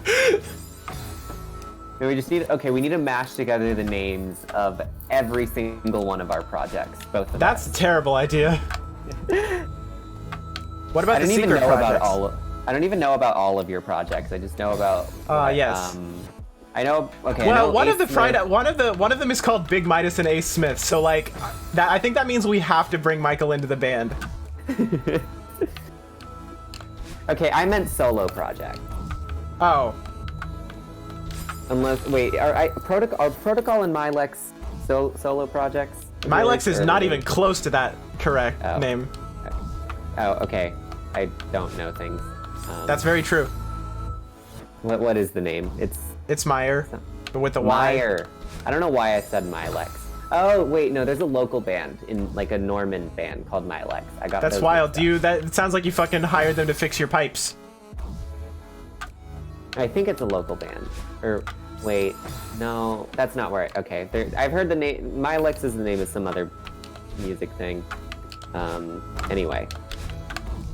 And we just need we need to mash together the names of every single one of our projects. Both of That's a terrible idea. What about the secret projects? I don't even know about all of your projects. I just know about yes. I know. Okay. Well, I know one Ace of the Smith- one of them is called Big Midas and Ace Smith. So like, that I think that means we have to bring Michael into the band. Okay, I meant solo project. Oh, Unless wait, are Protocol and Milex solo projects? Milex is Or- not even close to that correct Oh. name. Oh, okay. I don't know things. That's very true. What is the name? It's Meyer with the Y. Meyer. I don't know why I said Milex. Oh wait, no. There's a local band in like a Norman band called Milex. I got. That's those wild. mixed up. That it sounds like you fucking hired them to fix your pipes. I think it's a local band. Or wait, no, that's not where. Okay, I've heard the name. Milex is the name of some other music thing. Anyway,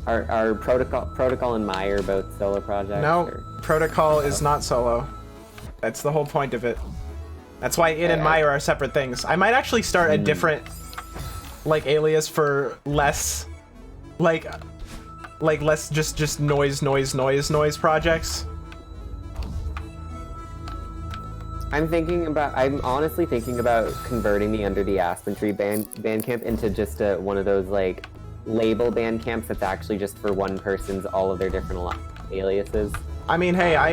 are Protocol and Meyer both solo projects? No, or- Protocol is not solo. That's the whole point of it. That's why it and Meyer are separate things. I might actually start a different, like, alias for less, like less just noise projects. I'm honestly thinking about converting the Under the Aspen Tree Bandcamp into just one of those like label band camps that's actually just for one person's all of their different aliases. I mean, hey, I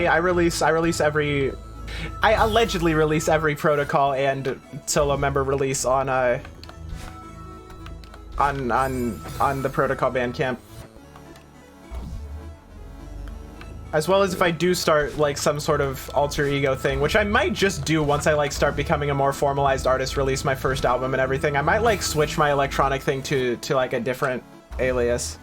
allegedly release every Protocol and solo member release on the Protocol Bandcamp. As well as if I do start like some sort of alter ego thing, which I might just do once I like start becoming a more formalized artist, release my first album and everything. I might like switch my electronic thing to like a different alias.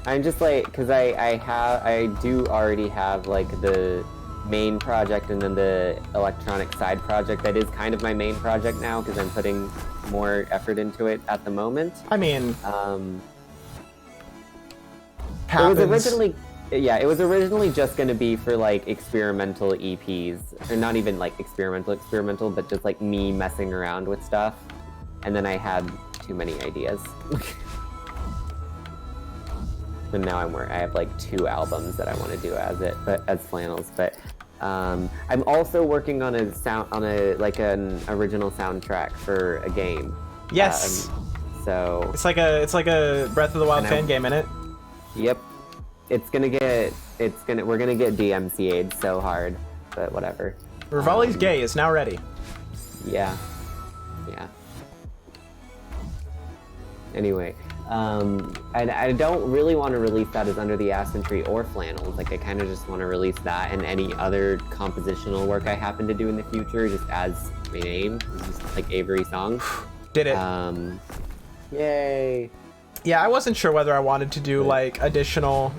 I'm just like, because I do already have like the main project and then the electronic side project that is kind of my main project now because I'm putting more effort into it at the moment. I mean, it was originally just going to be for like experimental EPs, or not even like experimental, but just like me messing around with stuff. And then I had too many ideas. And now I have like 2 albums that I want to do as Flannels, but I'm also working on an original soundtrack for a game. yes. So It's like a Breath of the Wild fan game, innit? Yep. We're gonna get DMCA'd so hard, but whatever. Rivali's Gay is now ready. Yeah. Anyway, I don't really want to release that as Under the Aspen Tree or Flannels. Like, I kind of just want to release that and any other compositional work I happen to do in the future just as my name. It's just like Avery songs. Did it. Yay. Yeah, I wasn't sure whether I wanted to do like additional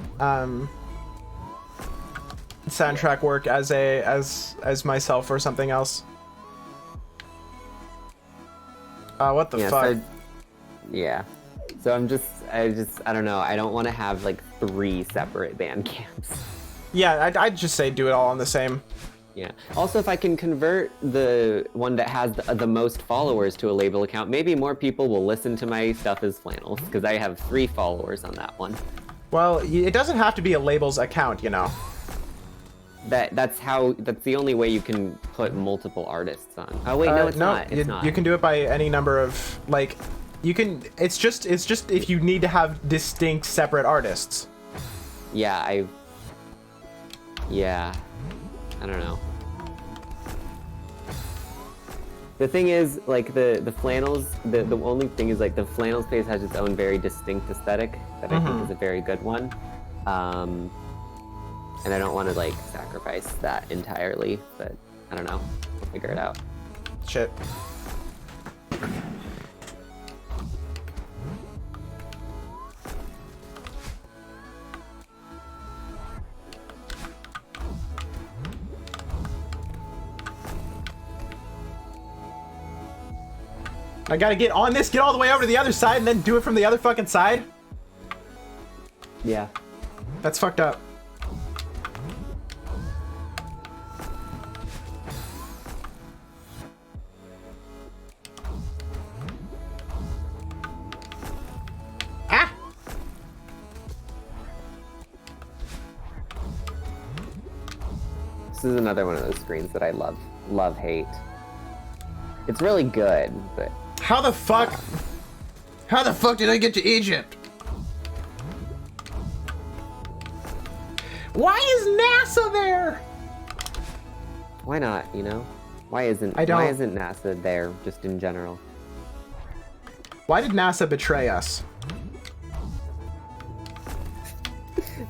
soundtrack work as myself or something else. What the fuck? So I don't know. I don't want to have like 3 separate band camps. Yeah, I'd just say do it all on the same. Yeah. Also, if I can convert the one that has the most followers to a label account, maybe more people will listen to my stuff as Flannels, because I have 3 followers on that one. Well, it doesn't have to be a label's account, you know. That's the only way you can put multiple artists on. Oh wait, no, it's not. It's not. You can do it by any number of like. You can. It's just if you need to have distinct separate artists. Yeah, I don't know. The thing is, like, the Flannels, the only thing is, like, the Flannels page has its own very distinct aesthetic that I think is a very good one. And I don't want to, like, sacrifice that entirely, but I don't know. We'll figure it out. Shit. I gotta get on this, get all the way over to the other side, and then do it from the other fucking side? Yeah. That's fucked up. Ah! This is another one of those screens that I love, hate. It's really good, but How the fuck? How the fuck did I get to Egypt? Why is NASA there? why not? You know, why isn't NASA there just in general? Why did NASA betray us?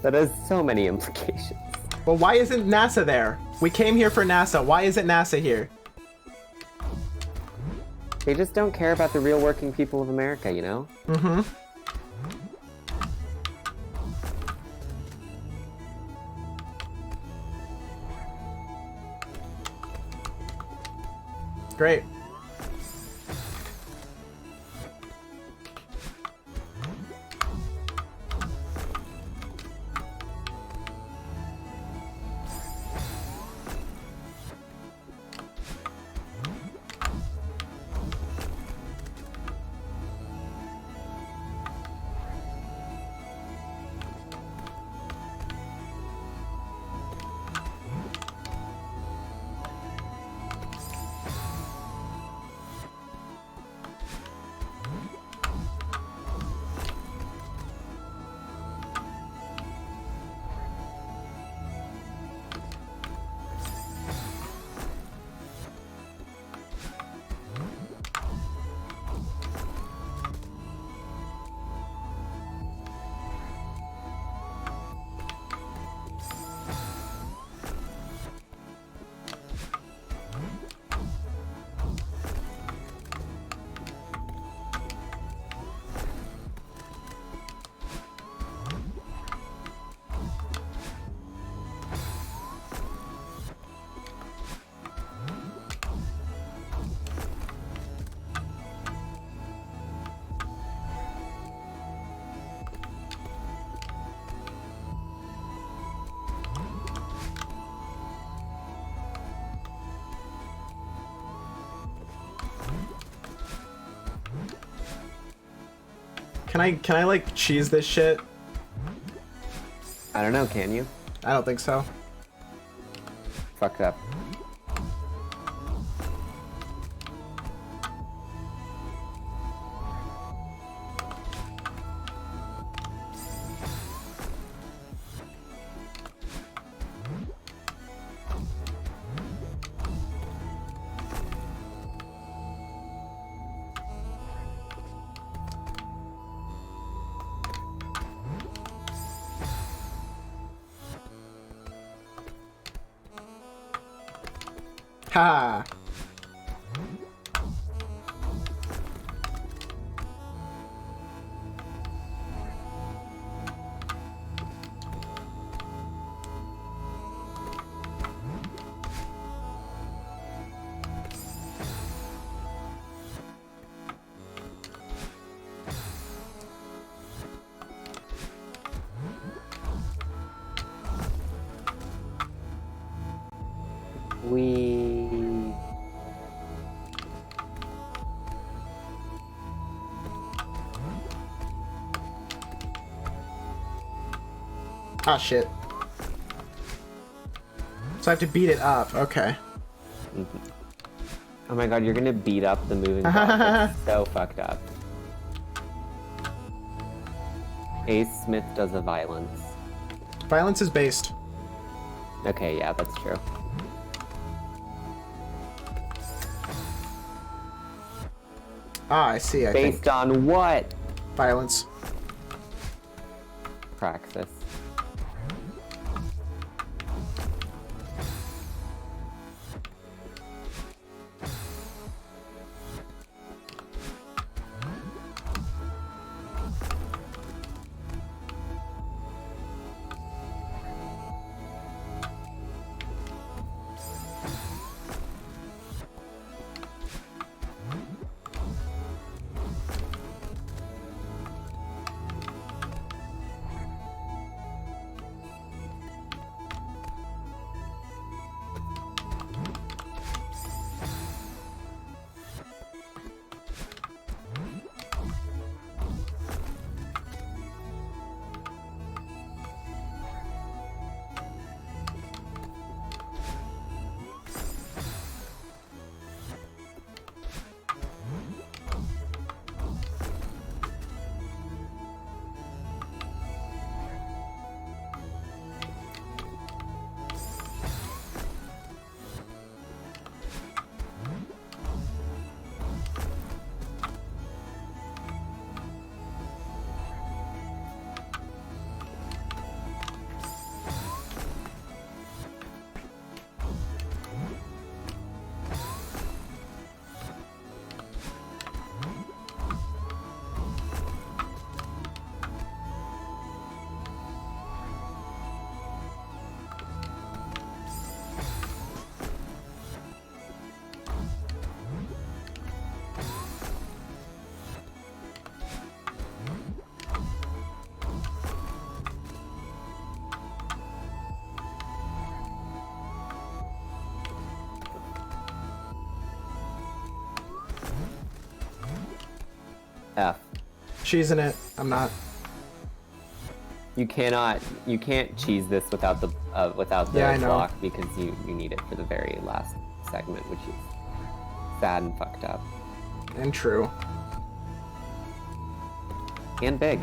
That has so many implications. Well, why isn't NASA there? We came here for NASA. Why isn't NASA here? They just don't care about the real working people of America, you know? Mm-hmm. Great. Can I like cheese this shit? I don't know, can you? I don't think so. Fucked up. Ha! Ah, shit. So I have to beat it up. Okay. Oh my god, you're gonna beat up the moving block. That's so fucked up. Ace Smith does a violence. Violence is based. Okay, yeah, that's true. Ah, I see. I Based think. on what? Violence. Praxis. F. She's in it. I'm not. You can't cheese this without the Yeah, I know. block because you need it for the very last segment, which is sad and fucked up. And true. And big.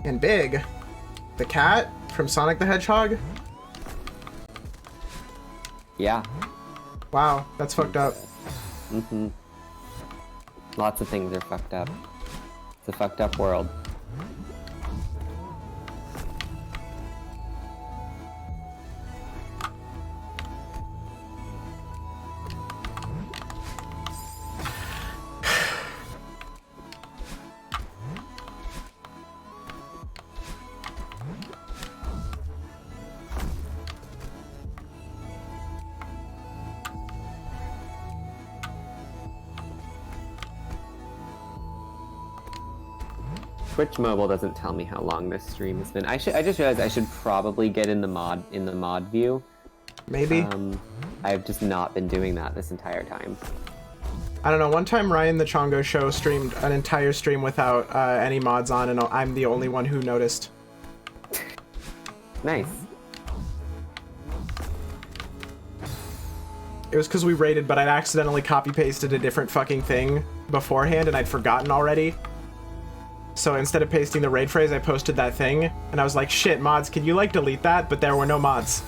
And big. The cat from Sonic the Hedgehog? Yeah. Wow, that's fucked up. Mm-hmm. Lots of things are fucked up. It's a fucked up world. Twitch Mobile doesn't tell me how long this stream has been. I just realized I should probably get in the mod view. Maybe. I've just not been doing that this entire time. I don't know. One time Ryan the Chongo Show streamed an entire stream without any mods on, and I'm the only one who noticed. Nice. It was because we raided, but I'd accidentally copy-pasted a different fucking thing beforehand, and I'd forgotten already. So instead of pasting the raid phrase, I posted that thing, and I was like, shit, mods, can you, like, delete that? But there were no mods.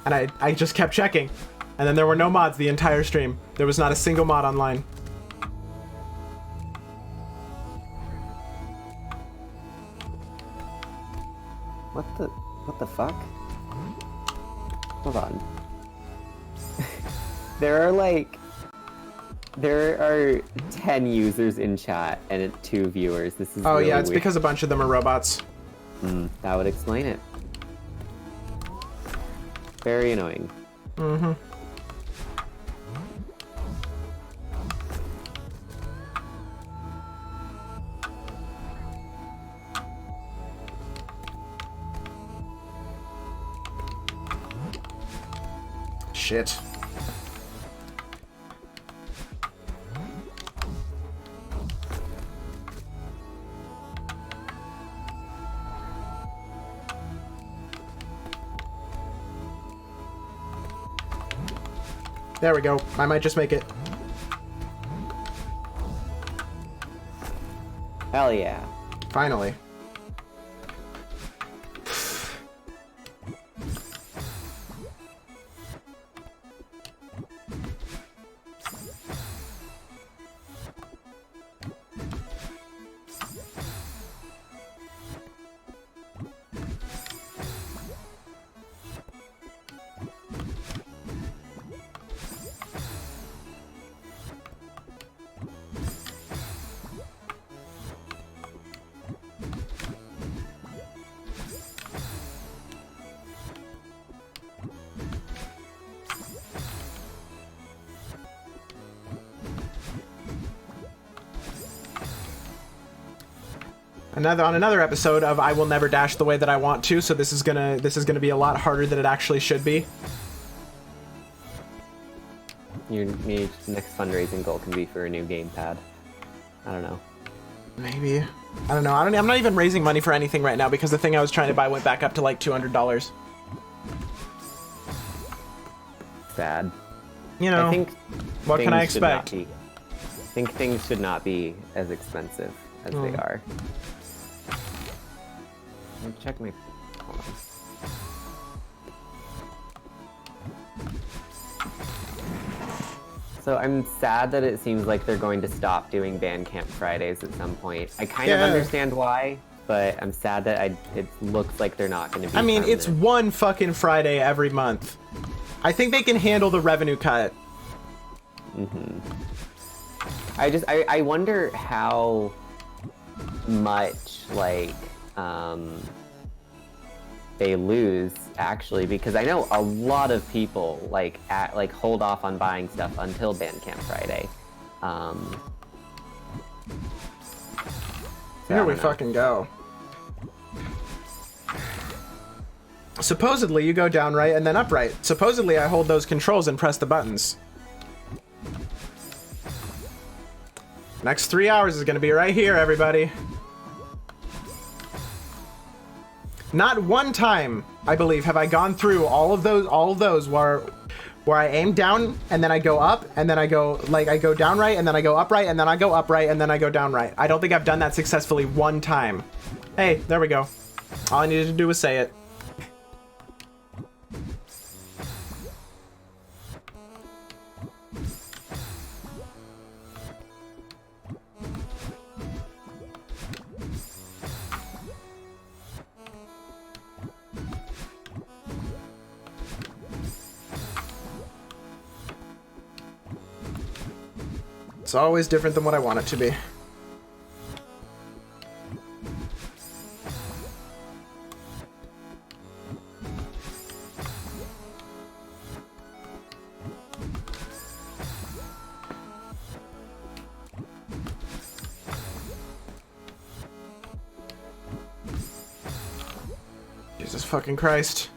And I just kept checking. And then there were no mods the entire stream. There was not a single mod online. What the fuck? Hold on. There are 10 users in chat and 2 viewers. This is really yeah, it's weird. because a bunch of them are robots. That would explain it. Very annoying. Mm-hmm. Shit. There we go. I might just make it. Hell yeah. Finally. On another episode of I Will Never Dash the Way That I Want To, so this is gonna be a lot harder than it actually should be. Your next fundraising goal can be for a new gamepad. I don't know. Maybe. I don't know. I'm not even raising money for anything right now because the thing I was trying to buy went back up to like $200. Sad. You know, I think what can I expect? I think things should not be as expensive as they are. Let me check my... Hold on. So I'm sad that it seems like they're going to stop doing Bandcamp Fridays at some point. I kind of understand why, but I'm sad that it looks like they're not going to be I mean, permanent. it's one fucking Friday every month. I think they can handle the revenue cut. I wonder how much, like, they lose, actually, because I know a lot of people, like, hold off on buying stuff until Bandcamp Friday. Here we fucking go. Supposedly, you go down right and then up right. Supposedly, I hold those controls and press the buttons. Next 3 hours is gonna be right here, everybody. Not one time, I believe, have I gone through all of those where I aim down and then I go up and then I go, like, I go down right and then I go up right and then I go up right and then I go down right. I don't think I've done that successfully one time. Hey, there we go. All I needed to do was say it. It's always different than what I want it to be. Jesus fucking Christ.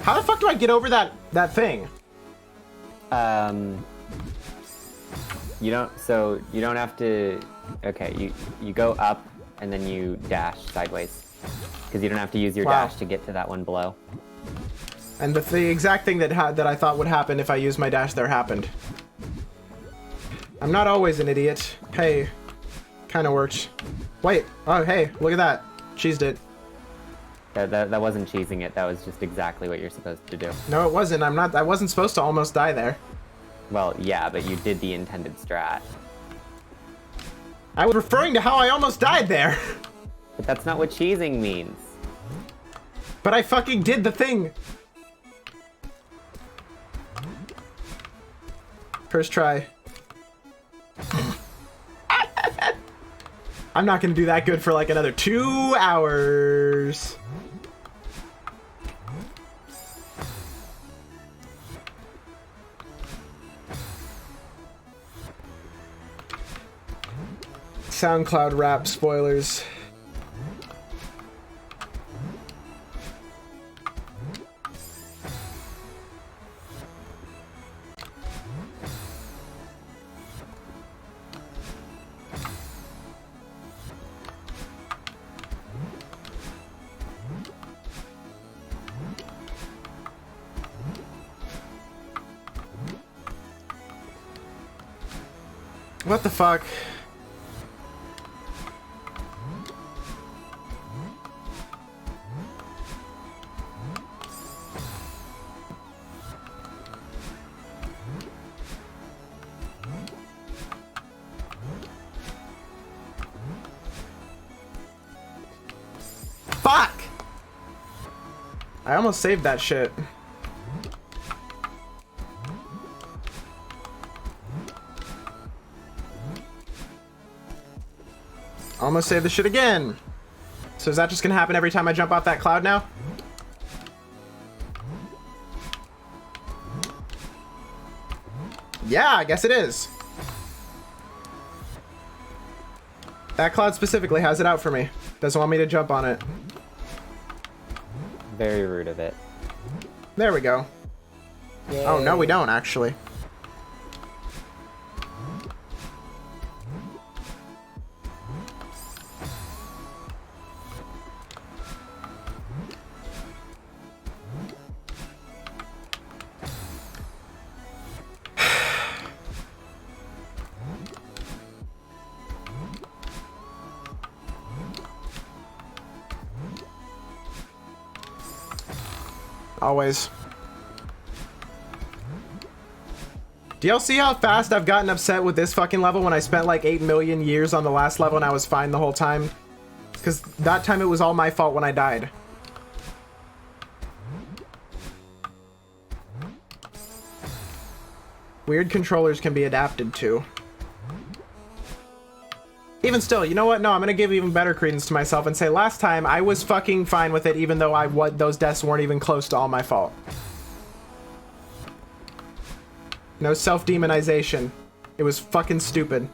How the fuck do I get over that thing? You don't have to, okay, you go up and then you dash sideways. Because you don't have to use your dash to get to that one below. And the exact thing that I thought would happen if I used my dash there happened. I'm not always an idiot. Hey, kinda worked. Wait, oh hey, look at that. Cheesed it. That wasn't cheesing it, that was just exactly what you're supposed to do. No, it wasn't. I wasn't supposed to almost die there. Well, yeah, but you did the intended strat. I was referring to how I almost died there. But that's not what cheesing means. But I fucking did the thing. First try. I'm not gonna do that good for like another 2 hours. SoundCloud rap spoilers. What the fuck? Fuck! I almost saved that shit. Almost saved the shit again. So is that just gonna happen every time I jump off that cloud now? Yeah, I guess it is. That cloud specifically has it out for me. Doesn't want me to jump on it. Very rude of it. There we go. Yay. Oh, no, we don't, actually. Always. Do y'all see how fast I've gotten upset with this fucking level when I spent like 8 million years on the last level and I was fine the whole time? Because that time it was all my fault when I died. Weird controllers can be adapted to. Even still, you know what? No, I'm gonna give even better credence to myself and say last time I was fucking fine with it even though those deaths weren't even close to all my fault. No self-demonization. It was fucking stupid.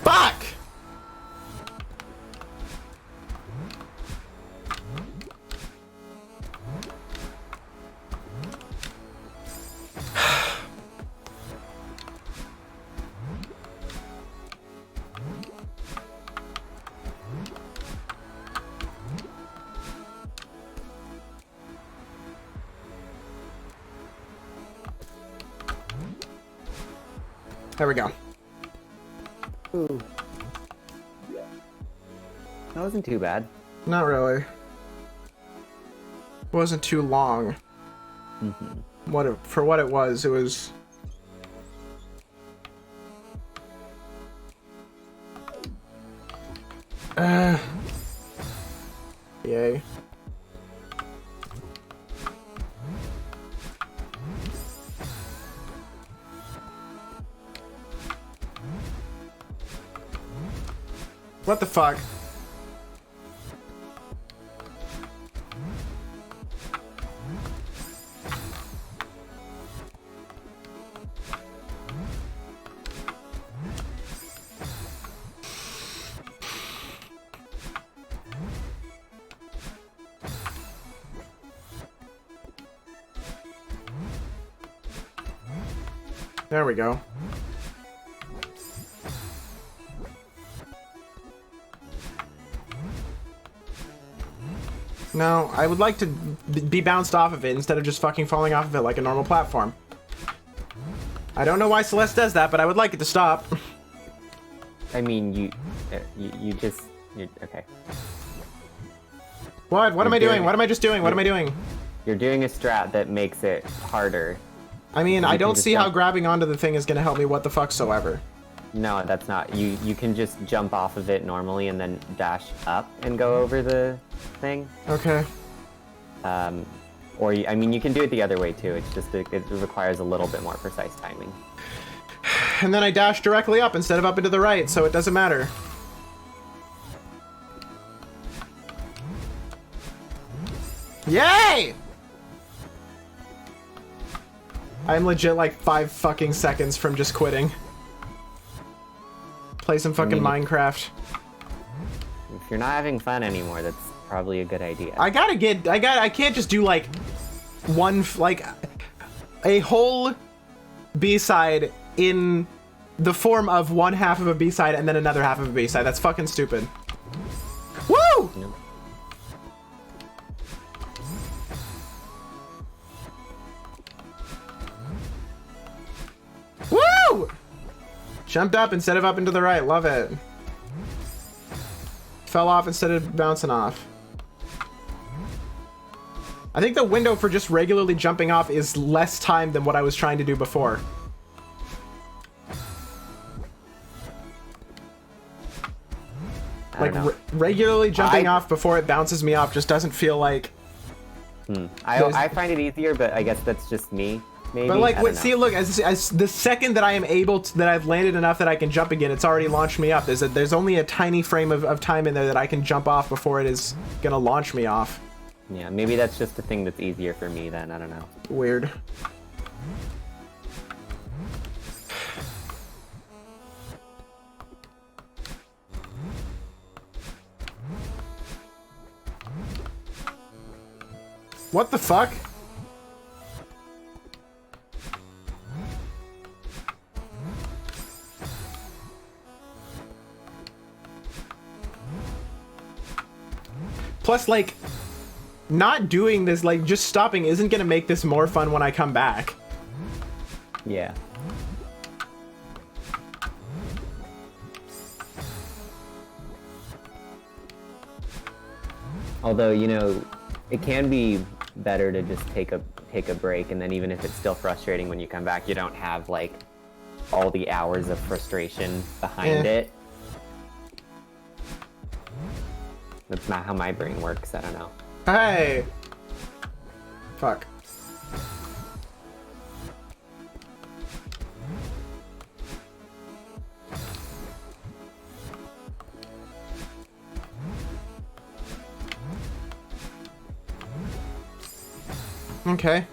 Fuck! There we go. Ooh. That wasn't too bad. Not really. Wasn't too long. For what it was, it was... Yay. What the fuck? There we go. No, I would like to be bounced off of it instead of just fucking falling off of it like a normal platform. I don't know why Celeste does that, but I would like it to stop. I mean, you okay. What? What am I doing? What am I just doing? What am I doing? You're doing a strat that makes it harder. I mean, I don't see jump. how grabbing onto the thing is gonna help me what the fuck soever. No, that's not. You can just jump off of it normally and then dash up and go over the thing. Okay. Or I mean, you can do it the other way too. It's just it requires a little bit more precise timing. And then I dash directly up instead of up into the right, so it doesn't matter. Yay! I'm legit like 5 fucking seconds from just quitting. Play some fucking Minecraft. If you're not having fun anymore, that's probably a good idea. I can't just do like a whole B-side in the form of one half of a B-side and then another half of a B-side. That's fucking stupid. Woo! Nope. Woo! Jumped up instead of up into the right. Love it. Fell off instead of bouncing off. I think the window for just regularly jumping off is less time than what I was trying to do before. Like, regularly jumping off before it bounces me off just doesn't feel like... I find it easier, but I guess that's just me. Maybe. But like, see, look, as the second that I am able to, that I've landed enough that I can jump again, it's already launched me up. There's only a tiny frame of time in there that I can jump off before it is gonna launch me off. Yeah, maybe that's just a thing that's easier for me then, I don't know. Weird. What the fuck? Plus, like, not doing this, like, just stopping isn't gonna make this more fun when I come back. Yeah. Although, you know, it can be better to just take a break, and then even if it's still frustrating when you come back, you don't have, like, all the hours of frustration behind it. That's not how my brain works, I don't know. Hey! Fuck. Okay.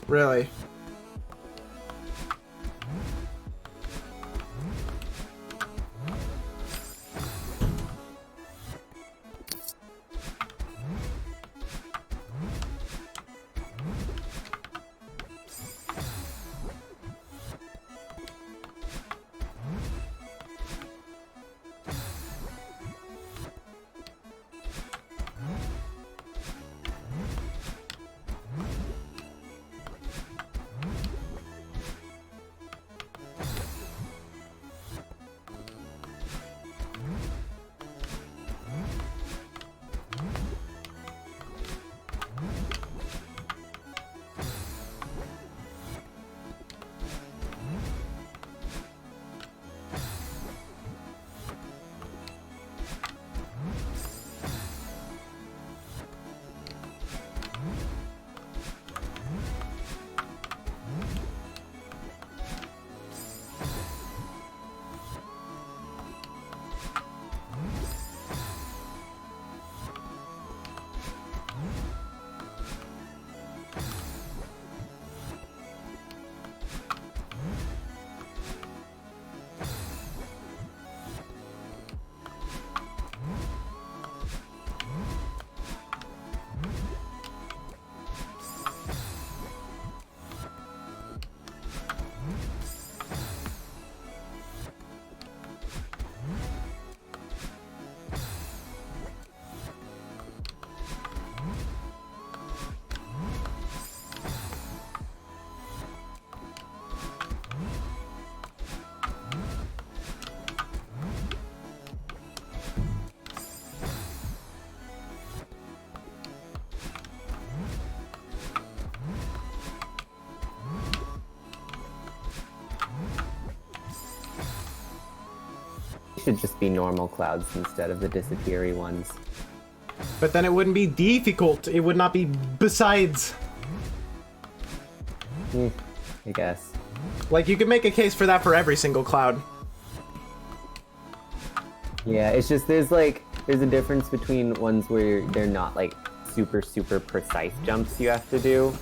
Really? Should just be normal clouds instead of the disappeary ones. But then it wouldn't be difficult. It would not be besides. I guess. Like, you could make a case for that for every single cloud. Yeah, it's just there's a difference between ones where they're not like super precise jumps you have to do,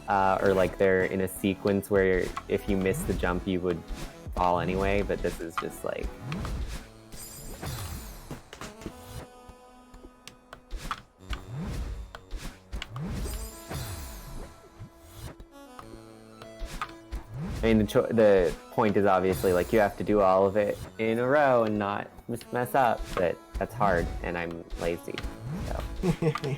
or like they're in a sequence where if you miss the jump you would fall anyway, but this is just like... I mean, the point is obviously like you have to do all of it in a row and not mess up, but that's hard and I'm lazy, so.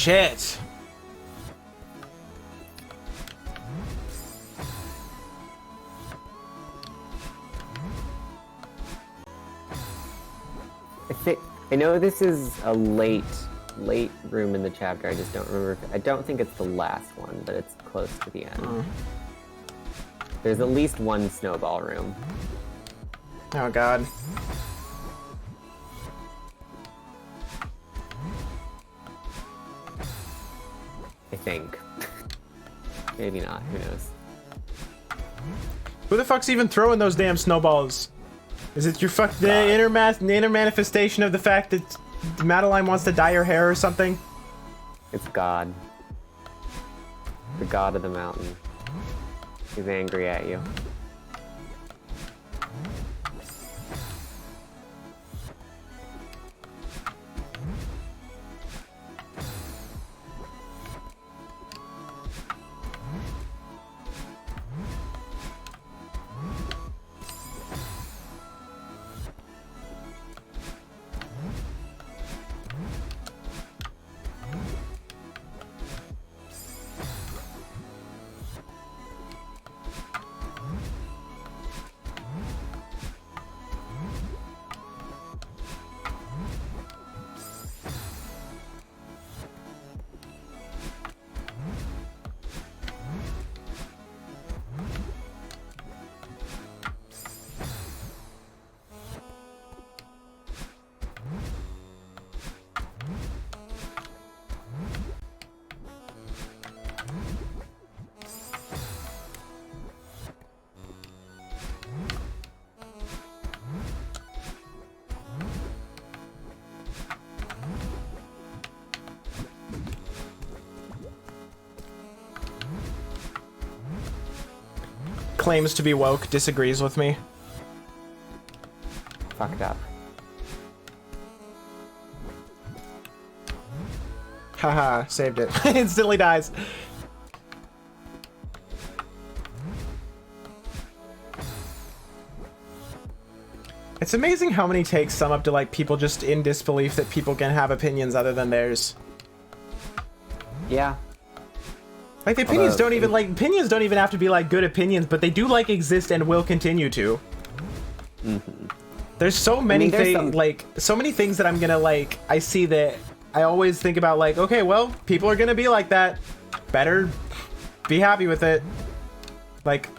shit. I know this is a late room in the chapter. I just don't remember. I don't think it's the last one, but it's close to the end. There's at least one snowball room. Oh god. I think. Maybe not. Who knows? Who the fuck's even throwing those damn snowballs? Is it the inner manifestation of the fact that Madeline wants to dye her hair or something? It's God. The god of the mountain. He's angry at you. Claims to be woke, disagrees with me. Fucked up. Haha, saved it. Instantly dies. It's amazing how many takes sum up to like people just in disbelief that people can have opinions other than theirs. Yeah. Like the opinions don't even have to be like good opinions, but they do like exist and will continue to. There's so many things like so many things that I'm gonna like I see that I always think about like, okay, well, people are gonna be like that. Better be happy with it. Like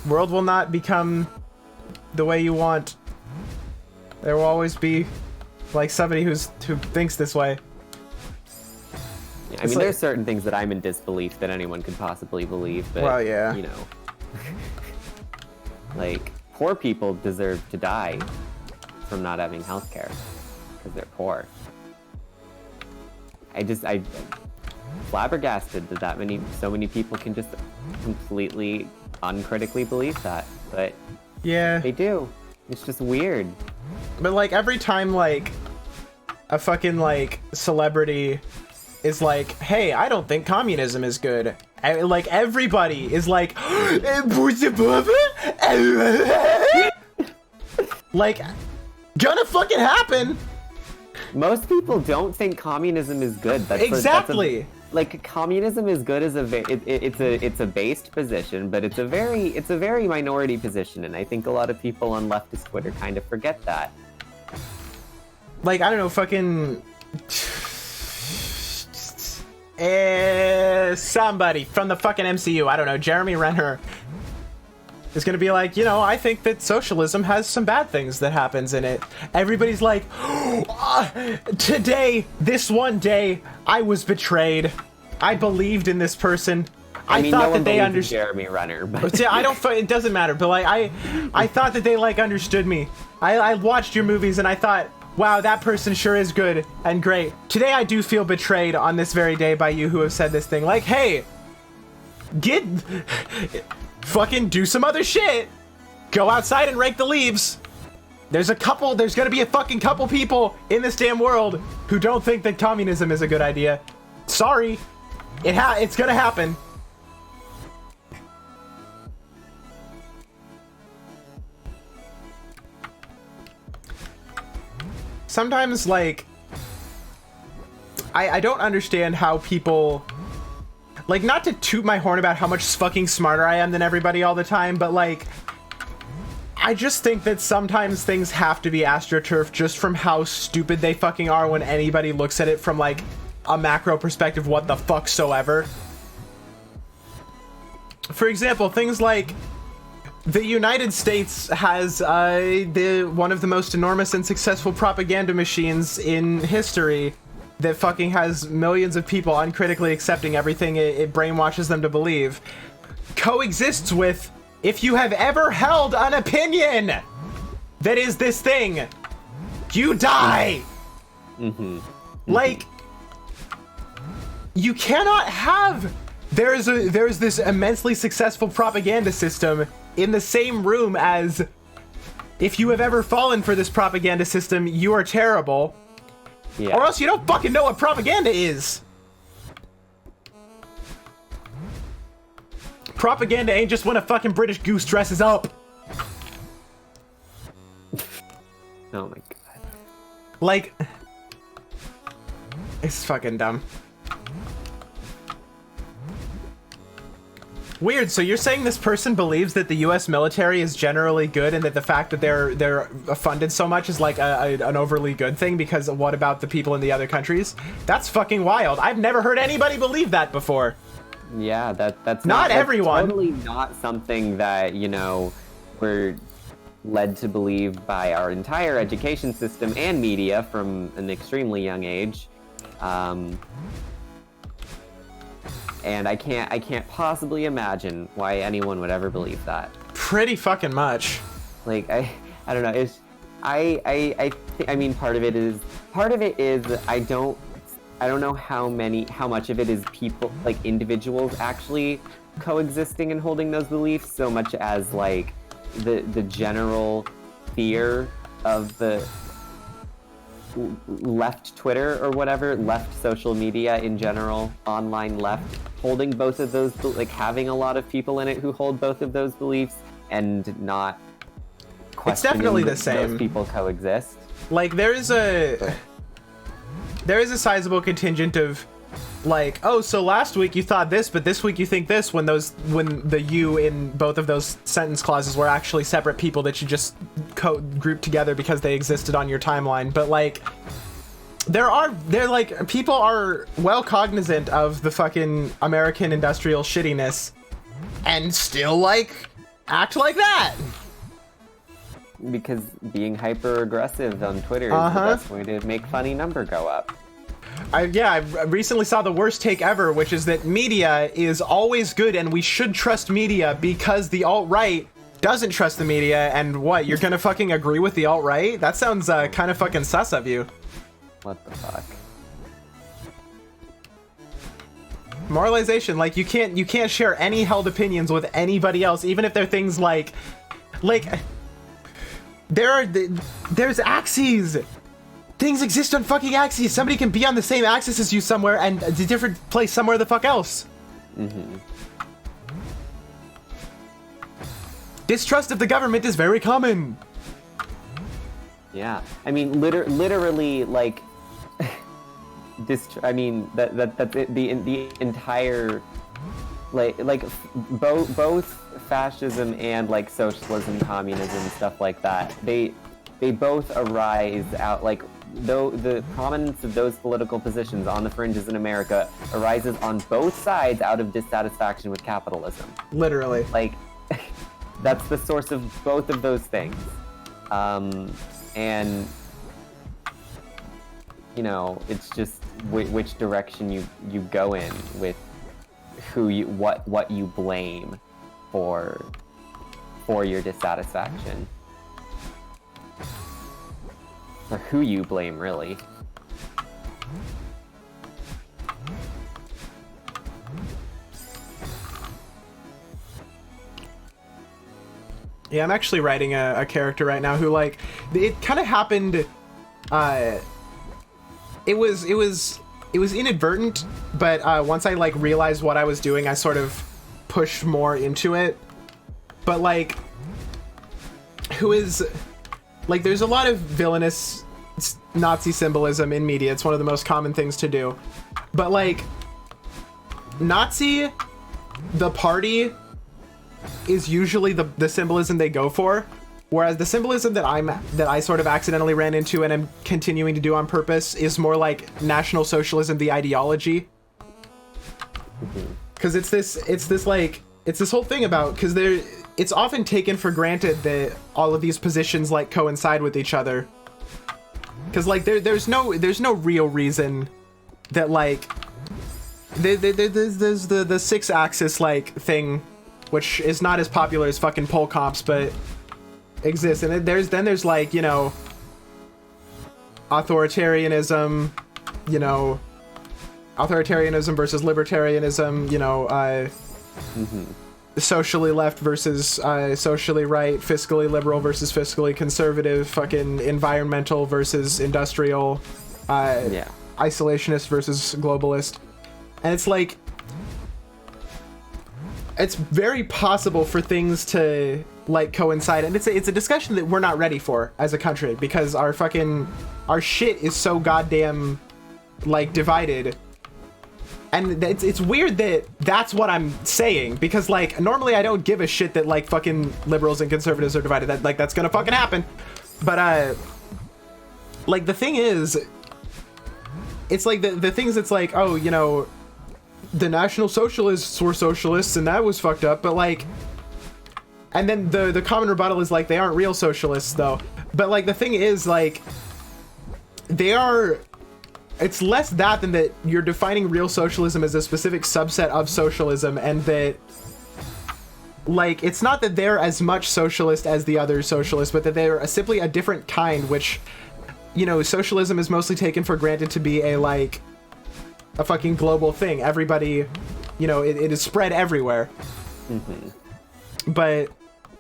world will not become the way you want. There will always be like somebody who thinks this way. I mean, there's certain things that I'm in disbelief that anyone could possibly believe, but, well, yeah. you know, like, poor people deserve to die from not having health care because they're poor. I flabbergasted that so many people can just completely uncritically believe that, but yeah, they do. It's just weird. But like every time like a fucking like celebrity is like, hey, I don't think communism is good. Like everybody is like, like, gonna fucking happen. Most people don't think communism is good. That's exactly. Like communism is good as it's a based position, but it's a very minority position, and I think a lot of people on leftist Twitter kind of forget that. Like I don't know, fucking. Somebody from the fucking MCU, I don't know, Jeremy Renner is gonna be like, you know, I think that socialism has some bad things that happens in it. Everybody's like, today, this one day, I was betrayed. I believed in this person. I thought no one that they understood Jeremy Renner, but I don't. It doesn't matter. But like, I thought that they like understood me. I watched your movies and I thought, wow, that person sure is good and great. Today I do feel betrayed on this very day by you who have said this thing. Like, hey, fucking do some other shit. Go outside and rake the leaves. There's gonna be a fucking couple people in this damn world who don't think that communism is a good idea. Sorry. It's gonna happen. Sometimes, like, I don't understand how people, like, not to toot my horn about how much fucking smarter I am than everybody all the time, but like, I just think that sometimes things have to be astroturfed just from how stupid they fucking are when anybody looks at it from like a macro perspective, what the fuck soever. For example, things like the United States has one of the most enormous and successful propaganda machines in history that fucking has millions of people uncritically accepting everything it brainwashes them to believe, coexists with, if you have ever held an opinion that is this thing, you die. Like, you cannot have, there's this immensely successful propaganda system in the same room as, if you have ever fallen for this propaganda system, you are terrible. Yeah. Or else you don't fucking know what propaganda is. Propaganda ain't just when a fucking British goose dresses up. Oh my god. Like, it's fucking dumb. Weird, so you're saying this person believes that the US military is generally good and that the fact that they're funded so much is like an overly good thing, because what about the people in the other countries? That's fucking wild. I've never heard anybody believe that before. Yeah, that's not everyone. Totally not something that, you know, we're led to believe by our entire education system and media from an extremely young age. And I can't possibly imagine why anyone would ever believe that. Pretty fucking much. Like, I don't know. It's I mean, part of it is I don't know how much of it is people, like individuals actually coexisting and holding those beliefs, so much as like the general fear of the left Twitter or whatever, left social media in general, online left, holding both of those, like having a lot of people in it who hold both of those beliefs and not questioning. It's definitely the same. Those people coexist. Like there is a sizable contingent of like, oh, so last week you thought this, but this week you think this, when the you in both of those sentence clauses were actually separate people that you just grouped together because they existed on your timeline. But like, people are well cognizant of the fucking American industrial shittiness and still like act like that. Because being hyper aggressive on Twitter is the best way to make funny number go up. I recently saw the worst take ever, which is that media is always good and we should trust media because the alt-right doesn't trust the media. And what, you're gonna fucking agree with the alt-right? That sounds kind of fucking sus of you. What the fuck? Moralization, like you can't share any held opinions with anybody else, even if they're things like there's axes. Things exist on fucking axes. Somebody can be on the same axis as you somewhere and a different place somewhere the fuck else. Distrust of the government is very common. Yeah, I mean, literally, like, I mean, that's it, the entire, both fascism and like socialism, communism, stuff like that. They both arise out, like, though the prominence of those political positions on the fringes in America arises on both sides out of dissatisfaction with capitalism. Literally. Like, that's the source of both of those things. And, you know, it's just which direction you go in with what you blame for your dissatisfaction. Or who you blame, really. Yeah, I'm actually writing a character right now who, like, it kind of happened, it was inadvertent, but once I, like, realized what I was doing, I sort of pushed more into it. But, like, who is, like, there's a lot of villainous Nazi symbolism in media. It's one of the most common things to do. But like, Nazi, the party, is usually the symbolism they go for, whereas the symbolism that I sort of accidentally ran into and am continuing to do on purpose is more like National Socialism, the ideology. Because it's this whole thing about, because it's often taken for granted that all of these positions like coincide with each other. Because like there's no real reason that like there's the 6-axis like thing, which is not as popular as fucking pole comps, but exists. And there's like, you know, authoritarianism, you know, authoritarianism versus libertarianism, you know, socially left versus socially right, fiscally liberal versus fiscally conservative, fucking environmental versus industrial, isolationist versus globalist. And it's like, it's very possible for things to like coincide, and it's a discussion that we're not ready for as a country, because our shit is so goddamn like divided. And it's weird that that's what I'm saying, because like normally I don't give a shit that like fucking liberals and conservatives are divided. That's gonna fucking happen. But like the thing is, it's like the things that's like, oh, you know, the National Socialists were socialists and that was fucked up, but like, and then the common rebuttal is like, they aren't real socialists though. But like the thing is, like, they are. It's less that than that you're defining real socialism as a specific subset of socialism, and that like it's not that they're as much socialist as the other socialists, but that they're simply a different kind, which, you know, socialism is mostly taken for granted to be a like a fucking global thing. Everybody, you know, it is spread everywhere. But,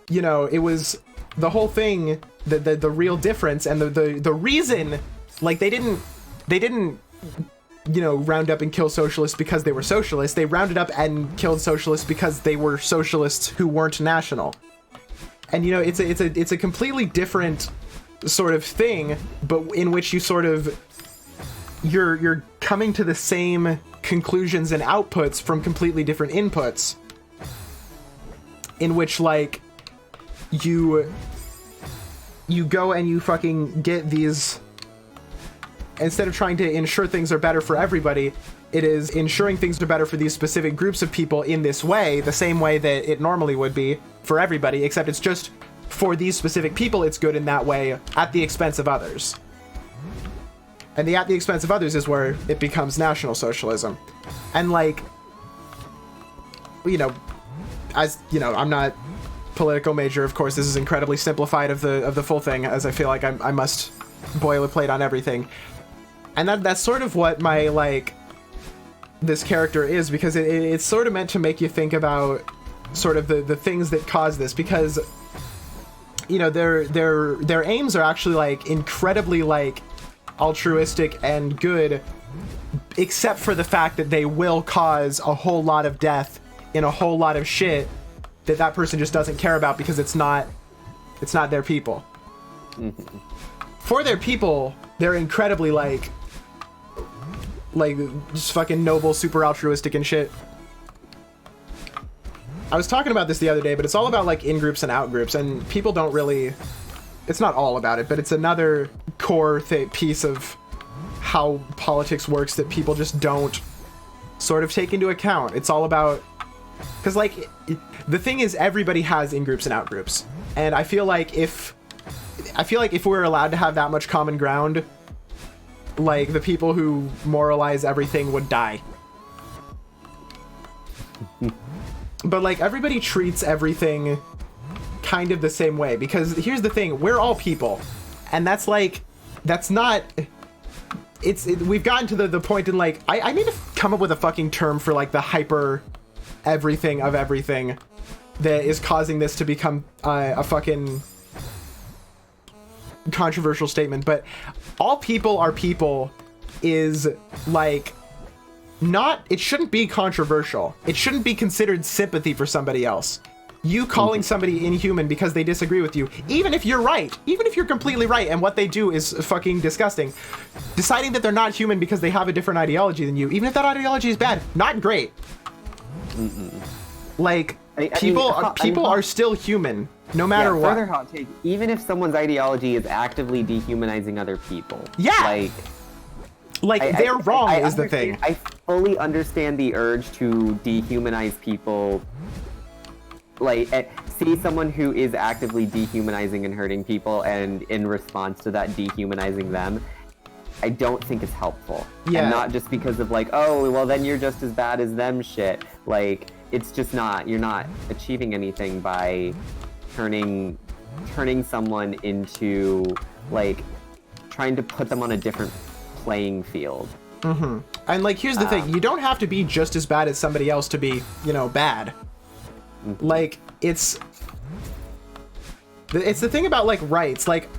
you know, it was the whole thing, the real difference, and the reason, like, they didn't, you know, round up and kill socialists because they were socialists. They rounded up and killed socialists because they were socialists who weren't national. And, you know, it's a completely different sort of thing, but in which you sort of, you're coming to the same conclusions and outputs from completely different inputs, in which like you go and you fucking get these, instead of trying to ensure things are better for everybody, it is ensuring things are better for these specific groups of people in this way, the same way that it normally would be for everybody, except it's just for these specific people it's good in that way at the expense of others. And the at the expense of others is where it becomes National Socialism. And like, you know, as you know, I'm not political major, of course. This is incredibly simplified of the full thing, as I feel like I must boilerplate on everything. And that's sort of what my like this character is, because it's sort of meant to make you think about sort of the things that cause this, because, you know, their aims are actually like incredibly like altruistic and good, except for the fact that they will cause a whole lot of death in a whole lot of shit that person just doesn't care about, because it's not their people. For their people, they're incredibly like just fucking noble, super altruistic and shit. I was talking about this the other day, but it's all about like in-groups and out-groups, and people don't really, it's not all about it, but it's another core piece of how politics works that people just don't sort of take into account. It's all about, because like the thing is, everybody has in-groups and out-groups, and I feel like if we're allowed to have that much common ground, like the people who moralize everything would die. But like everybody treats everything kind of the same way, because here's the thing, we're all people, and that's not, we've gotten to the point in like, I need to come up with a fucking term for like the hyper everything of everything that is causing this to become a fucking controversial statement. But all people are people is like, not, it shouldn't be controversial. It shouldn't be considered sympathy for somebody else. you calling somebody inhuman because they disagree with you, even if you're right, even if you're completely right and what they do is fucking disgusting, deciding that they're not human because they have a different ideology than you, even if that ideology is bad, not great. Like, people are still human, no matter what. Further hot take, even if someone's ideology is actively dehumanizing other people. Yeah! Like, they're wrong is the thing. I fully understand the urge to dehumanize people. Like, see someone who is actively dehumanizing and hurting people, and in response to that, dehumanizing them. I don't think it's helpful. Yeah. And not just because of like, oh, well then you're just as bad as them shit. Like, it's just not, you're not achieving anything by turning someone into, like, trying to put them on a different playing field. And like, here's the thing, you don't have to be just as bad as somebody else to be, you know, bad. Like, it's the thing about, like, rights. Like,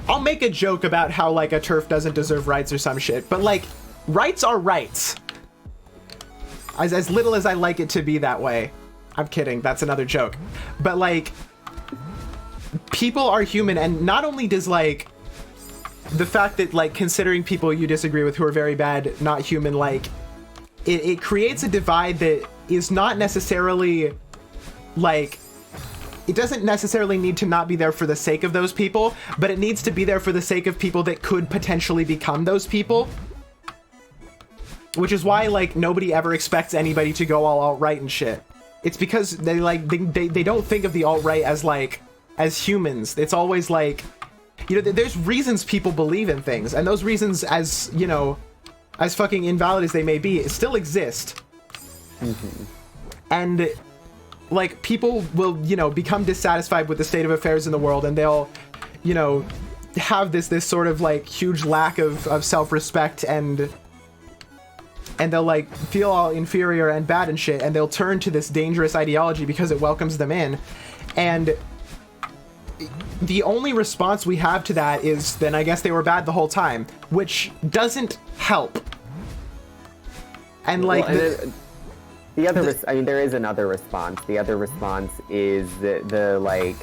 I'll make a joke about how, like, a TERF doesn't deserve rights or some shit, but, like, rights are rights. As little as I like it to be that way. I'm kidding, that's another joke. But, like, people are human, and not only does, like, the fact that, like, considering people you disagree with who are very bad not human, like, it creates a divide that is not necessarily, like, it doesn't necessarily need to not be there for the sake of those people, but it needs to be there for the sake of people that could potentially become those people. Which is why, like, nobody ever expects anybody to go all alt-right and shit. It's because they, like, they don't think of the alt-right as, like, as humans. It's always, like, you know, there's reasons people believe in things, and those reasons, as, you know, as fucking invalid as they may be, still exist. And, like, people will, you know, become dissatisfied with the state of affairs in the world, and they'll, you know, have this sort of, like, huge lack of self-respect, and they'll, like, feel all inferior and bad and shit, and they'll turn to this dangerous ideology because it welcomes them in. And the only response we have to that is, then I guess they were bad the whole time, which doesn't help. And, like, well, I mean, there is another response. The other response is the like,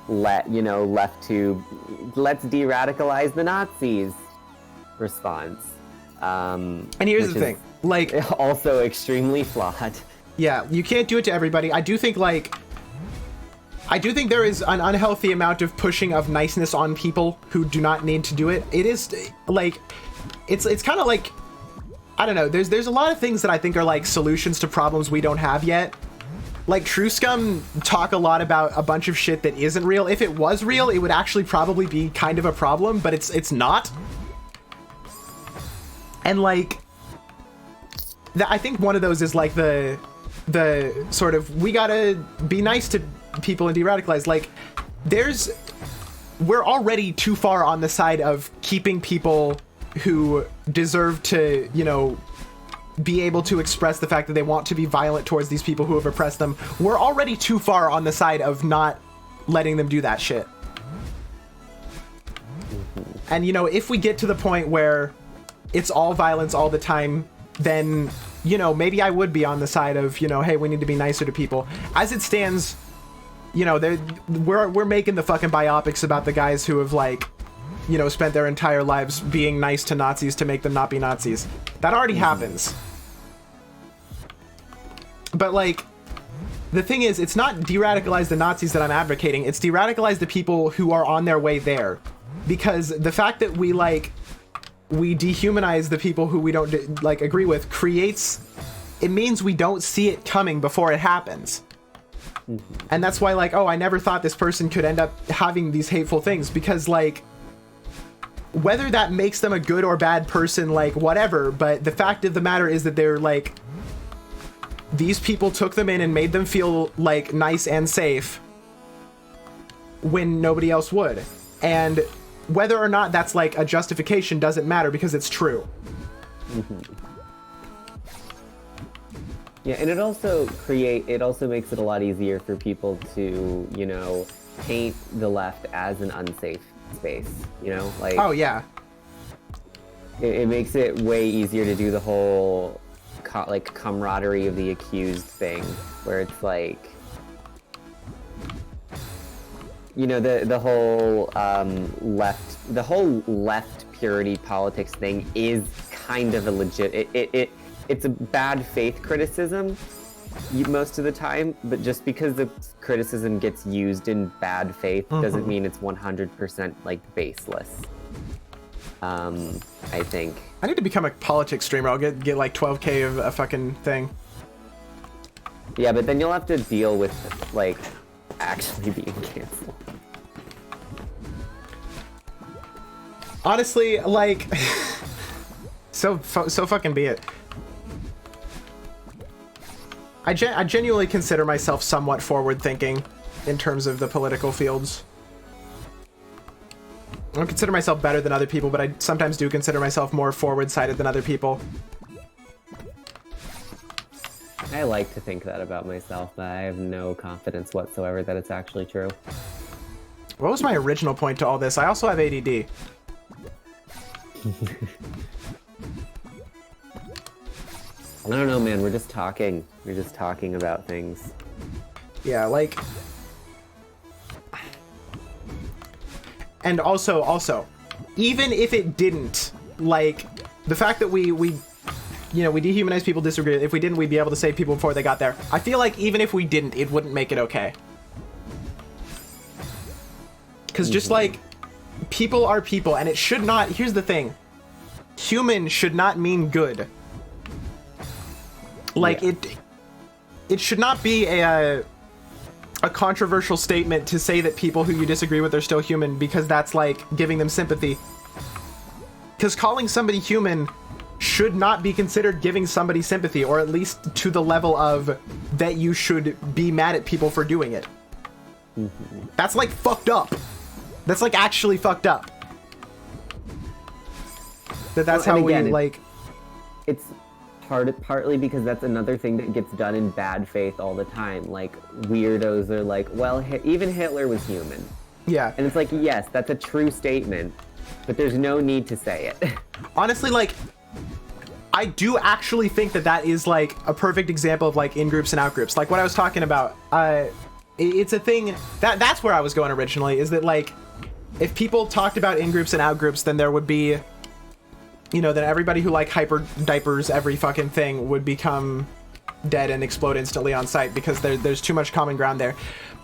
left to, let's de-radicalize the Nazis response. And here's the thing, like, also extremely flawed. Yeah, you can't do it to everybody. I do think there is an unhealthy amount of pushing of niceness on people who do not need to do it. It is, like, it's kind of like, I don't know, there's a lot of things that I think are, like, solutions to problems we don't have yet. Like, True Scum talk a lot about a bunch of shit that isn't real. If it was real, it would actually probably be kind of a problem, but it's not. And, like, I think one of those is, like, the sort of, we gotta be nice to people and de-radicalize. Like, we're already too far on the side of keeping people who deserve to, you know, be able to express the fact that they want to be violent towards these people who have oppressed them. We're already too far on the side of not letting them do that shit. And, you know, if we get to the point where it's all violence all the time, then, you know, maybe I would be on the side of, you know, hey, we need to be nicer to people. As it stands, you know, we're making the fucking biopics about the guys who have, like, you know, spent their entire lives being nice to Nazis to make them not be Nazis. That already happens. But, like, the thing is, it's not de-radicalize the Nazis that I'm advocating, it's de-radicalize the people who are on their way there. Because the fact that we dehumanize the people who we don't, like, agree with it means we don't see it coming before it happens. And that's why, like, oh, I never thought this person could end up having these hateful things, because, like, whether that makes them a good or bad person, like, whatever, but the fact of the matter is that they're, like, these people took them in and made them feel, like, nice and safe when nobody else would. And whether or not that's, like, a justification doesn't matter, because it's true. Yeah, and it also makes it a lot easier for people to, you know, paint the left as an unsafe space, you know, like, oh yeah, it makes it way easier to do the whole like camaraderie of the accused thing, where it's like, you know, the whole left purity politics thing is kind of a legit. It's a bad faith criticism most of the time, but just because the criticism gets used in bad faith doesn't mean it's 100% like baseless. I think. I need to become a politics streamer. I'll get like 12K of a fucking thing. Yeah, but then you'll have to deal with like actually being canceled. Honestly, like, so fucking be it. I genuinely consider myself somewhat forward-thinking in terms of the political fields. I don't consider myself better than other people, but I sometimes do consider myself more forward-sided than other people. I like to think that about myself, but I have no confidence whatsoever that it's actually true. What was my original point to all this? I also have ADD. I don't know, man. We're just talking. We're just talking about things. Yeah, like... And also, even if it didn't, like, the fact that we dehumanize people, disagree, if we didn't, we'd be able to save people before they got there. I feel like even if we didn't, it wouldn't make it okay. Because just like, people are people, and it should not, here's the thing, human should not mean good. Like, yeah. it should not be a controversial statement to say that people who you disagree with are still human, because that's like giving them sympathy. Because calling somebody human should not be considered giving somebody sympathy, or at least to the level of that you should be mad at people for doing it. That's like fucked up. That's like actually fucked up. That's well, how again, we like. It's partly because that's another thing that gets done in bad faith all the time. Like, weirdos are like, well, even Hitler was human. Yeah. And it's like, yes, that's a true statement, but there's no need to say it. Honestly, like, I do actually think that that is like a perfect example of like in-groups and out-groups. Like what I was talking about, it's a thing that's where I was going originally, is that like, if people talked about in-groups and out-groups, then there would be, you know, then everybody who like hyper diapers every fucking thing would become dead and explode instantly on sight, because there's too much common ground there.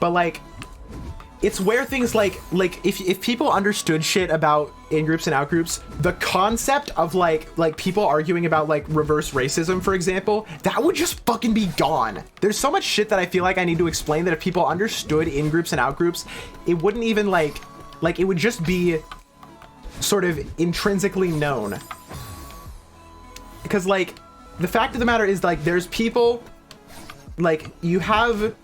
But like, it's where things like if people understood shit about in-groups and out-groups, the concept of like people arguing about like reverse racism, for example, that would just fucking be gone. There's so much shit that I feel like I need to explain, that if people understood in-groups and out-groups, it wouldn't even like it would just be sort of intrinsically known. Because like, the fact of the matter is, like, there's people, like, you have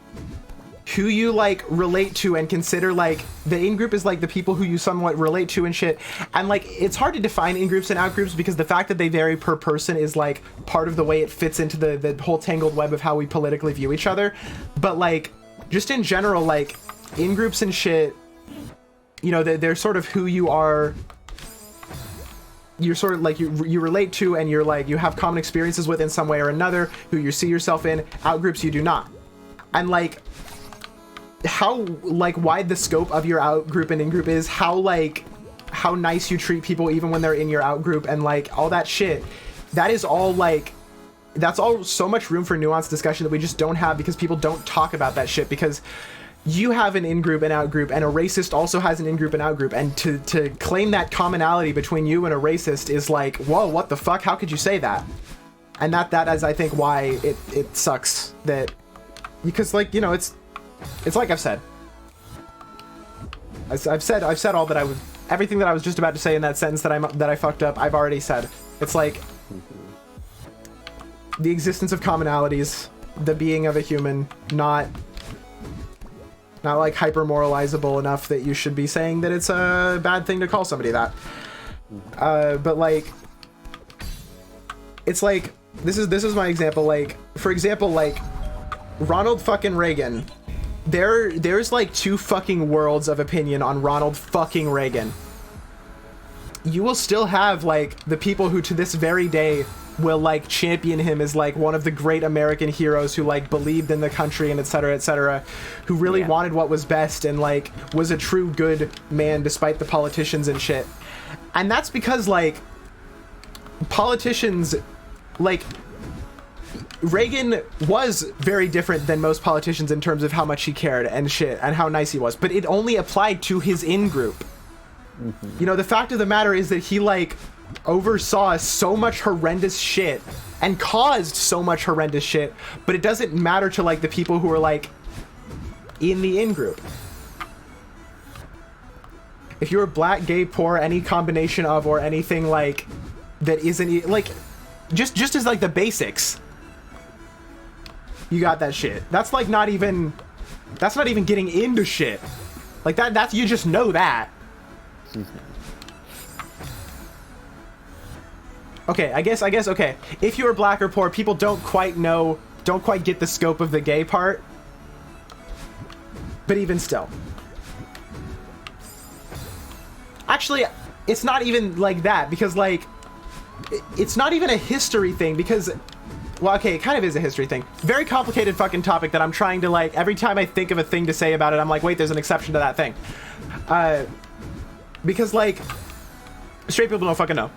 who you like relate to and consider like the in-group is like the people who you somewhat relate to and shit, and like it's hard to define in-groups and out-groups because the fact that they vary per person is like part of the way it fits into the whole tangled web of how we politically view each other. But like, just in general, like in-groups and shit, you know, they're sort of who you are. You're sort of like you relate to, and you're like, you have common experiences with in some way or another, who you see yourself in. Out-groups you do not. And like, how like wide the scope of your out-group and in-group is, how nice you treat people even when they're in your out-group, and like all that shit, that is all like, that's all so much room for nuanced discussion that we just don't have, because people don't talk about that shit. Because you have an in-group and out-group, and a racist also has an in-group and out-group, and to claim that commonality between you and a racist is like, whoa, what the fuck? How could you say that? And that is, I think, why it sucks that, because like, you know, it's like I've said. I've said all that I would, everything that I was just about to say in that sentence that I fucked up, I've already said. It's like the existence of commonalities, the being of a human, not like hyper moralizable enough that you should be saying that it's a bad thing to call somebody that. But like, it's like, this is my example. Like, for example, like Ronald fucking Reagan. There's like two fucking worlds of opinion on Ronald fucking Reagan. You will still have like the people who to this very day will like champion him as like one of the great American heroes who like believed in the country and etc., who really wanted what was best and like was a true good man despite the politicians and shit. And that's because like politicians, like Reagan was very different than most politicians in terms of how much he cared and shit and how nice he was, but it only applied to his in-group. You know, the fact of the matter is that he like oversaw so much horrendous shit and caused so much horrendous shit, but it doesn't matter to like the people who are like in the in-group. If you're black, gay, poor, any combination of or anything like that isn't like just as like the basics, you got that shit. That's like not even getting into shit. Like that's you just know that. Okay, I guess okay. If you're black or poor, people don't quite get the scope of the gay part. But even still. Actually, it's not even like that because like it's not even a history thing because well, okay, it kind of is a history thing. Very complicated fucking topic that I'm trying to like every time I think of a thing to say about it, I'm like, wait, there's an exception to that thing. Because like straight people don't fucking know.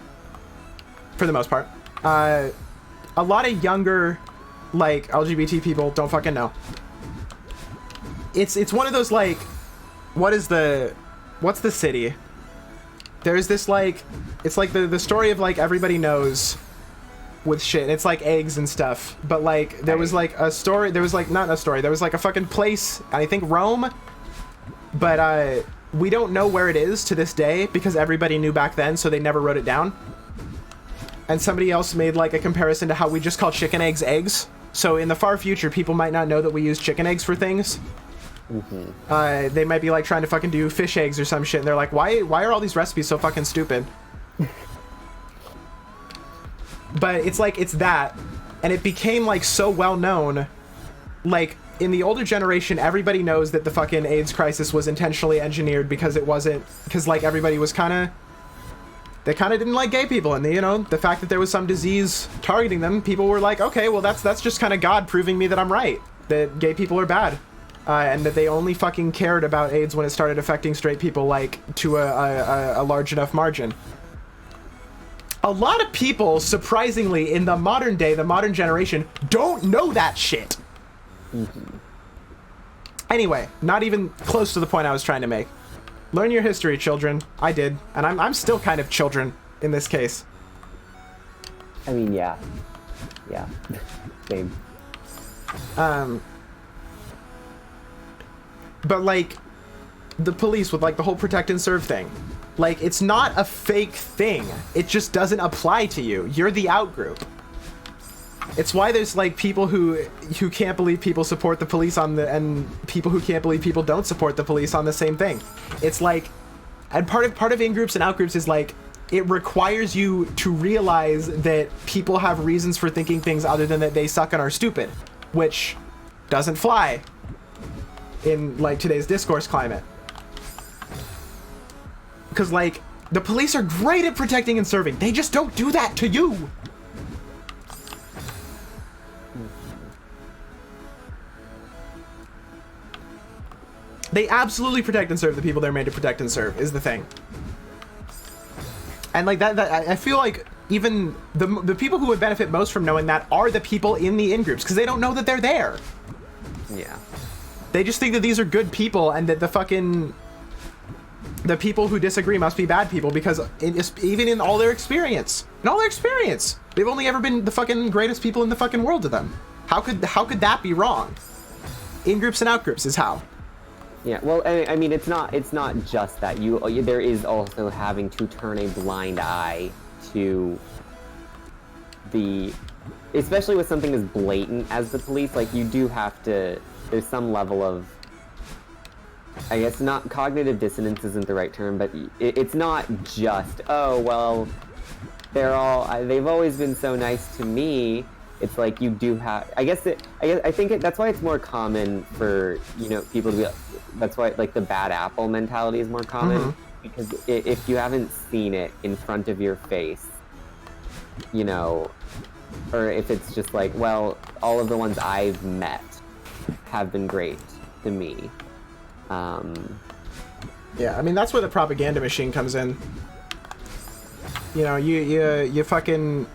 For the most part. A lot of younger, like, LGBT people don't fucking know. It's one of those, like, what's the city? There's this, like, it's like the story of, like, everybody knows with shit. It's like eggs and stuff. But, like, there was, like, a story, there was, like, not a story, there was, like, a fucking place, I think Rome, but, we don't know where it is to this day because everybody knew back then, so they never wrote it down. And somebody else made like a comparison to how we just call chicken eggs eggs. So in the far future, people might not know that we use chicken eggs for things. They might be like trying to fucking do fish eggs or some shit, and they're like, why are all these recipes so fucking stupid? But it's like, it's that. And it became like so well known. Like in the older generation, everybody knows that the fucking AIDS crisis was intentionally engineered because it wasn't, because like everybody was they kind of didn't like gay people, and you know, the fact that there was some disease targeting them, people were like, okay, well that's just kind of God proving me that I'm right, that gay people are bad, and that they only fucking cared about AIDS when it started affecting straight people, like to a large enough margin. A lot of people, surprisingly, in the modern day, the modern generation, don't know that shit. Anyway, not even close to the point I was trying to make. Learn your history, children. I did. And I'm still kind of children in this case. I mean, yeah. Yeah. Same. But, like, the police with, like, the whole protect and serve thing. Like, it's not a fake thing. It just doesn't apply to you. You're the outgroup. It's why there's, like, people who can't believe people support the police and people who can't believe people don't support the police on the same thing. It's like, and part of in-groups and out-groups is, like, it requires you to realize that people have reasons for thinking things other than that they suck and are stupid, which doesn't fly in, like, today's discourse climate. Because, like, the police are great at protecting and serving. They just don't do that to you. They absolutely protect and serve the people they're made to protect and serve, is the thing. And like that I feel like even the people who would benefit most from knowing that are the people in the in-groups, because they don't know that they're there. Yeah. They just think that these are good people and that the people who disagree must be bad people, because even in all their experience, they've only ever been the fucking greatest people in the fucking world to them. How could that be wrong? In-groups and out-groups is how. Yeah, well, I mean, it's not just that. There is also having to turn a blind eye to especially with something as blatant as the police. Like, you do have to. There's some level of, I guess, not cognitive dissonance isn't the right term, but it's not just, oh well, they've always been so nice to me. It's like you do have. I think that's why it's more common for people to be. That's why like the bad apple mentality is more common, because if you haven't seen it in front of your face, you know, or if it's just like, well, all of the ones I've met have been great to me. Yeah, I mean, that's where the propaganda machine comes in. You know, you fucking,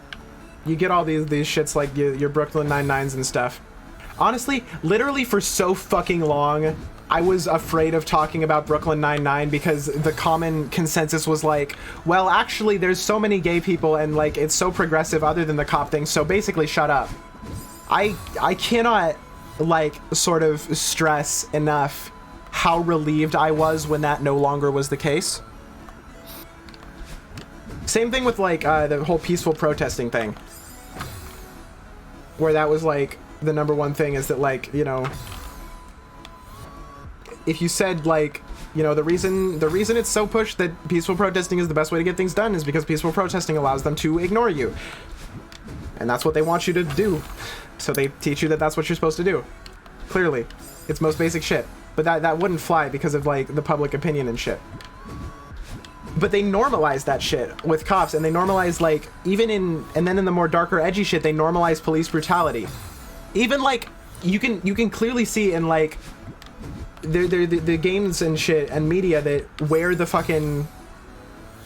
you get all these shits like your Brooklyn Nine-Nines and stuff. Honestly, literally for so fucking long, I was afraid of talking about Brooklyn Nine-Nine because the common consensus was like, well, actually, there's so many gay people and like it's so progressive other than the cop thing, so basically shut up. I cannot like sort of stress enough how relieved I was when that no longer was the case. Same thing with like the whole peaceful protesting thing, where that was like the number one thing is that, like, you know, if you said like, you know, the reason it's so pushed that peaceful protesting is the best way to get things done is because peaceful protesting allows them to ignore you, and that's what they want you to do, so they teach you that that's what you're supposed to do. Clearly, it's most basic shit, but that wouldn't fly because of like the public opinion and shit. But they normalize that shit with cops, and they normalize like and then in the more darker edgy shit, they normalize police brutality. Even like you can clearly see in like the games and shit and media that wear the fucking,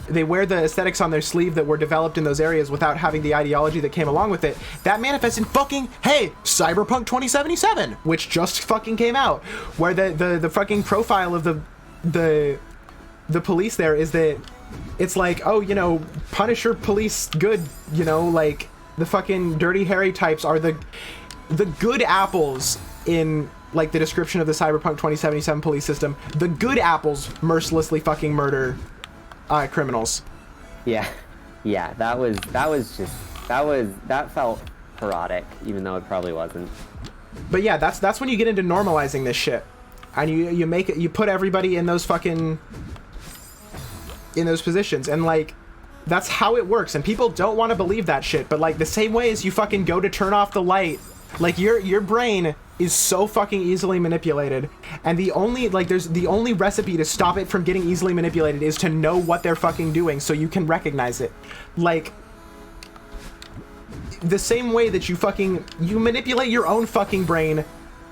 they wear the aesthetics on their sleeve that were developed in those areas without having the ideology that came along with it. That manifests in fucking, hey, Cyberpunk 2077, which just fucking came out, where the fucking profile of the police there is that it's like, oh, you know, Punisher police good, you know, like the fucking Dirty Harry types are the good apples in like the description of the Cyberpunk 2077 police system. The good apples mercilessly fucking murder criminals. Yeah, that felt parodic, even though it probably wasn't. But yeah, that's when you get into normalizing this shit, and you put everybody in those fucking, in those positions, and like that's how it works, and people don't want to believe that shit. But like the same way as you fucking go to turn off the light, like your brain is so fucking easily manipulated, and the only recipe to stop it from getting easily manipulated is to know what they're fucking doing so you can recognize it. Like the same way that you manipulate your own fucking brain.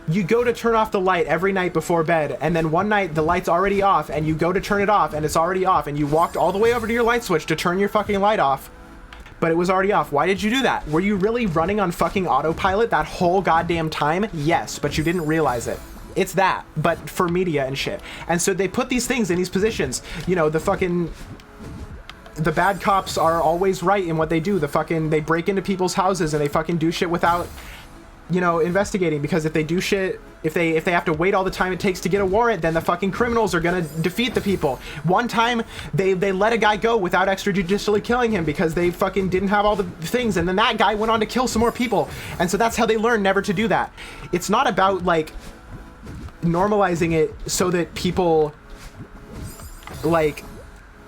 You go to turn off the light every night before bed, and then one night the light's already off, and you go to turn it off, and it's already off, and you walked all the way over to your light switch to turn your fucking light off, but it was already off. Why did you do that? Were you really running on fucking autopilot that whole goddamn time? Yes, but you didn't realize it. It's that, but for media and shit. And so they put these things in these positions. You know, the bad cops are always right in what they do. They break into people's houses and they fucking do shit without, you know, investigating, because if they do shit, if they have to wait all the time it takes to get a warrant, then the fucking criminals are gonna defeat the people. One time they let a guy go without extrajudicially killing him because they fucking didn't have all the things, and then that guy went on to kill some more people, and so that's how they learn never to do that. It's not about like normalizing it so that people, like,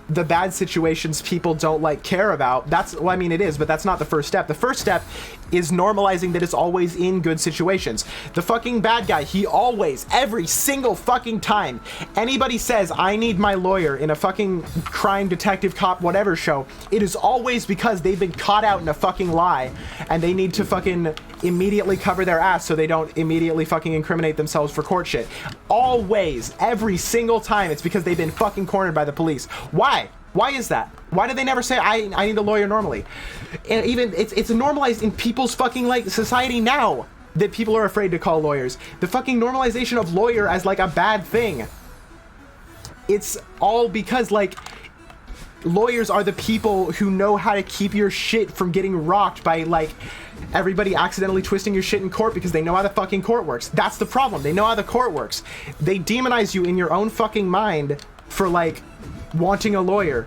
the bad situations people don't like care about. Well, I mean, it is, but that's not the first step. The first step is normalizing that it's always in good situations. The fucking bad guy, he always, every single fucking time anybody says, I need my lawyer in a fucking crime detective cop whatever show, it is always because they've been caught out in a fucking lie and they need to fucking immediately cover their ass so they don't immediately fucking incriminate themselves for court shit. Always, every single time, it's because they've been fucking cornered by the police. Why? Why is that? Why do they never say I need a lawyer normally? And even it's normalized in people's fucking like society now that people are afraid to call lawyers. The fucking normalization of lawyer as like a bad thing. It's all because like lawyers are the people who know how to keep your shit from getting rocked by like everybody accidentally twisting your shit in court because they know how the fucking court works. That's the problem. They know how the court works. They demonize you in your own fucking mind for like wanting a lawyer.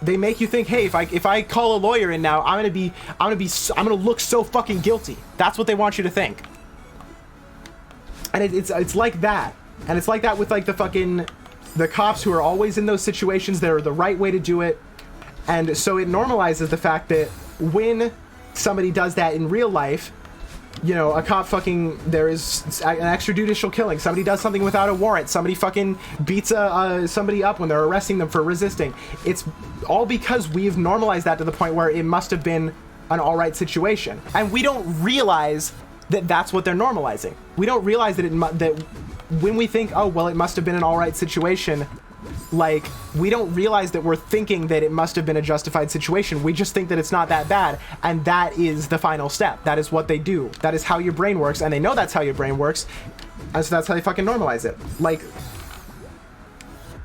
They make you think, hey, if I call a lawyer in now, I'm gonna look so fucking guilty. That's what they want you to think. And it's like that. And it's like that with like the cops who are always in those situations. They're the right way to do it. And so it normalizes the fact that when somebody does that in real life, you know, a cop fucking, there is an extrajudicial killing, somebody does something without a warrant, somebody fucking beats somebody up when they're arresting them for resisting. It's all because we've normalized that to the point where it must have been an alright situation. And we don't realize that that's what they're normalizing. We don't realize that that when we think, oh, well, it must have been an alright situation, like, we don't realize that we're thinking that it must have been a justified situation. We just think that it's not that bad, and that is the final step. That is what they do. That is how your brain works, and they know that's how your brain works, and so that's how they fucking normalize it. Like,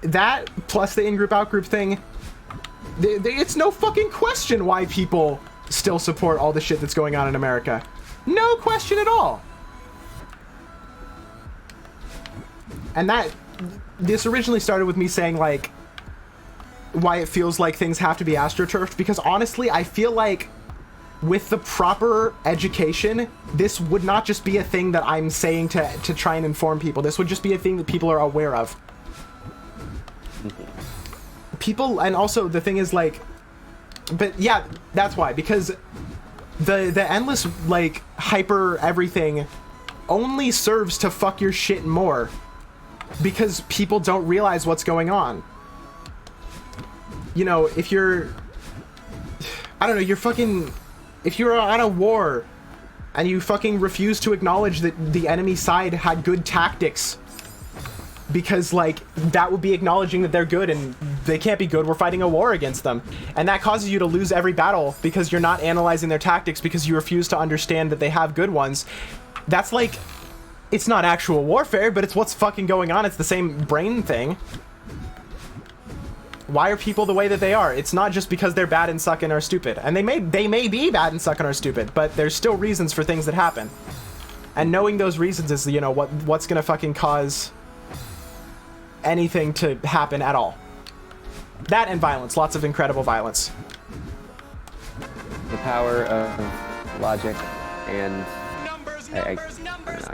that, plus the in-group, out-group thing, it's no fucking question why people still support all the shit that's going on in America. No question at all. And this originally started with me saying, like, why it feels like things have to be astroturfed, because honestly, I feel like with the proper education, this would not just be a thing that I'm saying to try and inform people. This would just be a thing that people are aware of. People, and also the thing is, like, but yeah, that's why, because the endless, like, hyper everything only serves to fuck your shit more, because people don't realize what's going on. You know, if you're, I don't know, you're fucking, if you're on a war and you fucking refuse to acknowledge that the enemy side had good tactics, because, like, that would be acknowledging that they're good, and they can't be good, we're fighting a war against them. And that causes you to lose every battle because you're not analyzing their tactics, because you refuse to understand that they have good ones. That's like, it's not actual warfare, but it's what's fucking going on. It's the same brain thing. Why are people the way that they are? It's not just because they're bad and suck and are stupid. And they may be bad and suck and are stupid, but there's still reasons for things that happen. And knowing those reasons is, you know, what's gonna fucking cause anything to happen at all. That and violence. Lots of incredible violence. The power of logic and...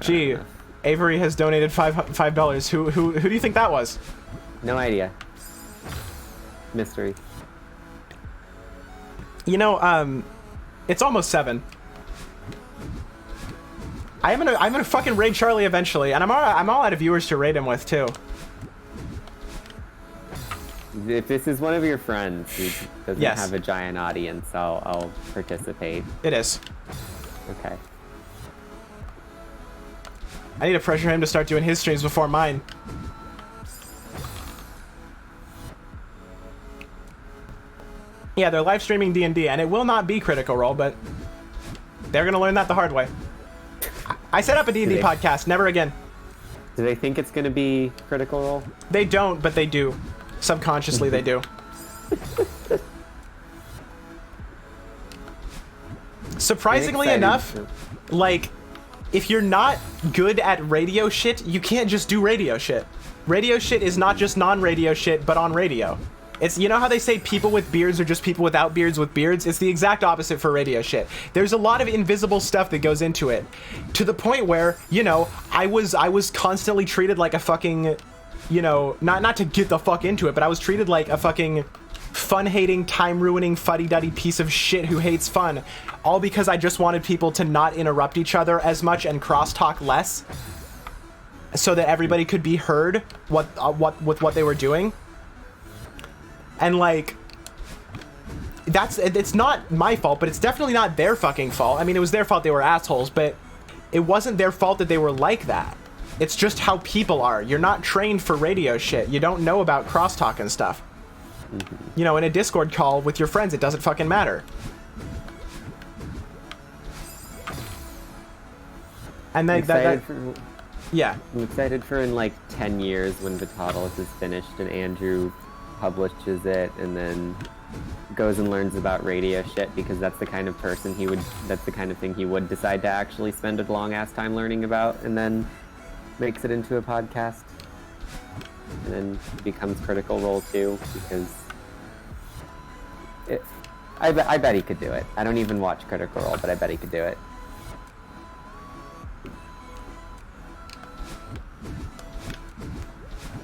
Gee, Avery has donated $5. Who do you think that was? No idea. Mystery. You know, it's almost 7. I'm gonna fucking raid Charlie eventually, and I'm all out of viewers to raid him with too. If this is one of your friends who doesn't Yes. have a giant audience, I'll participate. It is. Okay. I need to pressure him to start doing his streams before mine. Yeah, they're live streaming D&D, and it will not be Critical Role, but they're gonna learn that the hard way. I set up a D&D podcast, never again. Do they think it's going to be Critical Role? They don't, but they do. Subconsciously, they do. Surprisingly enough, like, if you're not good at radio shit, you can't just do radio shit. Radio shit is not just non-radio shit, but on radio. It's, you know how they say people with beards are just people without beards with beards? It's the exact opposite for radio shit. There's a lot of invisible stuff that goes into it, to the point where, you know, I was constantly treated like a fucking, you know, not to get the fuck into it, but I was treated like a fucking fun-hating, time-ruining, fuddy-duddy piece of shit who hates fun, all because I just wanted people to not interrupt each other as much and crosstalk less, so that everybody could be heard with what they were doing. And, like, it's not my fault, but it's definitely not their fucking fault. I mean, it was their fault they were assholes, but it wasn't their fault that they were like that. It's just how people are. You're not trained for radio shit. You don't know about crosstalk and stuff. You know, in a Discord call with your friends, it doesn't fucking matter. And yeah. I'm excited for in like 10 years when Vitalis is finished and Andrew publishes it and then goes and learns about radio shit, because that's the kind of person that's the kind of thing he would decide to actually spend a long ass time learning about, and then makes it into a podcast. And then becomes Critical Role too, because I bet he could do it. I don't even watch Critical Role, but I bet he could do it.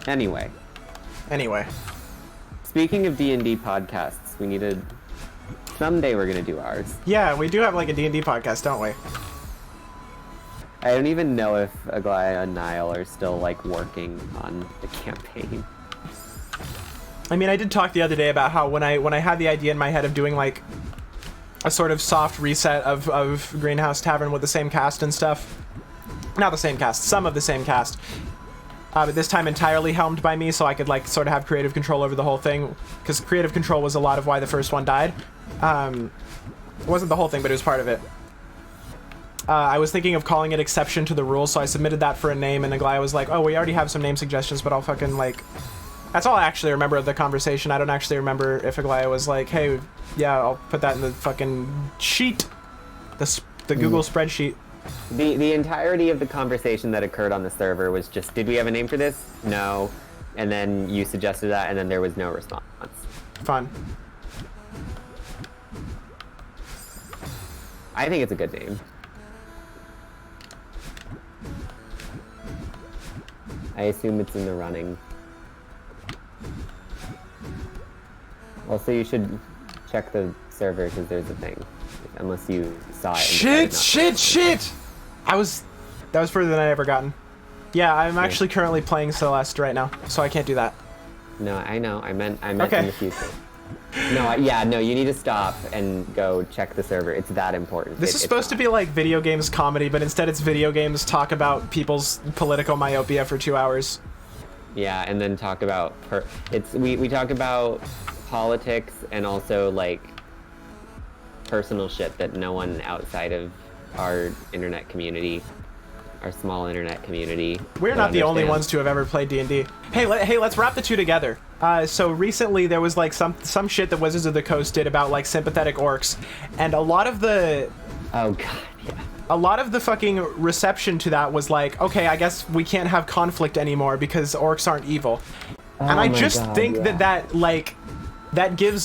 Anyway. Speaking of D&D podcasts, we need someday we're gonna do ours. Yeah, we do have like a D&D podcast, don't we? I don't even know if Aglaya and Niall are still like working on the campaign. I mean, I did talk the other day about how when I had the idea in my head of doing like a sort of soft reset of Greenhouse Tavern with the same cast and stuff. Not the same cast, some of the same cast. But this time entirely helmed by me, so I could like sort of have creative control over the whole thing. Because creative control was a lot of why the first one died. It wasn't the whole thing, but it was part of it. I was thinking of calling it Exception to the Rule, so I submitted that for a name, and Aglaya was like, oh, we already have some name suggestions, but I'll fucking like... That's all I actually remember of the conversation. I don't actually remember if Aglaya was like, hey, yeah, I'll put that in the fucking sheet. The Google spreadsheet. The entirety of the conversation that occurred on the server was just, did we have a name for this? No. And then you suggested that, and then there was no response. Fun. I think it's a good name. I assume it's in the running. Also, you should check the server because there's a thing. Unless you saw it. Shit! That was further than I ever gotten. Yeah, I'm actually currently playing Celeste right now, so I can't do that. No, I know. I meant okay. In the future. No, you need to stop and go check the server. It's that important. This is supposed to be like video games comedy, but instead it's video games talk about people's political myopia for 2 hours. Yeah, and then talk about we talk about politics and also like personal shit that no one outside of our internet community, our small internet community. We're not the only ones to have ever played D&D. Hey, let's wrap the two together. So recently there was like some shit that Wizards of the Coast did about like sympathetic orcs, and a lot of the a lot of the fucking reception to that was like, okay, I guess we can't have conflict anymore because orcs aren't evil. And I just think that gives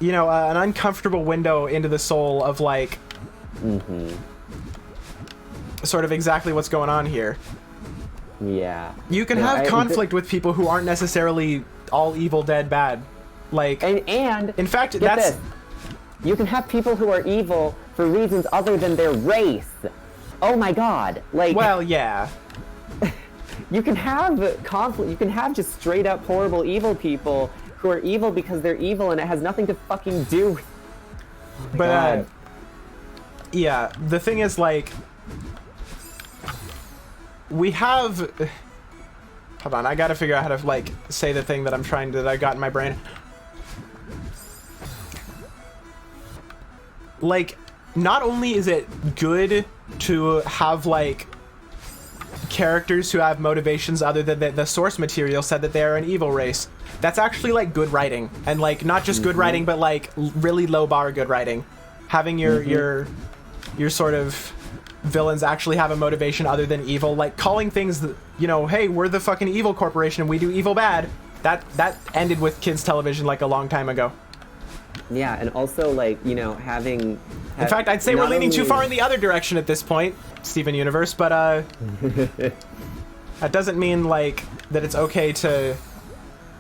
you know, an uncomfortable window into the soul of like sort of exactly what's going on here. Yeah. You can have conflict with people who aren't necessarily all evil, dead, bad. Like, and in fact, this. You can have people who are evil for reasons other than their race. Oh my god. Like, well, yeah. You can have conflict. You can have just straight up horrible evil people who are evil because they're evil, and it has nothing to fucking do with... Oh my god. Yeah, the thing is, like, we have... Hold on, I gotta figure out how to, like, say the thing that I got in my brain. Like, not only is it good to have, like, characters who have motivations other than the source material said that they're an evil race. That's actually like good writing, and like not just good writing, but like really low bar good writing. Having your sort of villains actually have a motivation other than evil, like calling things, you know, hey, we're the fucking evil corporation and we do evil bad. That ended with kids television like a long time ago. Yeah, and also like, you know, in fact, I'd say we're leaning too far in the other direction at this point, Steven Universe, but that doesn't mean like that it's okay to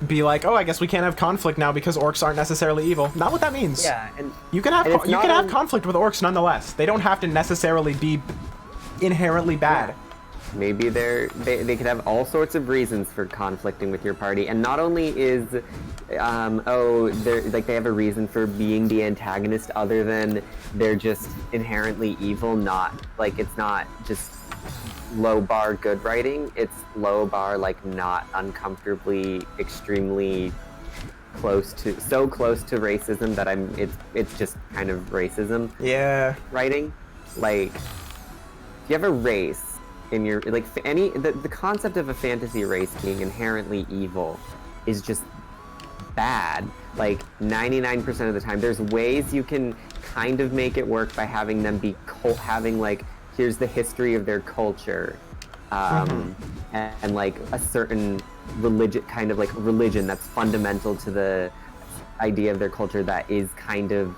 be like, oh, I guess we can't have conflict now because orcs aren't necessarily evil. Not what that means. Yeah, and you can have conflict with orcs nonetheless. They don't have to necessarily be inherently bad. Yeah. Maybe they could have all sorts of reasons for conflicting with your party, and not only is they have a reason for being the antagonist other than they're just inherently evil. Not like it's not just low bar good writing, it's low bar like not uncomfortably extremely close to racism that it's just kind of racism. Yeah. Writing, like if you have a race in your like the concept of a fantasy race being inherently evil is just bad. Like 99% of the time, there's ways you can kind of make it work by having them be having like, here's the history of their culture, and like a certain religion that's fundamental to the idea of their culture that is kind of,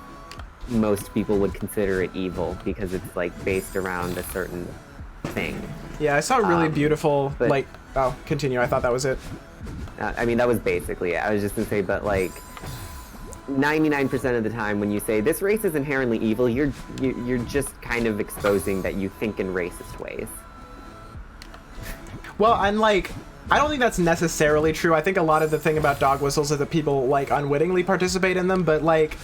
most people would consider it evil because it's like based around a certain thing. Yeah, I saw a really beautiful, like, oh, continue, I thought that was it. I mean, that was basically it. I was just gonna say, but like 99% of the time when you say this race is inherently evil, you're just kind of exposing that you think in racist ways. Well, and like, I don't think that's necessarily true. I think a lot of the thing about dog whistles is that people like unwittingly participate in them, but like...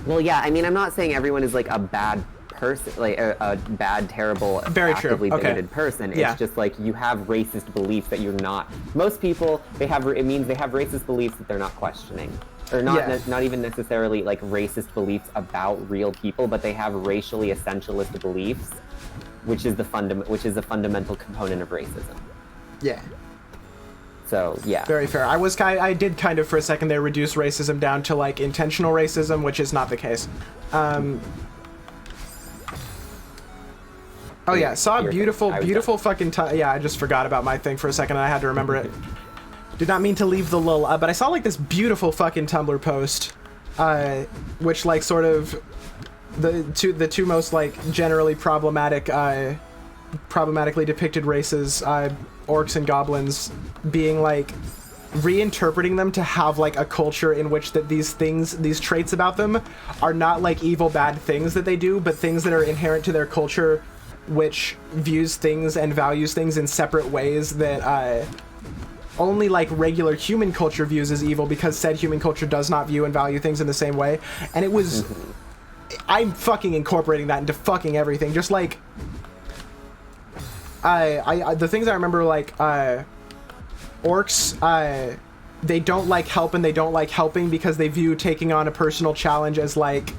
Well, yeah, I mean, I'm not saying everyone is like a bad person, like a bad, terrible, Very actively true. Okay. bigoted person. Yeah. It's just like you have racist beliefs that you're not. Most people, it means they have racist beliefs that they're not questioning. Or not, Yeah. not even necessarily like racist beliefs about real people, but they have racially essentialist beliefs, which is a fundamental component of racism. Yeah. So yeah. Very fair. I did kind of for a second there reduce racism down to like intentional racism, which is not the case. Oh yeah, saw a beautiful fucking yeah, I just forgot about my thing for a second and I had to remember it. Did not mean to leave the lull, but I saw like this beautiful fucking Tumblr post, which like sort of the two most like generally problematically depicted races, orcs and goblins, being like reinterpreting them to have like a culture in which that these traits about them are not like evil bad things that they do, but things that are inherent to their culture, which views things and values things in separate ways that only like regular human culture views as evil, because said human culture does not view and value things in the same way. And it was I'm fucking incorporating that into fucking everything. Just like the things I remember, like orcs, they don't like help and they don't like helping because they view taking on a personal challenge as like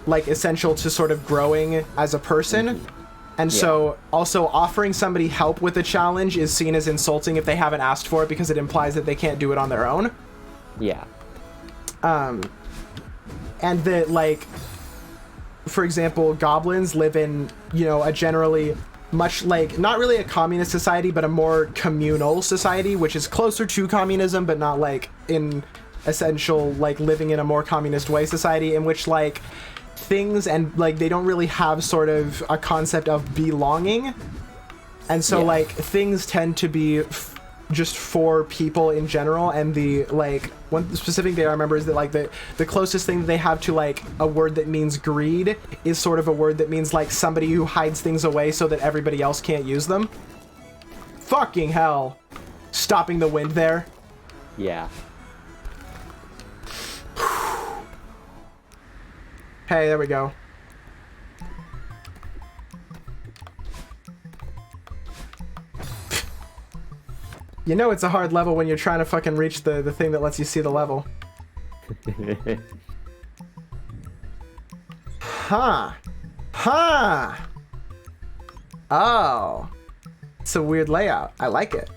essential to sort of growing as a person. And so also offering somebody help with a challenge is seen as insulting if they haven't asked for it, because it implies that they can't do it on their own. Yeah. And that, like, for example, goblins live in, you know, a generally much like, not really a communist society, but a more communal society, which is closer to communism, but not like in essential, like living in a more communist way society, in which like things and like they don't really have sort of a concept of belonging, and so like things tend to be just for people in general. And the like one specific thing I remember is that like the closest thing that they have to like a word that means greed is sort of a word that means like somebody who hides things away so that everybody else can't use them. Fucking hell. Stopping the wind there. Yeah. Hey, there we go. You know it's a hard level when you're trying to fucking reach the thing that lets you see the level. Huh. Huh. Oh. It's a weird layout. I like it.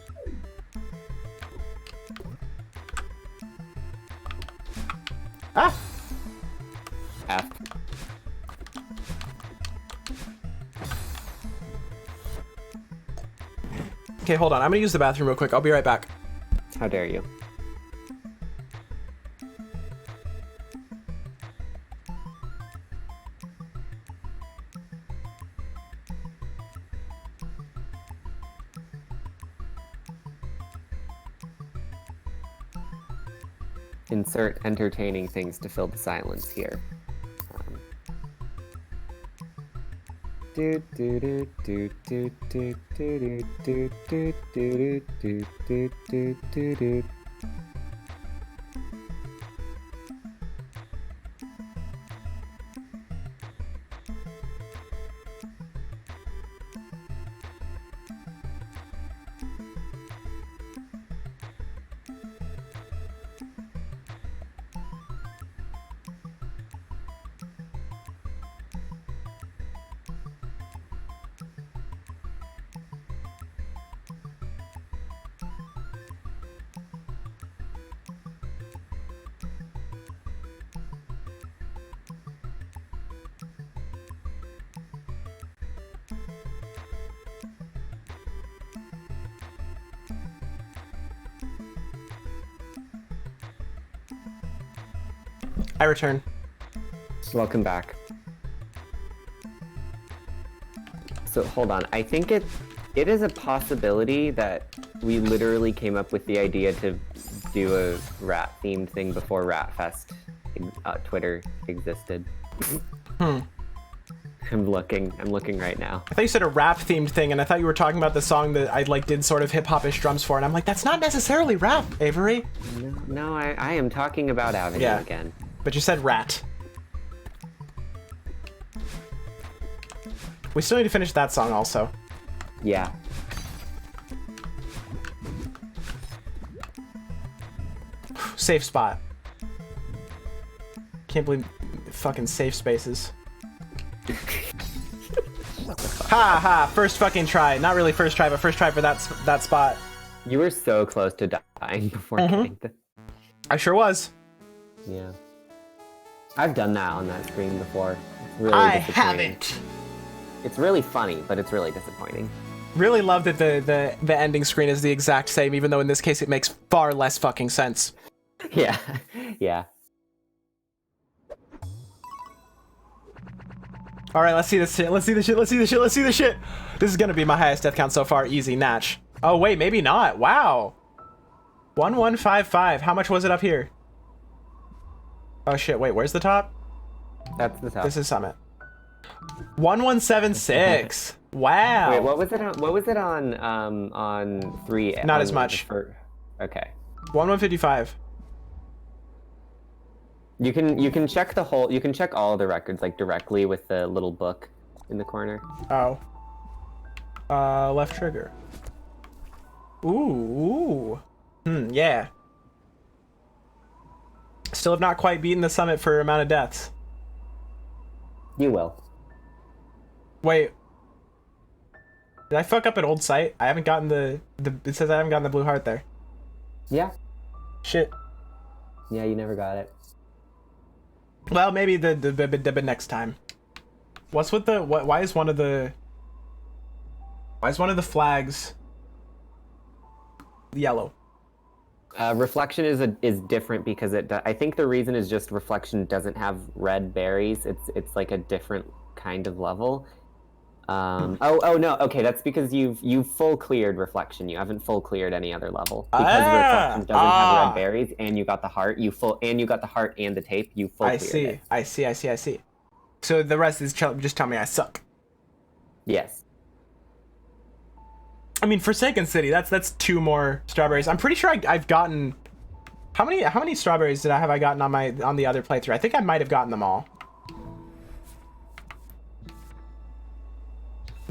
Ah. F. Okay, hold on. I'm gonna use the bathroom real quick. I'll be right back. How dare you? Insert entertaining things to fill the silence here. Do do do do do do do do do do do do do do do. I return. Welcome back. So hold on. I think it is a possibility that we literally came up with the idea to do a rat themed thing before Ratfest Twitter existed. I'm looking right now. I thought you said a rap themed thing, and I thought you were talking about the song that I like did sort of hip hop-ish drums for, and I'm like, that's not necessarily rap, Avery. No, I am talking about Avenue again. But you said rat. We still need to finish that song also. Yeah. Safe spot. Can't believe fucking safe spaces. Ha ha! First fucking try. Not really first try, but first try for that spot. You were so close to dying before getting the... I sure was. Yeah. I've done that on that screen before. It's really I disappointing. haven't. It's really funny, but it's really disappointing. Really love that the ending screen is the exact same, even though in this case it makes far less fucking sense. Yeah. Yeah. All right, let's see this shit. Let's see the shit. Let's see the shit. Let's see the shit. This is gonna be my highest death count so far. Easy, Natch. Oh wait, maybe not. Wow. 1155. How much was it up here? Oh shit. Wait, where's the top? That's the top. This is Summit. 1176. Wow. Wait, what was it on? What was it on 3? Not as much. Okay. 1155. You can check the whole. You can check all of the records like directly with the little book in the corner. Oh. Left trigger. Ooh. Yeah. Still have not quite beaten the Summit for amount of deaths. You will. Wait. Did I fuck up an old site? I haven't gotten the it says I haven't gotten the blue heart there. Yeah. Shit. Yeah, you never got it. Well, maybe the next time. What's with the why is one of the flags yellow? Reflection is different because I think the reason is just Reflection doesn't have red berries. It's like a different kind of level. Oh no, okay, that's because you've full cleared Reflection. You haven't full cleared any other level because Reflection doesn't have red berries, and you got the heart. You got the heart and the tape. You full cleared it. I see. So the rest is just tell me I suck. Yes. I mean, Forsaken City. That's 2 more strawberries. I'm pretty sure I've gotten. How many strawberries have I gotten on the other playthrough? I think I might have gotten them all.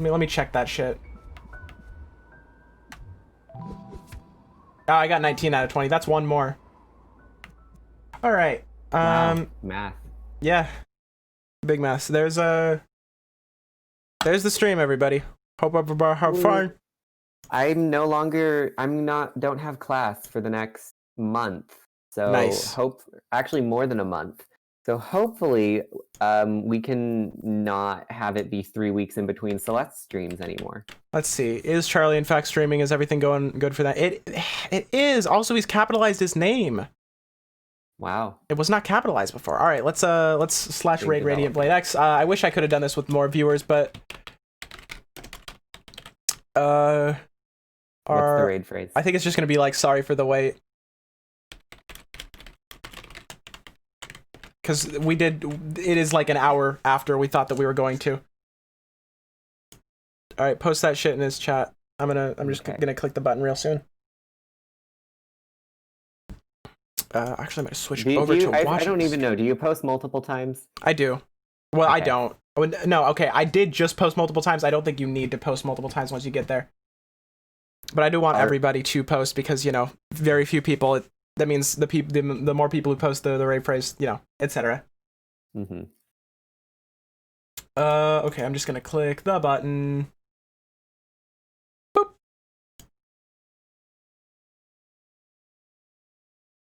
Let me check that shit. Oh, I got 19 out of 20. That's 1 more. All right. Wow. Math. Yeah. Big mess. There's the stream, everybody. Hope everybody have fun. Don't have class for the next month. So nice. Actually more than a month. So hopefully we can not have it be 3 weeks in between Celeste streams anymore. Let's see. Is Charlie in fact streaming? Is everything going good for that? It is. Also, he's capitalized his name. Wow. It was not capitalized before. All right, let's slash raid Radiant Blade X. I wish I could have done this with more viewers, but what's the raid phrase? I think it's just gonna be like sorry for the wait. Because it is like an hour after we thought that we were going to. All right, post that shit in his chat. I'm just gonna click the button real soon. Actually, I'm gonna switch over to watch. I don't even know. Do you post multiple times? I do. Well, okay. I don't. No, okay. I did just post multiple times. I don't think you need to post multiple times once you get there. But I do want everybody to post because very few people. That means the more people who post the raid phrase, etc. Mm-hmm. Okay, I'm just gonna click the button.